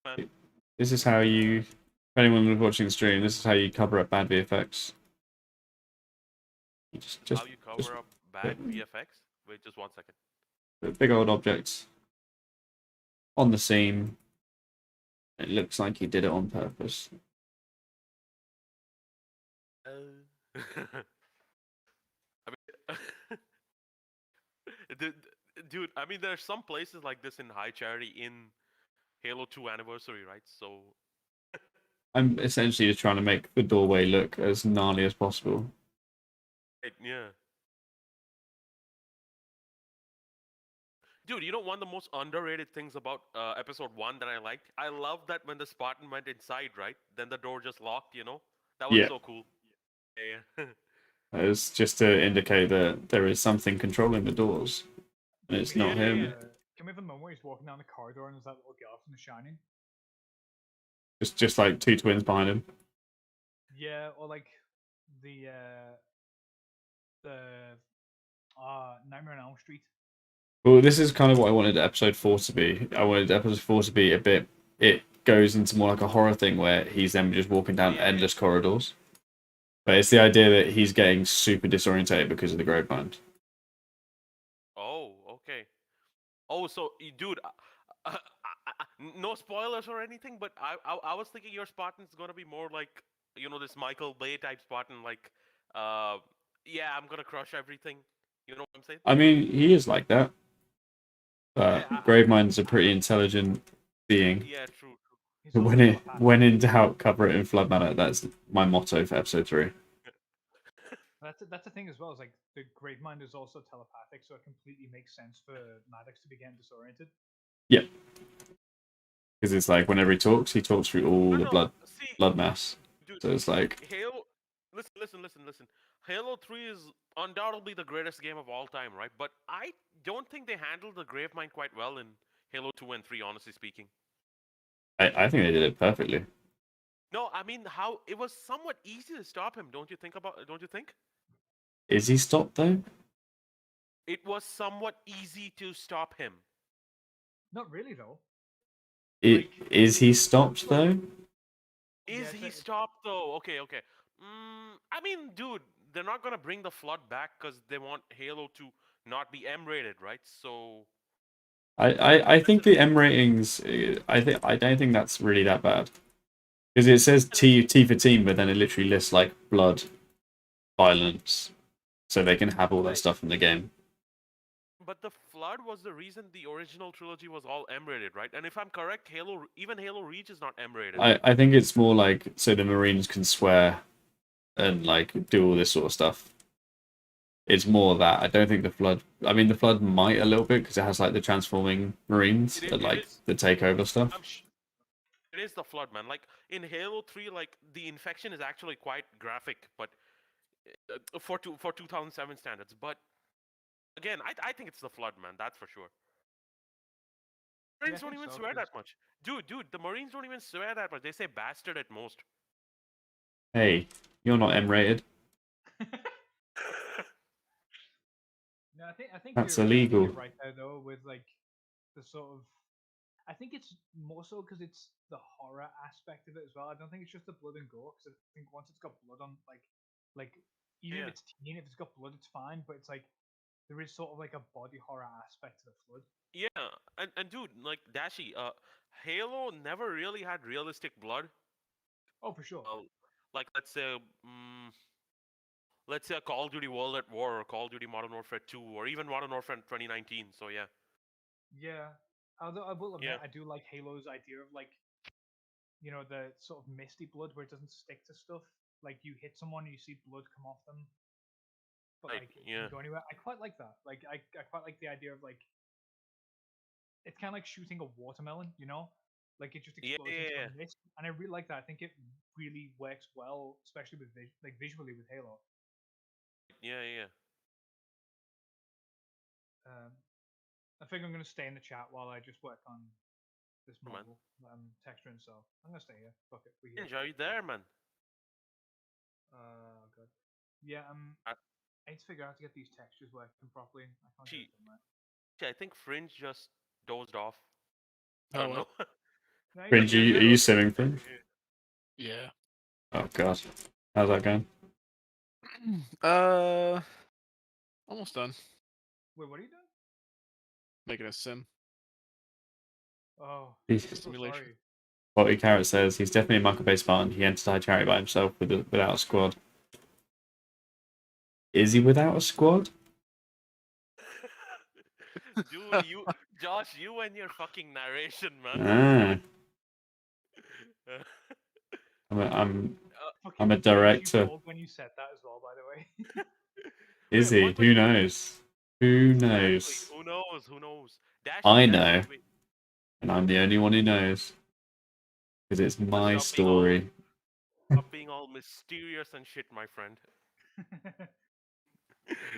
good. Man, This is how you, if anyone was watching the stream, this is how you cover up bad VFX. You how you cover up bad VFX? Wait, just 1 second. put big old objects on the scene. It looks like you did it on purpose. I mean, dude, I mean, there are some places like this in High Charity in Halo 2 Anniversary, right? So, I'm essentially just trying to make the doorway look as gnarly as possible. yeah. Dude, you know one of the most underrated things about episode 1 that I liked? I love that when the Spartan went inside, right? Then the door just locked, you know? That was Yeah. so cool. Yeah. It's just to indicate that there is something controlling the doors. And it's not Yeah. him. Can we have a moment where he's walking down the corridor and there's that little girl from The Shining? It's just like two twins behind him. Yeah, or like the Nightmare on Elm Street. Well, this is kind of what I wanted episode 4 to be. I wanted episode 4 to be a bit. It goes into more like a horror thing where he's then just walking down endless corridors. But it's the idea that he's getting super disorientated because of the grapevine. Oh, okay. Oh, so, dude, no spoilers or anything, but I was thinking your Spartan's gonna be more like, you know, this Michael Bay type Spartan, like, yeah, I'm gonna crush everything. You know what I'm saying? I mean, he is like that. But Gravemind's a pretty intelligent being. Yeah, true. He's also When telepathic. in doubt, cover it in Flood Manor. That's my motto for episode 3. That's the thing as well. Is like the Gravemind is also telepathic, so it completely makes sense for Maddox to be getting disoriented. Yeah. Because it's like whenever he talks through all the blood mass. Dude, So it's like, Halo. Listen. Halo 3 is undoubtedly the greatest game of all time, right? But I don't think they handled the Gravemind quite well in Halo 2 and 3, honestly speaking. I think they did it perfectly. No, I mean how it was somewhat easy to stop him. Don't you think? Is he stopped though? It was somewhat easy to stop him. Not really though. Is he stopped though? Is he stopped though? Okay. I mean, dude, they're not gonna bring the Flood back because they want Halo to not be M-rated, right? So I think the M ratings. I don't think that's really that bad. Because it says T for team, but then it literally lists like blood, violence, so they can have all that stuff in the game. But the Flood was the reason the original trilogy was all M-rated, right? And if I'm correct, even Halo Reach is not M-rated. I think it's more like so the Marines can swear and like do all this sort of stuff. It's more that I don't think the Flood. I mean, the Flood might a little bit because it has like the transforming Marines and like the takeover stuff. It is the flood, man. Like in Halo 3, like the infection is actually quite graphic, but for 2007 standards. But again, I think it's the flood, man. That's for sure. Marines don't even swear that much, dude. The Marines don't even swear that much. They say bastard at most. Hey, you're not M-rated. No, I think That's I think illegal. you're right there though, with like the sort of. I think it's more so because it's the horror aspect of it as well. I don't think it's just the blood and gore, because I think once it's got blood on, like even if Yeah. it's teen, if it's got blood, it's fine. But it's like there is sort of like a body horror aspect to the flood. Yeah, and dude, like Dashi, Halo never really had realistic blood. Oh, for sure. Like let's say a Call of Duty World at War or Call of Duty Modern Warfare 2 or even Modern Warfare 2019. So yeah. Yeah. Although I will admit, Yeah. I do like Halo's idea of like, the sort of misty blood where it doesn't stick to stuff. Like you hit someone, you see blood come off them, but Right, like it yeah. doesn't go anywhere. I quite like that. Like I quite like the idea of like it's kind of like shooting a watermelon, like it just Yeah, explodes yeah, into yeah. a mist, and I really like that. I think it really works well, especially with like visually with Halo. Yeah, yeah. I think I'm gonna stay in the chat while I just work on this Come on. model texturing. So I'm gonna stay here. Fuck it, we here. Enjoy there, man. God. Yeah. I- I need to figure out how to get these textures working properly. I can't get it done right. I think Fringe just dozed off. I Oh, don't know. what? No, Fringe, are yeah, you simming, Fringe? Yeah. Oh god, how's that going? Almost done. Wait, what are you doing? Making a sim. Oh, He's- I'm so Simulation. sorry. Bobby Carrot says he's definitely a Mucker-based Spartan. He enters high charity by himself without a squad. Is he without a squad? Dude, Josh, you and your fucking narration, man. Ah, I'm Fucking a James, director. You called when you said that as well, by the way. Is Wait, he? one Who question. knows? Who Exactly. knows? Who knows? Who knows? Dashi, I Dashi, know, wait. and I'm the only one who knows because it's my Stop being all- story. Stop being all mysterious and shit, my friend.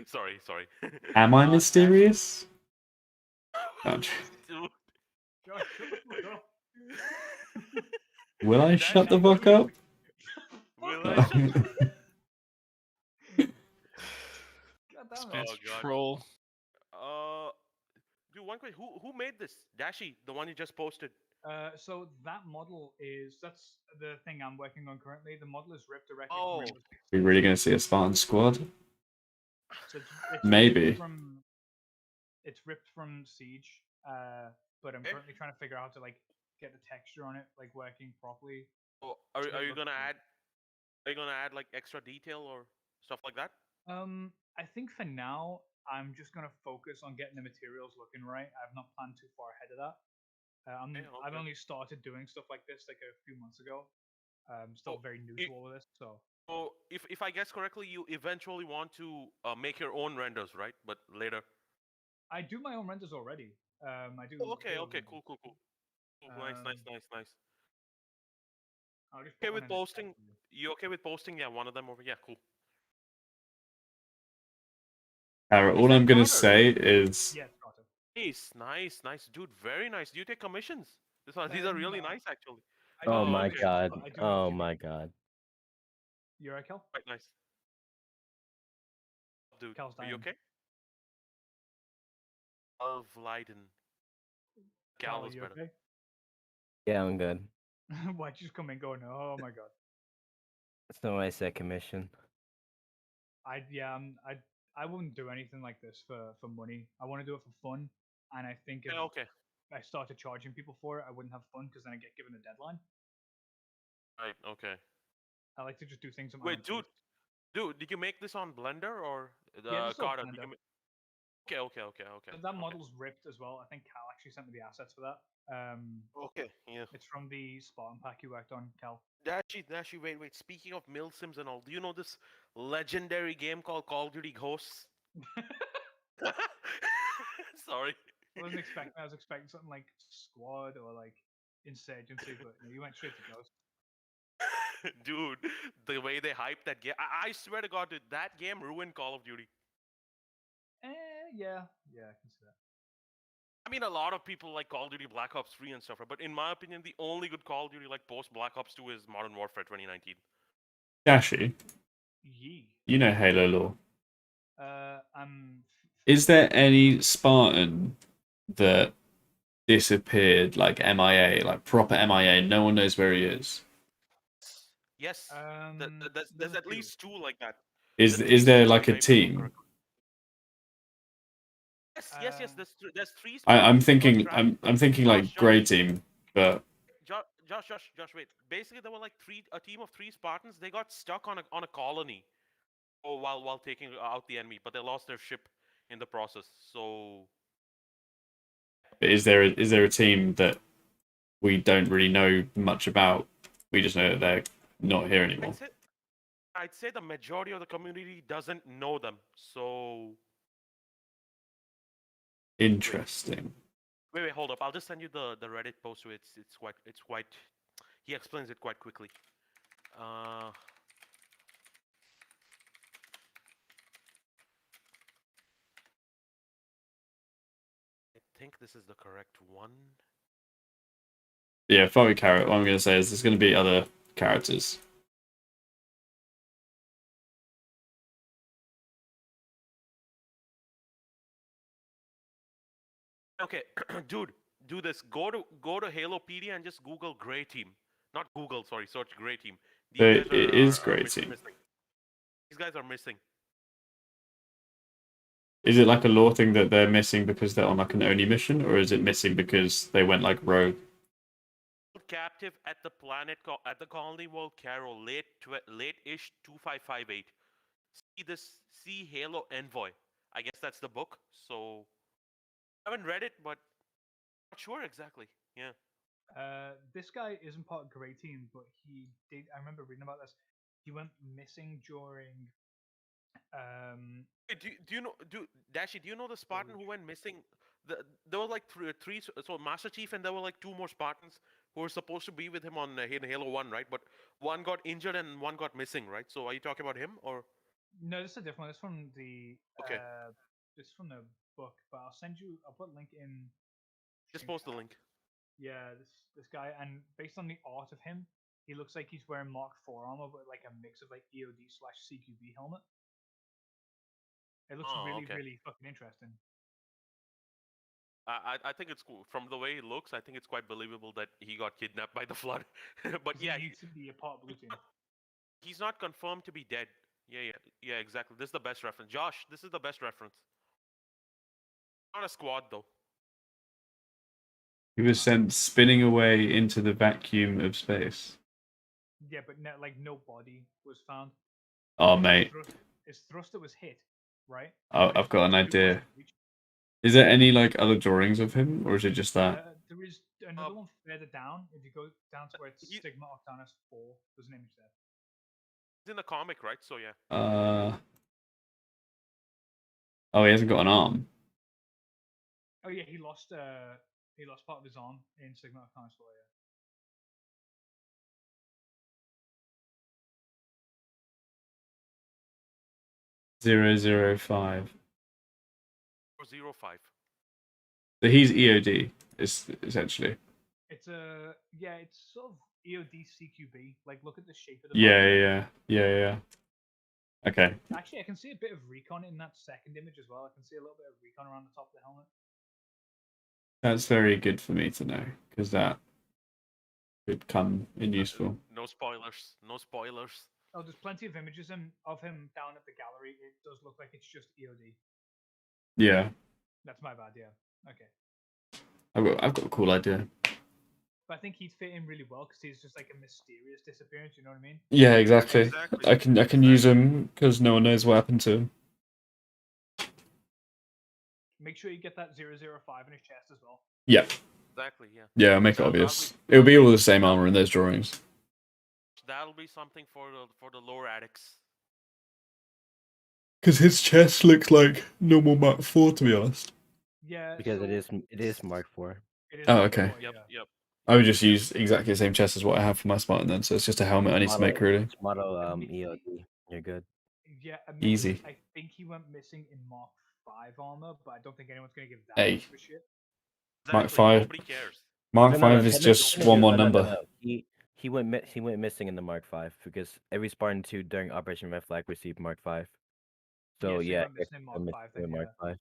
sorry. Am I Dashi- mysterious? Oh, Dude. Josh, shut the fuck up. will I shut the fuck up? Will I shut the God damn it. Man's Oh, God. troll. Dude, one question. Who made this? Dashi, the one you just posted. So that model that's the thing I'm working on currently. The model is ripped directly Oh. from Rainbow Six Are we really going to see a Spartan squad? So it's Maybe. It's ripped from Siege, but I'm currently trying to figure out how to like get the texture on it like working properly. Oh, are you gonna add? Are you gonna add like extra detail or stuff like that? I think for now I'm just gonna focus on getting the materials looking right. I've not planned too far ahead of that. I've only started doing stuff like this like a few months ago. I'm still very new to all of this, so. So if I guess correctly, you eventually want to make your own renders, right? But later. I do my own renders already. I do. Oh, okay, cool. Nice. I'll just Okay put with one in the chat posting? for you. You okay with posting? Yeah, one of them over. Yeah, cool. All Is that I'm going to Carter? say is Yeah, got it. Nice, dude. Very nice. Do you take commissions? These are really nice, actually. I do Oh take my commissions, god. but I do Oh mostly my make- god. You're right, Kel? Quite nice. Dude, Cal's are you dying. okay? Of Leiden. Gal Cal, are was you better. okay? Yeah, I'm good. Why'd you just come in going, oh my god. So I said commission. I wouldn't do anything like this for money. I want to do it for fun, and I think if Yeah, okay. I started charging people for it, I wouldn't have fun because then I get given a deadline. Right, okay. I like to just do things at my Wait, own pace. dude, did you make this on Blender or Yeah, just on Carter? Did Blender. you Okay. That model's ripped as well. I think Cal actually sent me the assets for that. Okay, yeah. It's from the Spartan pack you worked on, Cal. Actually, wait. Speaking of mill sims and all, do you know this legendary game called Call of Duty Ghosts? Sorry. I was expecting something like Squad or like Insurgency, but no, you went straight to Ghost. Dude, the way they hyped that game, I swear to God, dude, that game ruined Call of Duty. Yeah, I can see that. I mean, a lot of people like Call of Duty Black Ops 3 and stuff, but in my opinion, the only good Call of Duty like post Black Ops 2 is Modern Warfare 2019. Gashi, Yee. you know Halo lore. I'm. Is there any Spartan that disappeared, like MIA, like proper MIA? No one knows where he is. Yes, there's there's a at few. least 2 like that. Is There's at least there 2, like if a I remember team? correctly. Yes. There's 3 I'm Spartans. They got thinking trapped. I'm thinking like grey team, but Josh, wait. Basically, there were like a team of 3 Spartans. They got stuck on a colony, while taking out the enemy, but they lost their ship in the process. So is there a team that we don't really know much about? We just know that they're not here anymore. I'd say the majority of the community doesn't know them. So Interesting. wait, hold up. I'll just send you the Reddit post. It's quite. He explains it quite quickly. I think this is the correct one. Yeah, Furry Carrot. What I'm going to say is there's going to be other characters. Okay, dude, do this. Go to Halopedia and just Google Grey Team. Not Google, sorry. Search Grey Team. It is Grey Team. Missing. These guys are missing. Is it like a lore thing that they're missing because they're on like an Oni mission, or is it missing because they went like rogue? Captive at the at the colony world Carol late-ish 2558. See Halo Envoy. I guess that's the book. So I haven't read it, but not sure exactly. Yeah. This guy isn't part of Grey Team, but he did. I remember reading about this. He went missing during. Hey, do you know Dashi? Do you know the Spartan who went missing? There were like three. So Master Chief and there were like 2 more Spartans who were supposed to be with him on in Halo 1, right? But one got injured and one got missing, right? So are you talking about him or? No, this is a different one. This is from the. Okay. This is from the book, but I'll send you. I'll put a link in. Just post the link. Yeah, this guy, and based on the art of him, he looks like he's wearing Mark IV armor, but like a mix of like EOD/CQB helmet. It looks really fucking interesting. I think it's cool. From the way he looks, I think it's quite believable that he got kidnapped by the flood. But yeah, he needs to be a part of Blue Team. He's not confirmed to be dead. Yeah, exactly. This is the best reference. Josh, this is the best reference. Not a squad though. He was sent spinning away into the vacuum of space. Yeah, but no body was found. Oh, mate. His thruster was hit, right? Oh, I've got an idea. Is there any like other drawings of him, or is it just that? There is another one further down. If you go down to where it's Stigma Octanus 4, there's an image there. He's in the comic, right? So yeah. Oh, he hasn't got an arm. Oh yeah, he lost part of his arm in Stigma Octanus 4. Yeah. 005. 005. So he's EOD, essentially. It's sort of EOD CQB. Like, look at the shape of the. Yeah. Okay. Actually, I can see a bit of recon in that second image as well. I can see a little bit of recon around the top of the helmet. That's very good for me to know, because that could come in useful. No spoilers. No spoilers. Oh, there's plenty of images of him down at the gallery. It does look like it's just EOD. Yeah. That's my bad. Yeah. Okay. I've got a cool idea. But I think he'd fit in really well because he's just like a mysterious disappearance. You know what I mean? Yeah, exactly. I can use him because no one knows what happened to him. Make sure you get that 005 in his chest as well. Yeah. Exactly. Yeah. Yeah, I'll make it obvious. It'll be all the same armor in those drawings. That'll be something for the lore addicts. Because his chest looks like normal Mark IV, to be honest. Yeah. Because it is Mark IV. Oh, okay. Yep. I would just use exactly the same chest as what I have for my Spartan then, so it's just a helmet I need to make really. Model Admittedly- EOD. You're good. Yeah, admittedly, Easy. I think he went missing in Mark 5 armor, but I don't think anyone's gonna give that Hey. much of a shit. Mark Exactly. 5. Nobody cares. Mark No, 5 is technically- just technically- one more no, number. no. He went missing in the Mark 5 because every Spartan 2 during Operation Red Flag received Mark 5. So he yeah, went missing in Mark 5 then, Mark yeah. 5.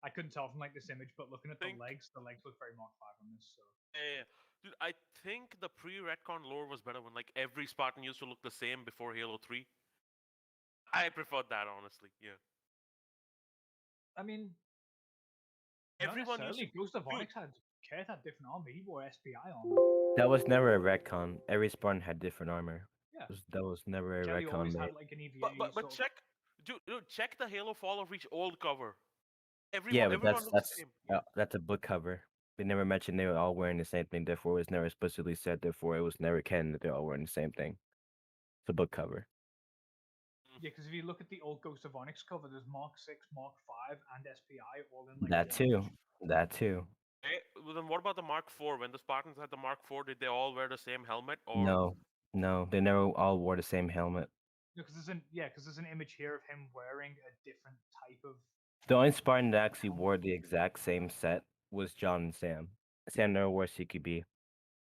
I couldn't tell from like this image, but looking at the Think- legs look very Mark 5 on this. So Yeah. Dude, I think the pre-retcon lore was better when like every Spartan used to look the same before Halo 3. I preferred that honestly. Yeah. I mean, Everyone not used necessarily. to. Ghost of Dude. Onyx had Kurt had different armor. He wore SPI armor. That was never a retcon. Every Spartan had different armor. Yeah. That was never a Kelly retcon always made. had like an EVA. But sort of- check, dude, check the Halo Fall of Reach old cover. Yeah, Everyone but looks the same. that's a book cover. They never mentioned they were all wearing the same thing. Therefore, it was never explicitly said. Therefore, it was never canon that they're all wearing the same thing. It's a book cover. Yeah, because if you look at the old Ghost of Onyx cover, there's Mark 6, Mark 5, and SPI all in like That one too. image. That too. Okay, well, then what about the Mark 4? When the Spartans had the Mark 4, did they all wear the same helmet? Or No, they never all wore the same helmet. Because there's an image here of him wearing a different type of. The only Spartan that actually wore the exact same set was John and Sam. Sam never wore CQB.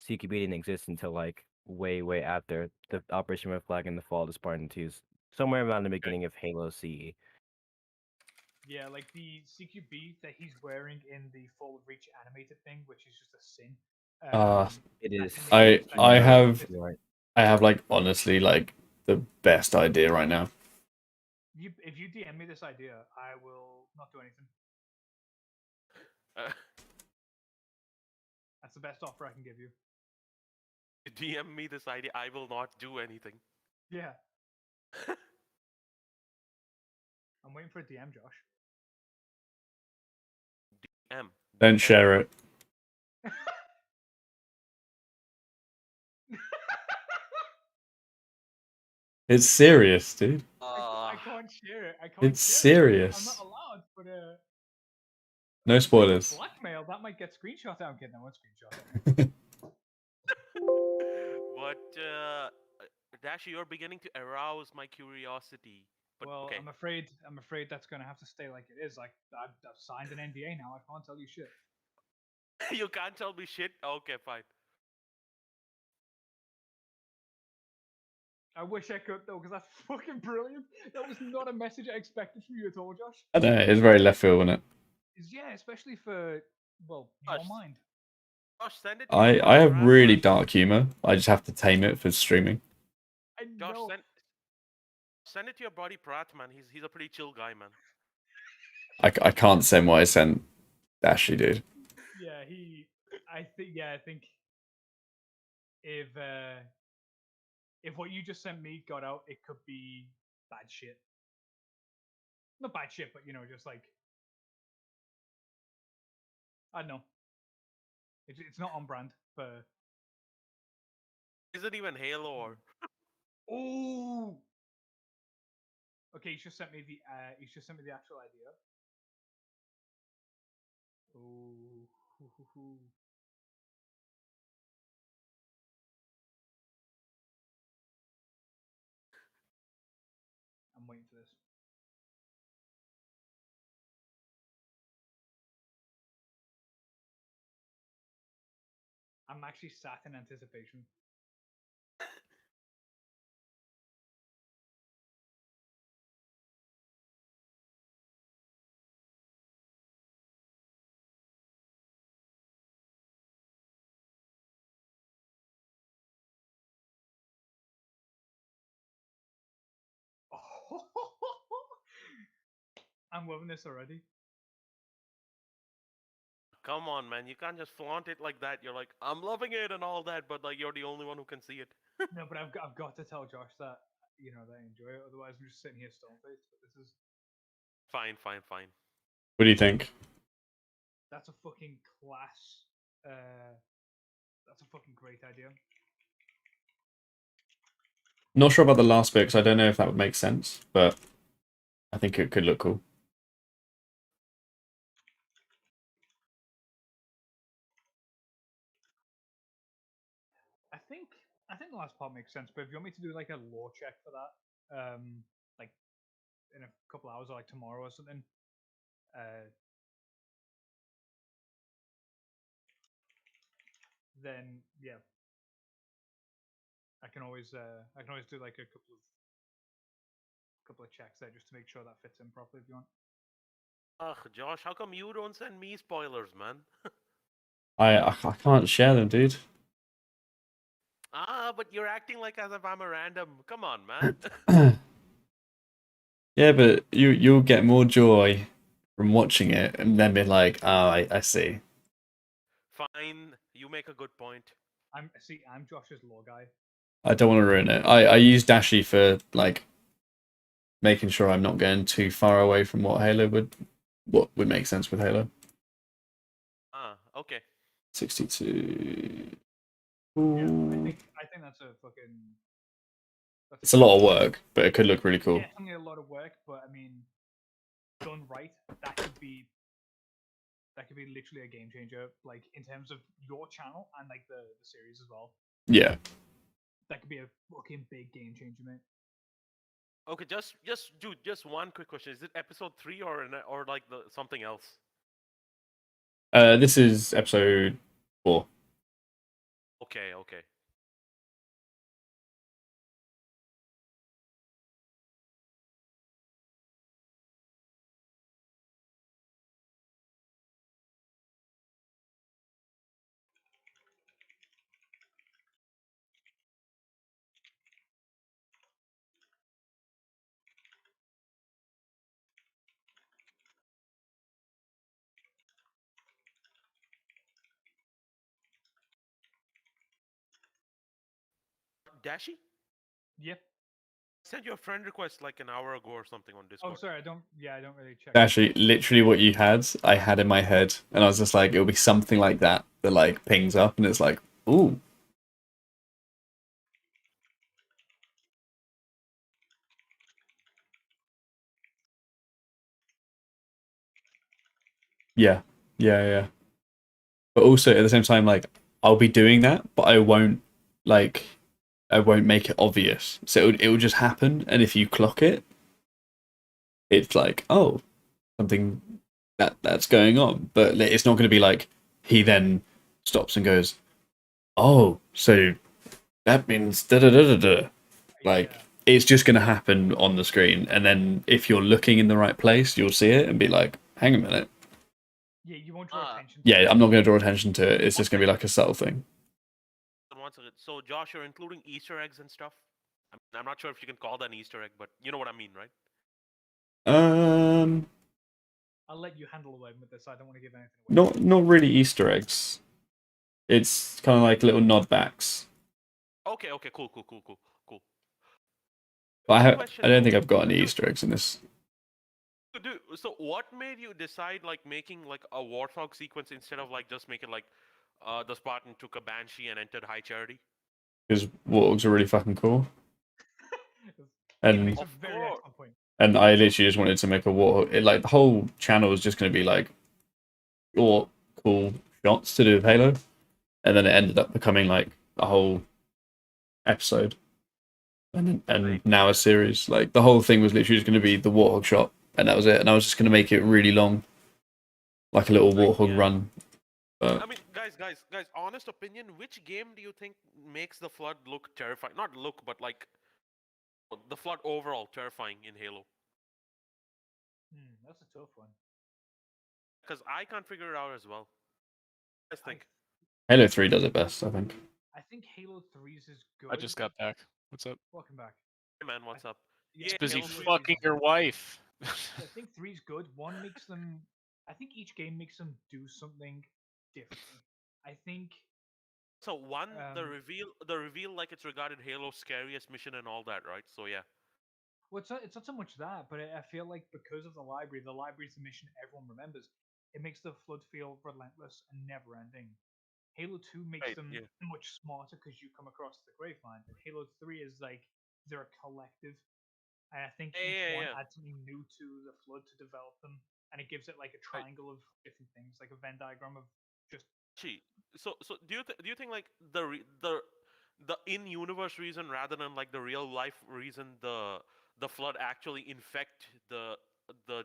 CQB didn't exist until like way after the Operation Red Flag and the fall of the Spartan 2s. Somewhere around the beginning of Halo E. CE. Yeah, like the CQB that he's wearing in the Full Reach animated thing, which is just a sin. It is. that's in the games that I you have- know, Right. I have like honestly like the best idea right now. if you DM me this idea, I will not do anything. uh, That's the best offer I can give you. DM me this idea, I will not do anything. Yeah. I'm waiting for a DM, Josh. M. Don't share it. It's serious, dude. I can't share it. It's share it. I'm serious. not allowed, but No spoilers. blackmail, that might get screenshot. I'm kidding, I won't screenshot it. But Dash, you're beginning to arouse my curiosity. But Well, okay. I'm afraid that's gonna have to stay like it is. Like I've signed an NDA now. I can't tell you shit. You can't tell me shit. Okay, fine. I wish I could though, because that's fucking brilliant. That was not a message I expected from you at all, Josh. I don't know, it's very left field, isn't it? Yeah, especially for your Josh, mind. Josh, send it to your I have brother, really man. dark humor. I just have to tame it for streaming. I Josh, know. send it to your buddy Pratt, man. He's a pretty chill guy, man. I can't send what I sent Dashy, dude. Yeah, I think if what you just sent me got out, it could be bad shit. Not bad shit, but just like I don't know. It's not on brand for. Isn't even Halo or Oh. Okay, he's just sent me the actual idea. Oh. I'm waiting for this. I'm actually sat in anticipation. I'm loving this already. come on, man. You can't just flaunt it like that. You're like, I'm loving it and all that, but like you're the only one who can see it. No, but I've got to tell Josh that that I enjoy it. Otherwise, I'm just sitting here stone faced. But this is Fine. What do you think? that's a fucking class. That's a fucking great idea. Not sure about the last bit because I don't know if that would make sense, but I think it could look cool. last part makes sense. But if you want me to do like a lore check for that, like in a couple hours or like tomorrow or something, then yeah, I can always do like a couple of checks there just to make sure that fits in properly if you want. Ugh, Josh, how come you don't send me spoilers, man? I can't share them, dude. But you're acting like as if I'm a random. Come on, man. Yeah, but you'll get more joy from watching it and then be like, oh, I see. Fine, you make a good point. I'm Josh's lore guy. I don't want to ruin it. I use Dashi for like making sure I'm not going too far away from what would make sense with Halo. Okay. 62. Yeah, Ooh. I think that's a fucking. It's a lot of work, but it could look really cool. Definitely a lot of work, but I mean, done right, that could be literally a game changer, like in terms of your channel and like the series as well. Yeah. That could be a fucking big game changer, mate. Okay, just one quick question: is it episode 3 or like something else? This is episode 4. Okay. Dashi? Yep. Sent you a friend request like an hour ago or something on Discord. Oh, sorry, I don't really check. Actually, literally what you had, I had in my head, and I was just like, it'll be something like that like pings up, and it's like, ooh. Yeah. But also at the same time, like I'll be doing that, but I won't make it obvious. So it will just happen, and if you clock it, it's like, oh, something that's going on. But it's not going to be like he then stops and goes, oh, so that means da da da da da. Like it's just going to happen on the screen, and then if you're looking in the right place, you'll see it and be like, hang a minute. Yeah, you won't draw attention. Yeah, I'm not going to draw attention to it. It's just going to be like a subtle thing. So, Josh, you're including Easter eggs and stuff? I'm not sure if you can call that an Easter egg, but you know what I mean, right? I'll let you handle away with this. I don't want to give anything away. Not really Easter eggs. It's kind of like little nod backs. Okay, cool. But I don't think I've got any Easter eggs in this. So what made you decide like making like a Warthog sequence instead of like just make it like the Spartan took a Banshee and entered High Charity? Because Warthogs are really fucking cool. And very excellent point. And I literally just wanted to make a Warthog. Like the whole channel was just going to be like all cool shots to do with Halo, and then it ended up becoming like a whole episode, and now a series. Like the whole thing was literally just going to be the Warthog shot, and that was it. And I was just going to make it really long, like a little Warthog run. But I mean, guys, honest opinion, which game do you think makes the Flood look terrifying? Not look, but like the Flood overall terrifying in Halo? That's a tough one. Because I can't figure it out as well. I think Halo 3 does it best, I think. I think Halo 3's is good. I just got back. What's up? Welcome back. Hey man, what's up? He's Yeah, busy Halo 3 fucking your wife. I think 3's good. One makes them. I think each game makes them do something differently. I think. So one, the reveal, like it's regarded Halo's scariest mission and all that, right? So yeah. Well, it's not so much that, but I feel like because of the library's the mission everyone remembers. It makes the Flood feel relentless and never-ending. Halo 2 makes them much smarter because you come across the Gravemind, and Halo 3 is like they're a collective. And I think each one adds something new to the Flood to develop them, and it gives it like a triangle of different things, like a Venn diagram of just. So do you think like the the in-universe reason rather than like the real life reason the flood actually infect the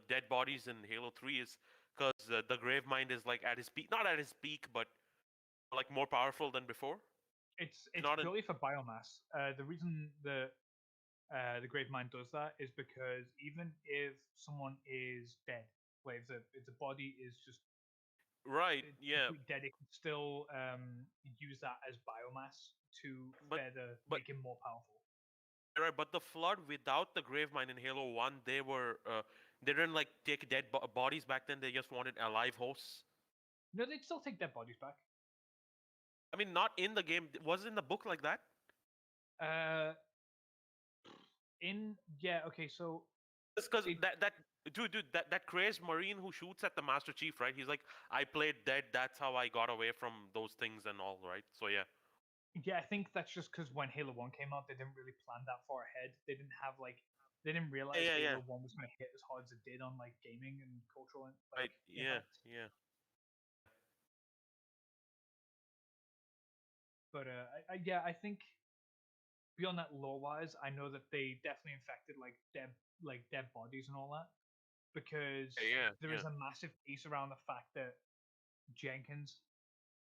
dead bodies in Halo 3 is because the Gravemind is like at his peak, not at his peak, but like more powerful than before. It's not an- purely for biomass. The reason the Grave Mind does that is because even if someone is dead, like if the body is just Right, yeah, completely dead, it can still use that as biomass to but further but make him more powerful. right, but the flood without the Gravemind in Halo 1, they didn't like take dead bodies back then. They just wanted alive hosts. No, they'd still take their bodies back. I mean, not in the game. Was it in the book like that? Uh, okay, so Because it that dude that crazed Marine who shoots at the Master Chief, right? He's like, I played dead. That's how I got away from those things and all, right? So yeah. yeah, I think that's just because when Halo 1 came out, they didn't really plan that far ahead. They didn't have they didn't realize Yeah. Halo 1 was going to hit as hard as it did on like gaming and cultural Right. Yeah. impact. Yeah. But yeah, I think beyond that lore wise, I know that they definitely infected dead bodies and all that because there Yeah. is a massive piece around the fact that Jenkins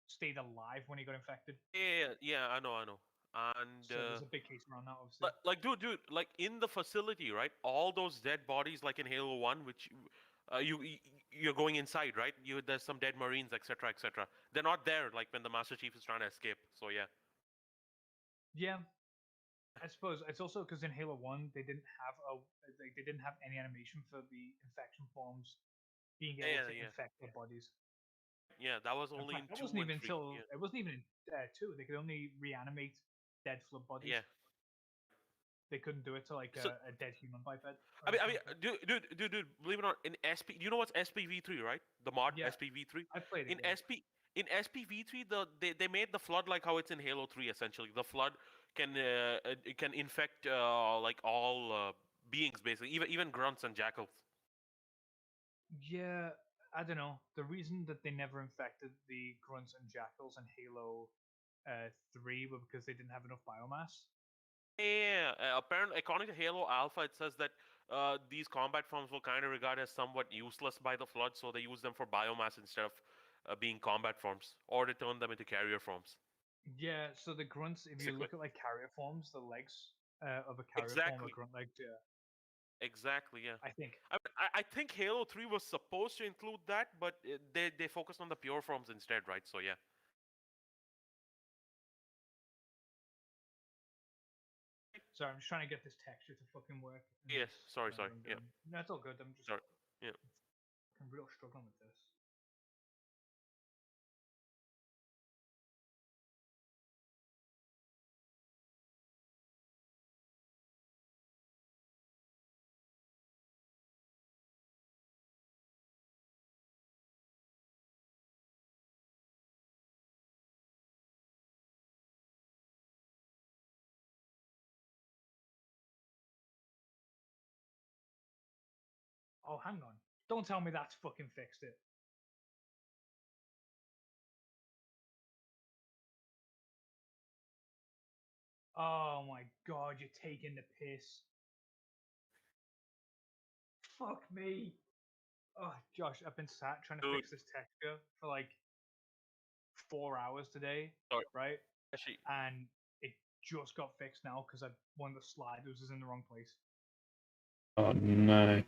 stayed alive when he got infected. Yeah. I know. And So there's a big case around that, obviously. like, dude, like in the facility, right? All those dead bodies, like in Halo 1, which you're going inside, right? There's some dead Marines, etc., etc. They're not there, like when the Master Chief is trying to escape. So yeah. Yeah, I suppose it's also because in Halo 1 they didn't have any animation for the infection forms being able to Yeah. infect their bodies. Yeah, that was In only in fact, that 2 wasn't and even 3. until Yeah. it wasn't even in 2. They could only reanimate dead flood bodies. Yeah. They couldn't do it to So a dead human biped. I mean, dude, believe it or not, in SP, do you know what's SPV3, right? The mod Yeah, SPV3. I've played it. In Yeah. SPV3, they made the flood like how it's in Halo 3. Essentially, the flood it can infect like all beings, basically, even grunts and jackals. Yeah, I don't know. The reason that they never infected the grunts and jackals in Halo 3 were because they didn't have enough biomass. Yeah, apparently, according to Halo Alpha, it says that these combat forms were kind of regarded as somewhat useless by the flood, so they use them for biomass instead of being combat forms, or they turn them into carrier forms. Yeah, so the grunts, if you Basically, look at like carrier forms, the legs of a carrier form are exactly. grunt legged. Yeah, Exactly, yeah. I think. I think Halo 3 was supposed to include that, but they focused on the pure forms instead, right? So yeah. Sorry, I'm just trying to get this texture to fucking work. Yes, sorry. Whatever I'm Yeah, doing. No, it's all good. I'm just sorry. Yeah. I'm real struggling with this. Oh, hang on. Don't tell me that's fucking fixed it. Oh my god, you're taking the piss. Fuck me. Oh, Josh, I've been sat trying to Dude, fix this texture for like 4 hours today, sorry. right? Actually, And it just got fixed now because one of the sliders was in the wrong place. Oh no.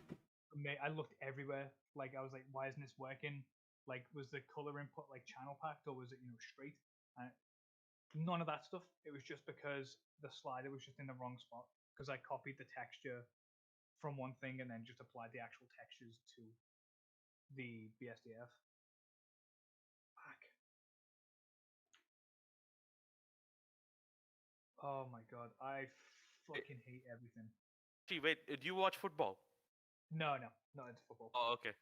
I looked everywhere. Like I was like, why isn't this working? Like, was the color input like channel packed or was it straight? And none of that stuff. It was just because the slider was just in the wrong spot because I copied the texture from one thing and then just applied the actual textures to the BSDF. Fuck. Oh my god, I fucking hate everything. wait. Do you watch football? No, not into football. Oh, okay. I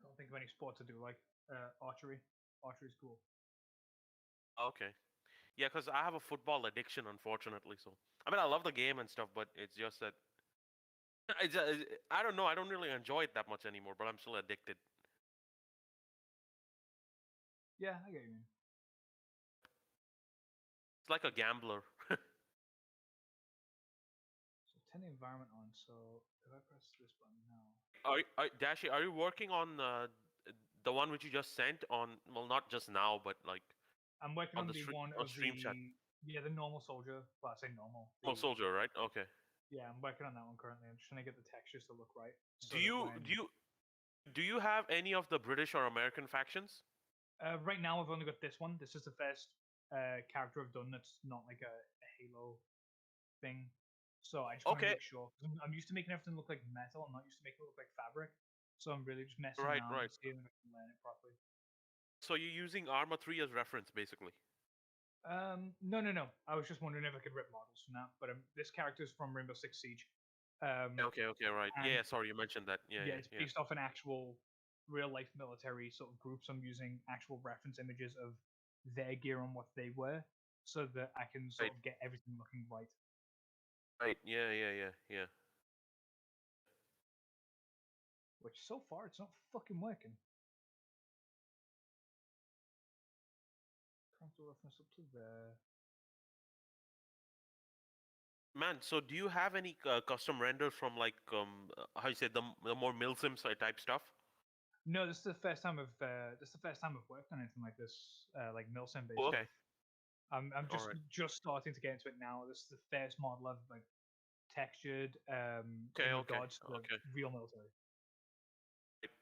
don't think of any sport to do like archery. Archery's cool. Okay. Yeah, because I have a football addiction, unfortunately. So I mean, I love the game and stuff, but it's just that I don't know. I don't really enjoy it that much anymore, but I'm still addicted. Yeah, I get you. like a gambler. So turn the environment on. So if I press this button now. Dashi, are you working on the one which you just sent on? Well, not just now, but like I'm working on on the the stream one on of stream the chat. the normal soldier. Well, I say normal. Oh, The, soldier, right? Okay. yeah, I'm working on that one currently. I'm just trying to get the textures to look right. So Do that you when, do you do you have any of the British or American factions? right now I've only got this one. This is the first character I've done that's not like a Halo thing. So I just want to Okay. make sure. 'Cause I'm used to making everything look like metal. I'm not used to making it look like fabric. So I'm really just messing Right, around right. and seeing if I can learn it properly. So you're using Arma 3 as reference, basically. No. I was just wondering if I could rip models from that. But this character's from Rainbow Six Siege. Okay, right. And Yeah, sorry, you mentioned that. yeah, it's Yeah. based off an actual real life military sort of group. So I'm using actual reference images of their gear and what they wear, so that I can sort Right. of get everything looking right. Right. Yeah. Which so far it's not fucking working. Trying to reference up to there. Man, so do you have any custom renders from like how you say the more milsim type stuff? No, this is the first time I've worked on anything like this, like milsim based Okay. stuff. I'm All just right. just starting to get into it now. This is the first model I've like textured Okay. in regards to the Okay. real military.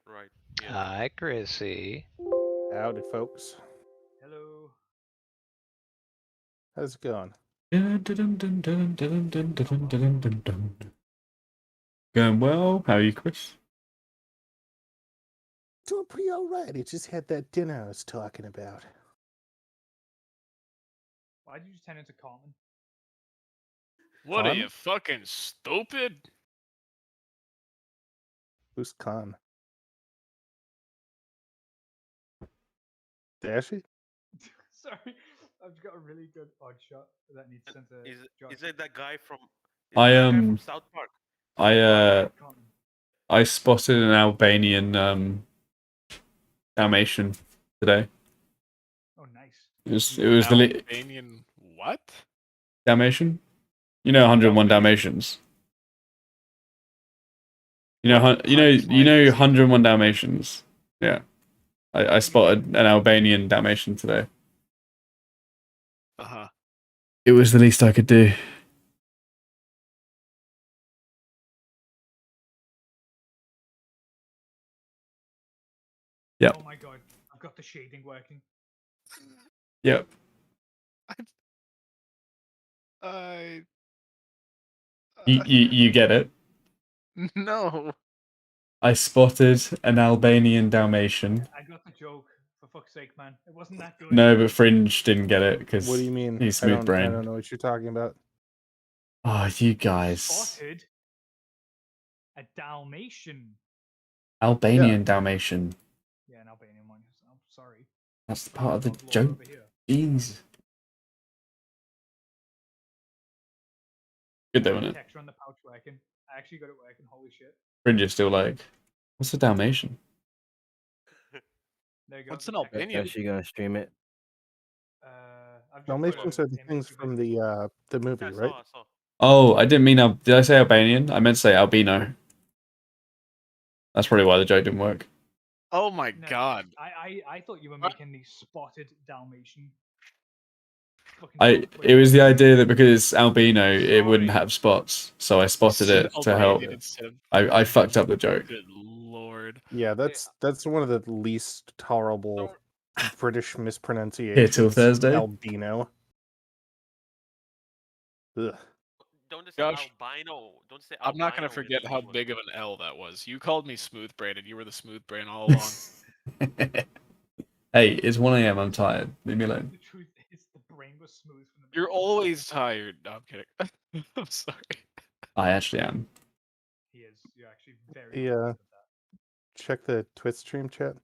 Right. Yeah. Hi, Chrissy. Howdy, folks. Hello. How's it going? Going well. How are you, Chris? Doing pretty all right. I just had that dinner I was talking about. Why did you turn into Carmen? What are Con? you, fucking stupid? Who's Con? Dashy? Sorry, I've got a really good odd shot that needs sent to Josh. Is it that guy from? I that guy from South Park? I spotted an Albanian Dalmatian today. Oh, nice. It was the Albanian what? Dalmatian. You know, 101 Dalmatians. You know, What you kind know, is he? 101 Dalmatians. Yeah, I spotted an Albanian Dalmatian today. Uh-huh. It was the least I could do. Yep. Oh my god, I've got the shading working. Yep. You get it. No. I spotted an Albanian Dalmatian. I got the joke. For fuck's sake, man, it wasn't that good. No, but Fringe didn't get it because What do you mean? he's I smooth brain. don't know what you're talking about. Oh, you guys. Spotted a Dalmatian. Albanian Dalmatian. Yeah, an Albanian one. I'm sorry. That's the part of the Dog lore joke. over here. Jeez. Good though, isn't it? Texture on the pouch working. I actually got it working. Holy shit. Fringe is still like, what's a Dalmatian? There you go. What's an the texture. Albanian? Actually gonna stream it. I've just Dalmatians put are the an things image from of it. the movie, I right? saw. Oh, I didn't mean. Did I say Albanian? I meant to say albino. That's probably why the joke didn't work. Oh my No, god. I thought you were What? making the spotted Dalmatian. Fucking It was the idea that because albino, it wouldn't have spots, so I spotted it to help. Albanian instead of I fucked up the joke. Good lord. Yeah, that's one of the least tolerable British Here mispronunciations. till Thursday. Albino. Ugh. Don't just say Josh, albino. Don't say albino. I'm not gonna in forget how English. big of an L that was. You called me smooth brain, and you were the smooth brain all along. Hey, it's 1 a.m. I'm tired. Leave me alone. The truth is, the brain was smooth from the. You're beginning. always tired. No, I'm kidding. I'm sorry. I actually am. He is. You're actually very. Yeah. good at Check the Twitch stream chat.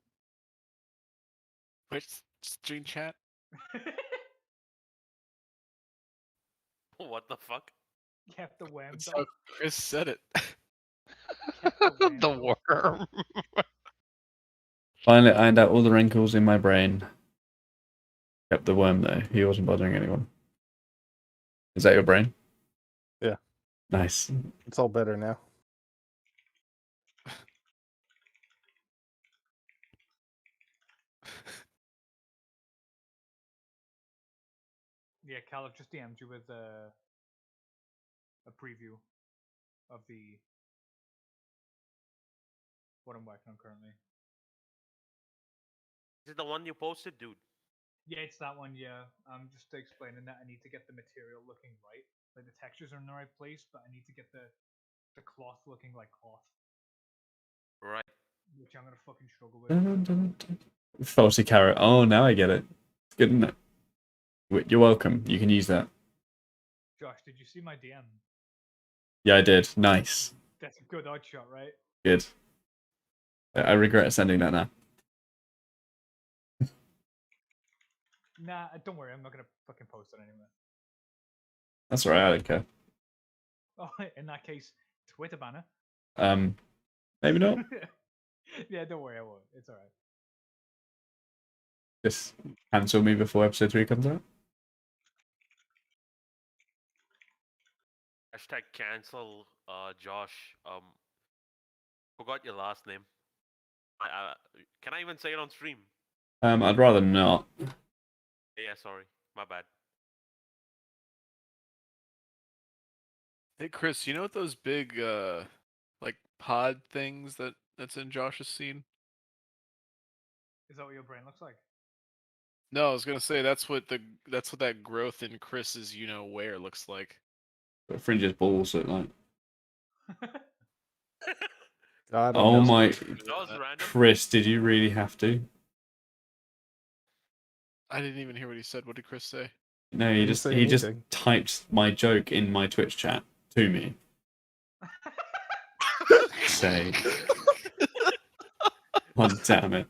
Which stream chat? that. What the fuck? Kept the worm That's dog. how Chris said it. Kept the worm The dog. worm. Finally ironed out all the wrinkles in my brain. Kept the worm though. He wasn't bothering anyone. Is that your brain? Yeah. Nice. It's all better now. Yeah, Cal, I've just DM'd you with a preview of what I'm working on currently. Is it the one you posted, dude? Yeah, it's that one. Yeah, I'm just explaining that I need to get the material looking right. Like the textures are in the right place, but I need to get the cloth looking like cloth, Right. which I'm gonna fucking struggle with. Faulty carrot. Oh, now I get it. It's good, isn't it? You're welcome. You can use that. Josh, did you see my DM? Yeah, I did. Nice. That's a good odd shot, right? Good. I regret sending that now. Nah, don't worry. I'm not gonna fucking post it anyway. That's alright. I don't care. Oh, in that case, Twitter banner. Maybe not. Yeah, don't worry. I won't. It's alright. Just cancel me before episode 3 comes out. Hashtag cancel, Josh. Forgot your last name. Can I even say it on stream? I'd rather not. Yeah, sorry. My bad. Hey Chris, you know what those big like pod things that's in Josh's scene? Is that what your brain looks like? No, I was gonna say that's what that growth in Chris's where looks like. But Fringe's balls look like. God, Oh I'm my. That was random. Chris, did you really have to? I didn't even hear what he said. What did Chris say? No, Didn't he say just anything. typed my joke in my Twitch chat to me. Say, God damn it.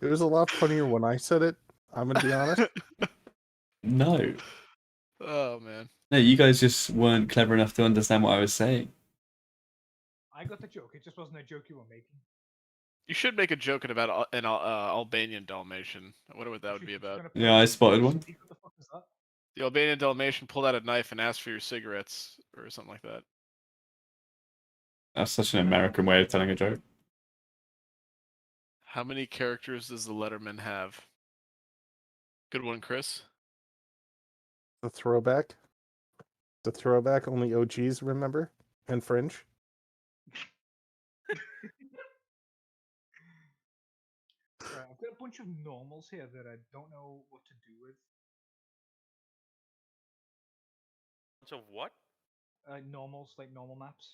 It was a lot funnier when I said it. I'm gonna be honest. No. Oh man. No, you guys just weren't clever enough to understand what I was saying. I got the joke. It just wasn't a joke you were making. You should make a joke about an Albanian Dalmatian. I wonder what that would be about. Yeah, I spotted one. What the fuck is that? The Albanian Dalmatian pulled out a knife and asked for your cigarettes or something like that. That's such an American way of telling a joke. How many characters does the Letterman have? Good one, Chris. The throwback. The throwback only OGs remember, and Fringe. Right, I've got a bunch of normals here that I don't know what to do with. So what? Normals, like normal maps.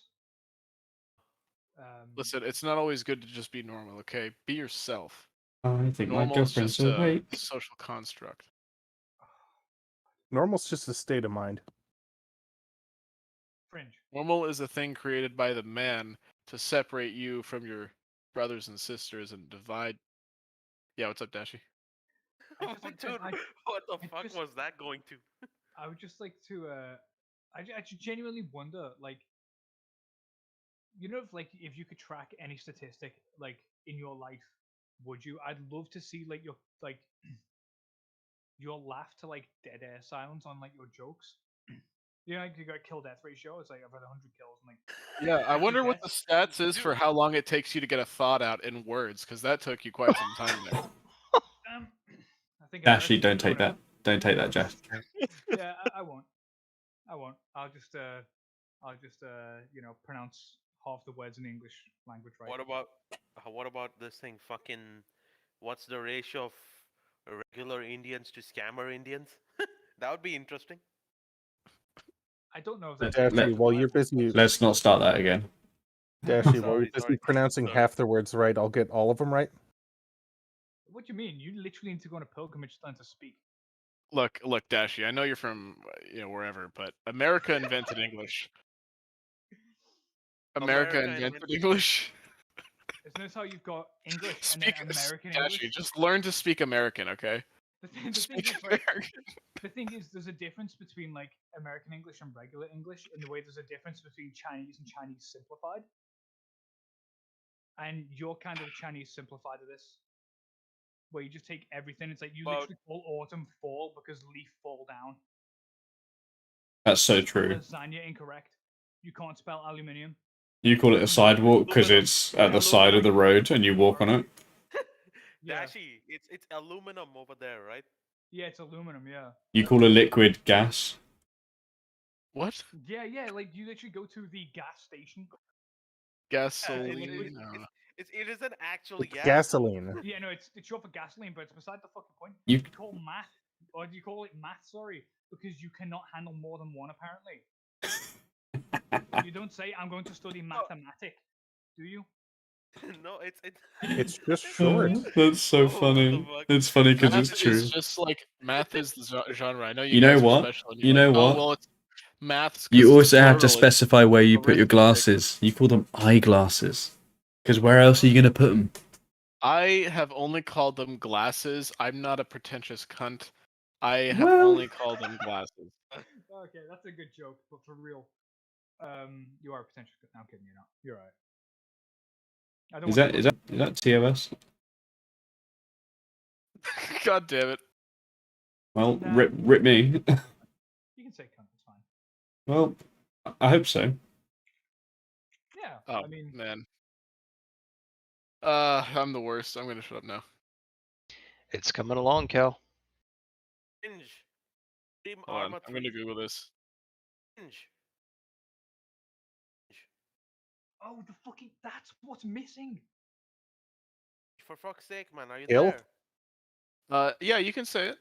Listen, it's not always good to just be normal, okay? Be yourself. I think my Normal is girlfriend's just a awake. social construct. Normal's just a state of mind. Fringe. Normal is a thing created by the man to separate you from your brothers and sisters and divide. Yeah, what's up, Dashi? Dude, what the fuck was that going to? I would just like to. I genuinely wonder, like, you know, if you could track any statistic like in your life, would you? I'd love to see like your laugh to like dead air silence on like your jokes. You know, like you got kill death ratio. It's like I've had 100 kills. And, like, Yeah, I wonder what the deaths. stats is for how long it takes you to get a thought out in words, because that took you quite some time there. I think Dashi, Americans don't are take going that. Don't take that, Jeff. Yeah, I won't. I won't. I'll just you know, pronounce half the words in the English language right. What about this thing? Fucking, what's the ratio of regular Indians to scammer Indians? That would be interesting. I don't know if that's Dashi, while you're busy, Let's not start that again. Dashi, while you're Sorry, busy sorry. pronouncing Sorry. half the words right, I'll get all of them right. What do you mean? You literally need to go on a pilgrimage to learn to speak. Look, Dashi, I know you're from wherever, but America invented English. America invented English. Isn't this how you've got English and Speak, then American Dashi, English? just learn to speak American, okay? The thing Speak is, right, American. the thing is, there's a difference between like American English and regular English in the way there's a difference between Chinese and Chinese simplified. And you're kind of the Chinese simplified of this. where you just take everything. It's like you Well- literally call autumn fall because leaf fall down. That's so You spell true. lasagna incorrect. You can't spell aluminium. You call it a sidewalk because Aluminum. it's at the side of the road and you walk on it. Yeah, Dashi, it's aluminum over there, right? yeah, it's aluminum. Yeah, You call a liquid gas. What? yeah. Like you literally go to the gas station. Gasoline? liquid- I don't know. It isn't actually It's gas. gasoline. Yeah, no, it's short for gasoline, but it's beside the fucking point. You- You call math, or do you call it math? Sorry, because you cannot handle more than one apparently. You don't say I'm going to study mathematics, do you? No, it's It's just short. That's so Oh, what the funny. fuck? It's funny because Math it's true. is just like math is the genre. I know you, You know guys are what? special. And You you're like, know oh, what? well, it's maths. 'cause You it's also have to plural, it's specify where you put your arithmetic. glasses. You call them eyeglasses. Because where else are you going to put them? I have only called them glasses. I'm not a pretentious cunt. I have Well- only called them glasses. Okay, that's a good joke, but for real, you are a potential. No, I'm kidding. You're not. You're right. I don't Is want that TOS? God damn it. Well, Nah. rip me. You can say cunt. It's fine. Well, I hope so. Yeah. Oh I mean, man. I'm the worst. I'm gonna shut up now. It's coming along, Cal. Hinge. Team Hold on. Armor I'm gonna 3. Google this. Hinge. oh, the fucking. That's what's missing. For fuck's sake, man, are you Hill? there? Yeah, you can say it.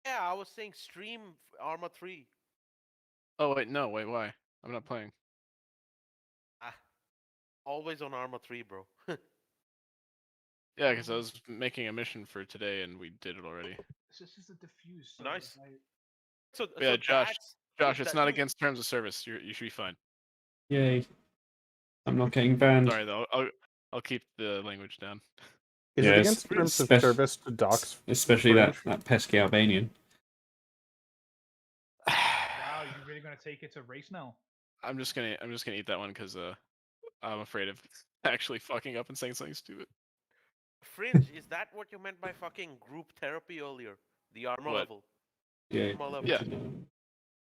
Yeah, I was saying stream Armor 3. Oh wait, no, wait, why? I'm not playing. Always on Armor 3, bro. Yeah, because I was making a mission for today and we did it already. This is a diffuse. So Nice. I- So, Yeah, so Josh. that's- Josh, so it's that- not dude, against terms of service. You should be fine. Yay. I'm not getting banned. Sorry though. I'll keep the language down. Is it Yes, against terms of spec- service to dox? Especially that Fringe? pesky Albanian. Wow, you really gonna take it to race now? I'm just gonna eat that one because I'm afraid of actually fucking up and saying something stupid. Fringe, is that what you meant by fucking group therapy earlier? The armor What? level. Yeah. Armor level. Yeah.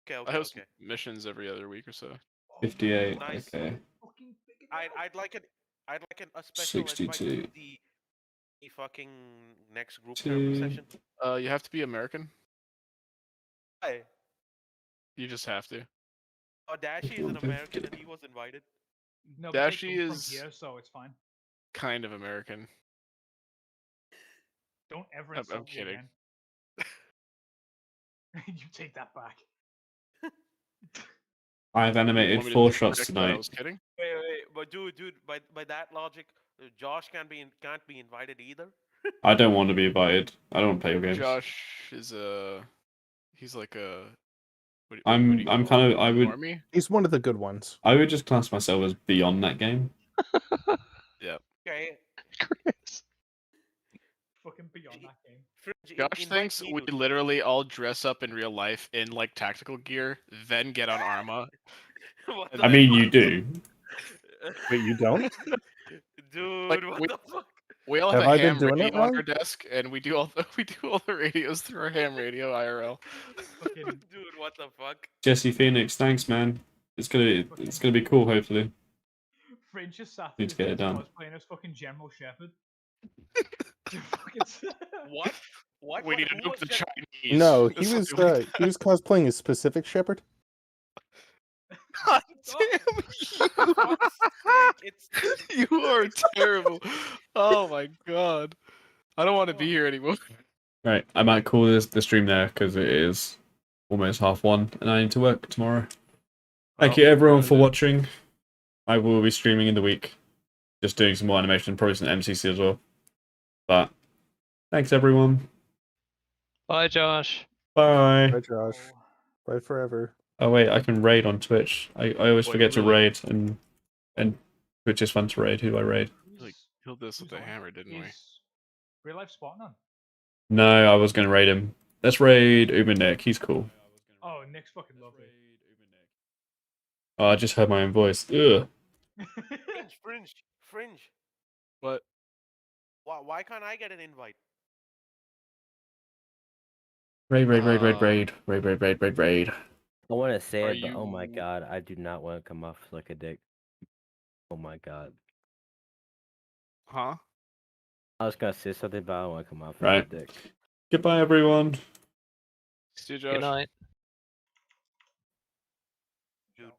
Okay, I okay, host okay. missions every other week or so. 58. Nice. Okay. Fucking figure it out. I'd like a special invite 62. to the fucking next group Two. therapy session. You have to be American. Hi. You just have to. Oh, Dashi is an American and he was invited. No, but they Dashi come from is- here, so it's fine. Kind of American. Don't ever I'm insult me kidding. again. You take that back. I've animated Want me to 4 just shots predict that I tonight. was kidding. Wait, but dude, by that logic, Josh can't be invited either. I don't want to be invited. I don't want to play your games. Josh is he's like a. What do I'm you call kind it? of I would Normie? He's one of the good ones. just class myself as beyond that game. Okay. Chris. Fucking beyond that game. Fringe, Josh invite thinks me we to- literally all dress up in real life in like tactical gear, then get on Arma. What I the I mean, fuck? you do. Wait, you don't? Dude, Like, what we- the fuck? We all have, Have a I been ham doing radio it on wrong? our desk, and we do all the radios through our ham radio IRL. Fucking Dude, what the fuck? Jesse Phoenix, thanks, man. It's gonna be cool. Hopefully. Fringe just sat Need to get it done. cosplaying as fucking General Shepherd. Fucking What? What? We What? need to Who nuke was the Gen- Chinese. No, he Something was like he was cosplaying as Pacific Shepherd. God For damn fuck's sake, it's you! You are terrible. Oh my god. I don't want to be here anymore. Right, I might call the stream there because it is almost 1:30 and I need to work tomorrow. Thank you everyone for watching. I will be streaming in the week, just doing some more animation, probably some MCC as well. But thanks everyone. Bye, Josh. Bye. Bye, Josh. Bye forever. Oh wait, I can raid on Twitch. I always Wait, forget to really? raid and Twitch is fun to raid. Who do I raid? Like, killed this with who's a on? hammer, didn't we? Is Real life Spartan on? No, I was gonna raid him. Let's raid Uber Nick. He's cool. Oh, Nick's fucking lovely. Oh, I just heard my own voice. Ugh. Fringe. What? Why can't I get an invite? Raid. I want to say Are it, but oh my you- god, I do not want to come off like a dick. Oh my god. Huh? I was gonna say something, but I don't want to come off Right. like a dick. Goodbye, everyone. See you, Josh. Good night. Dude,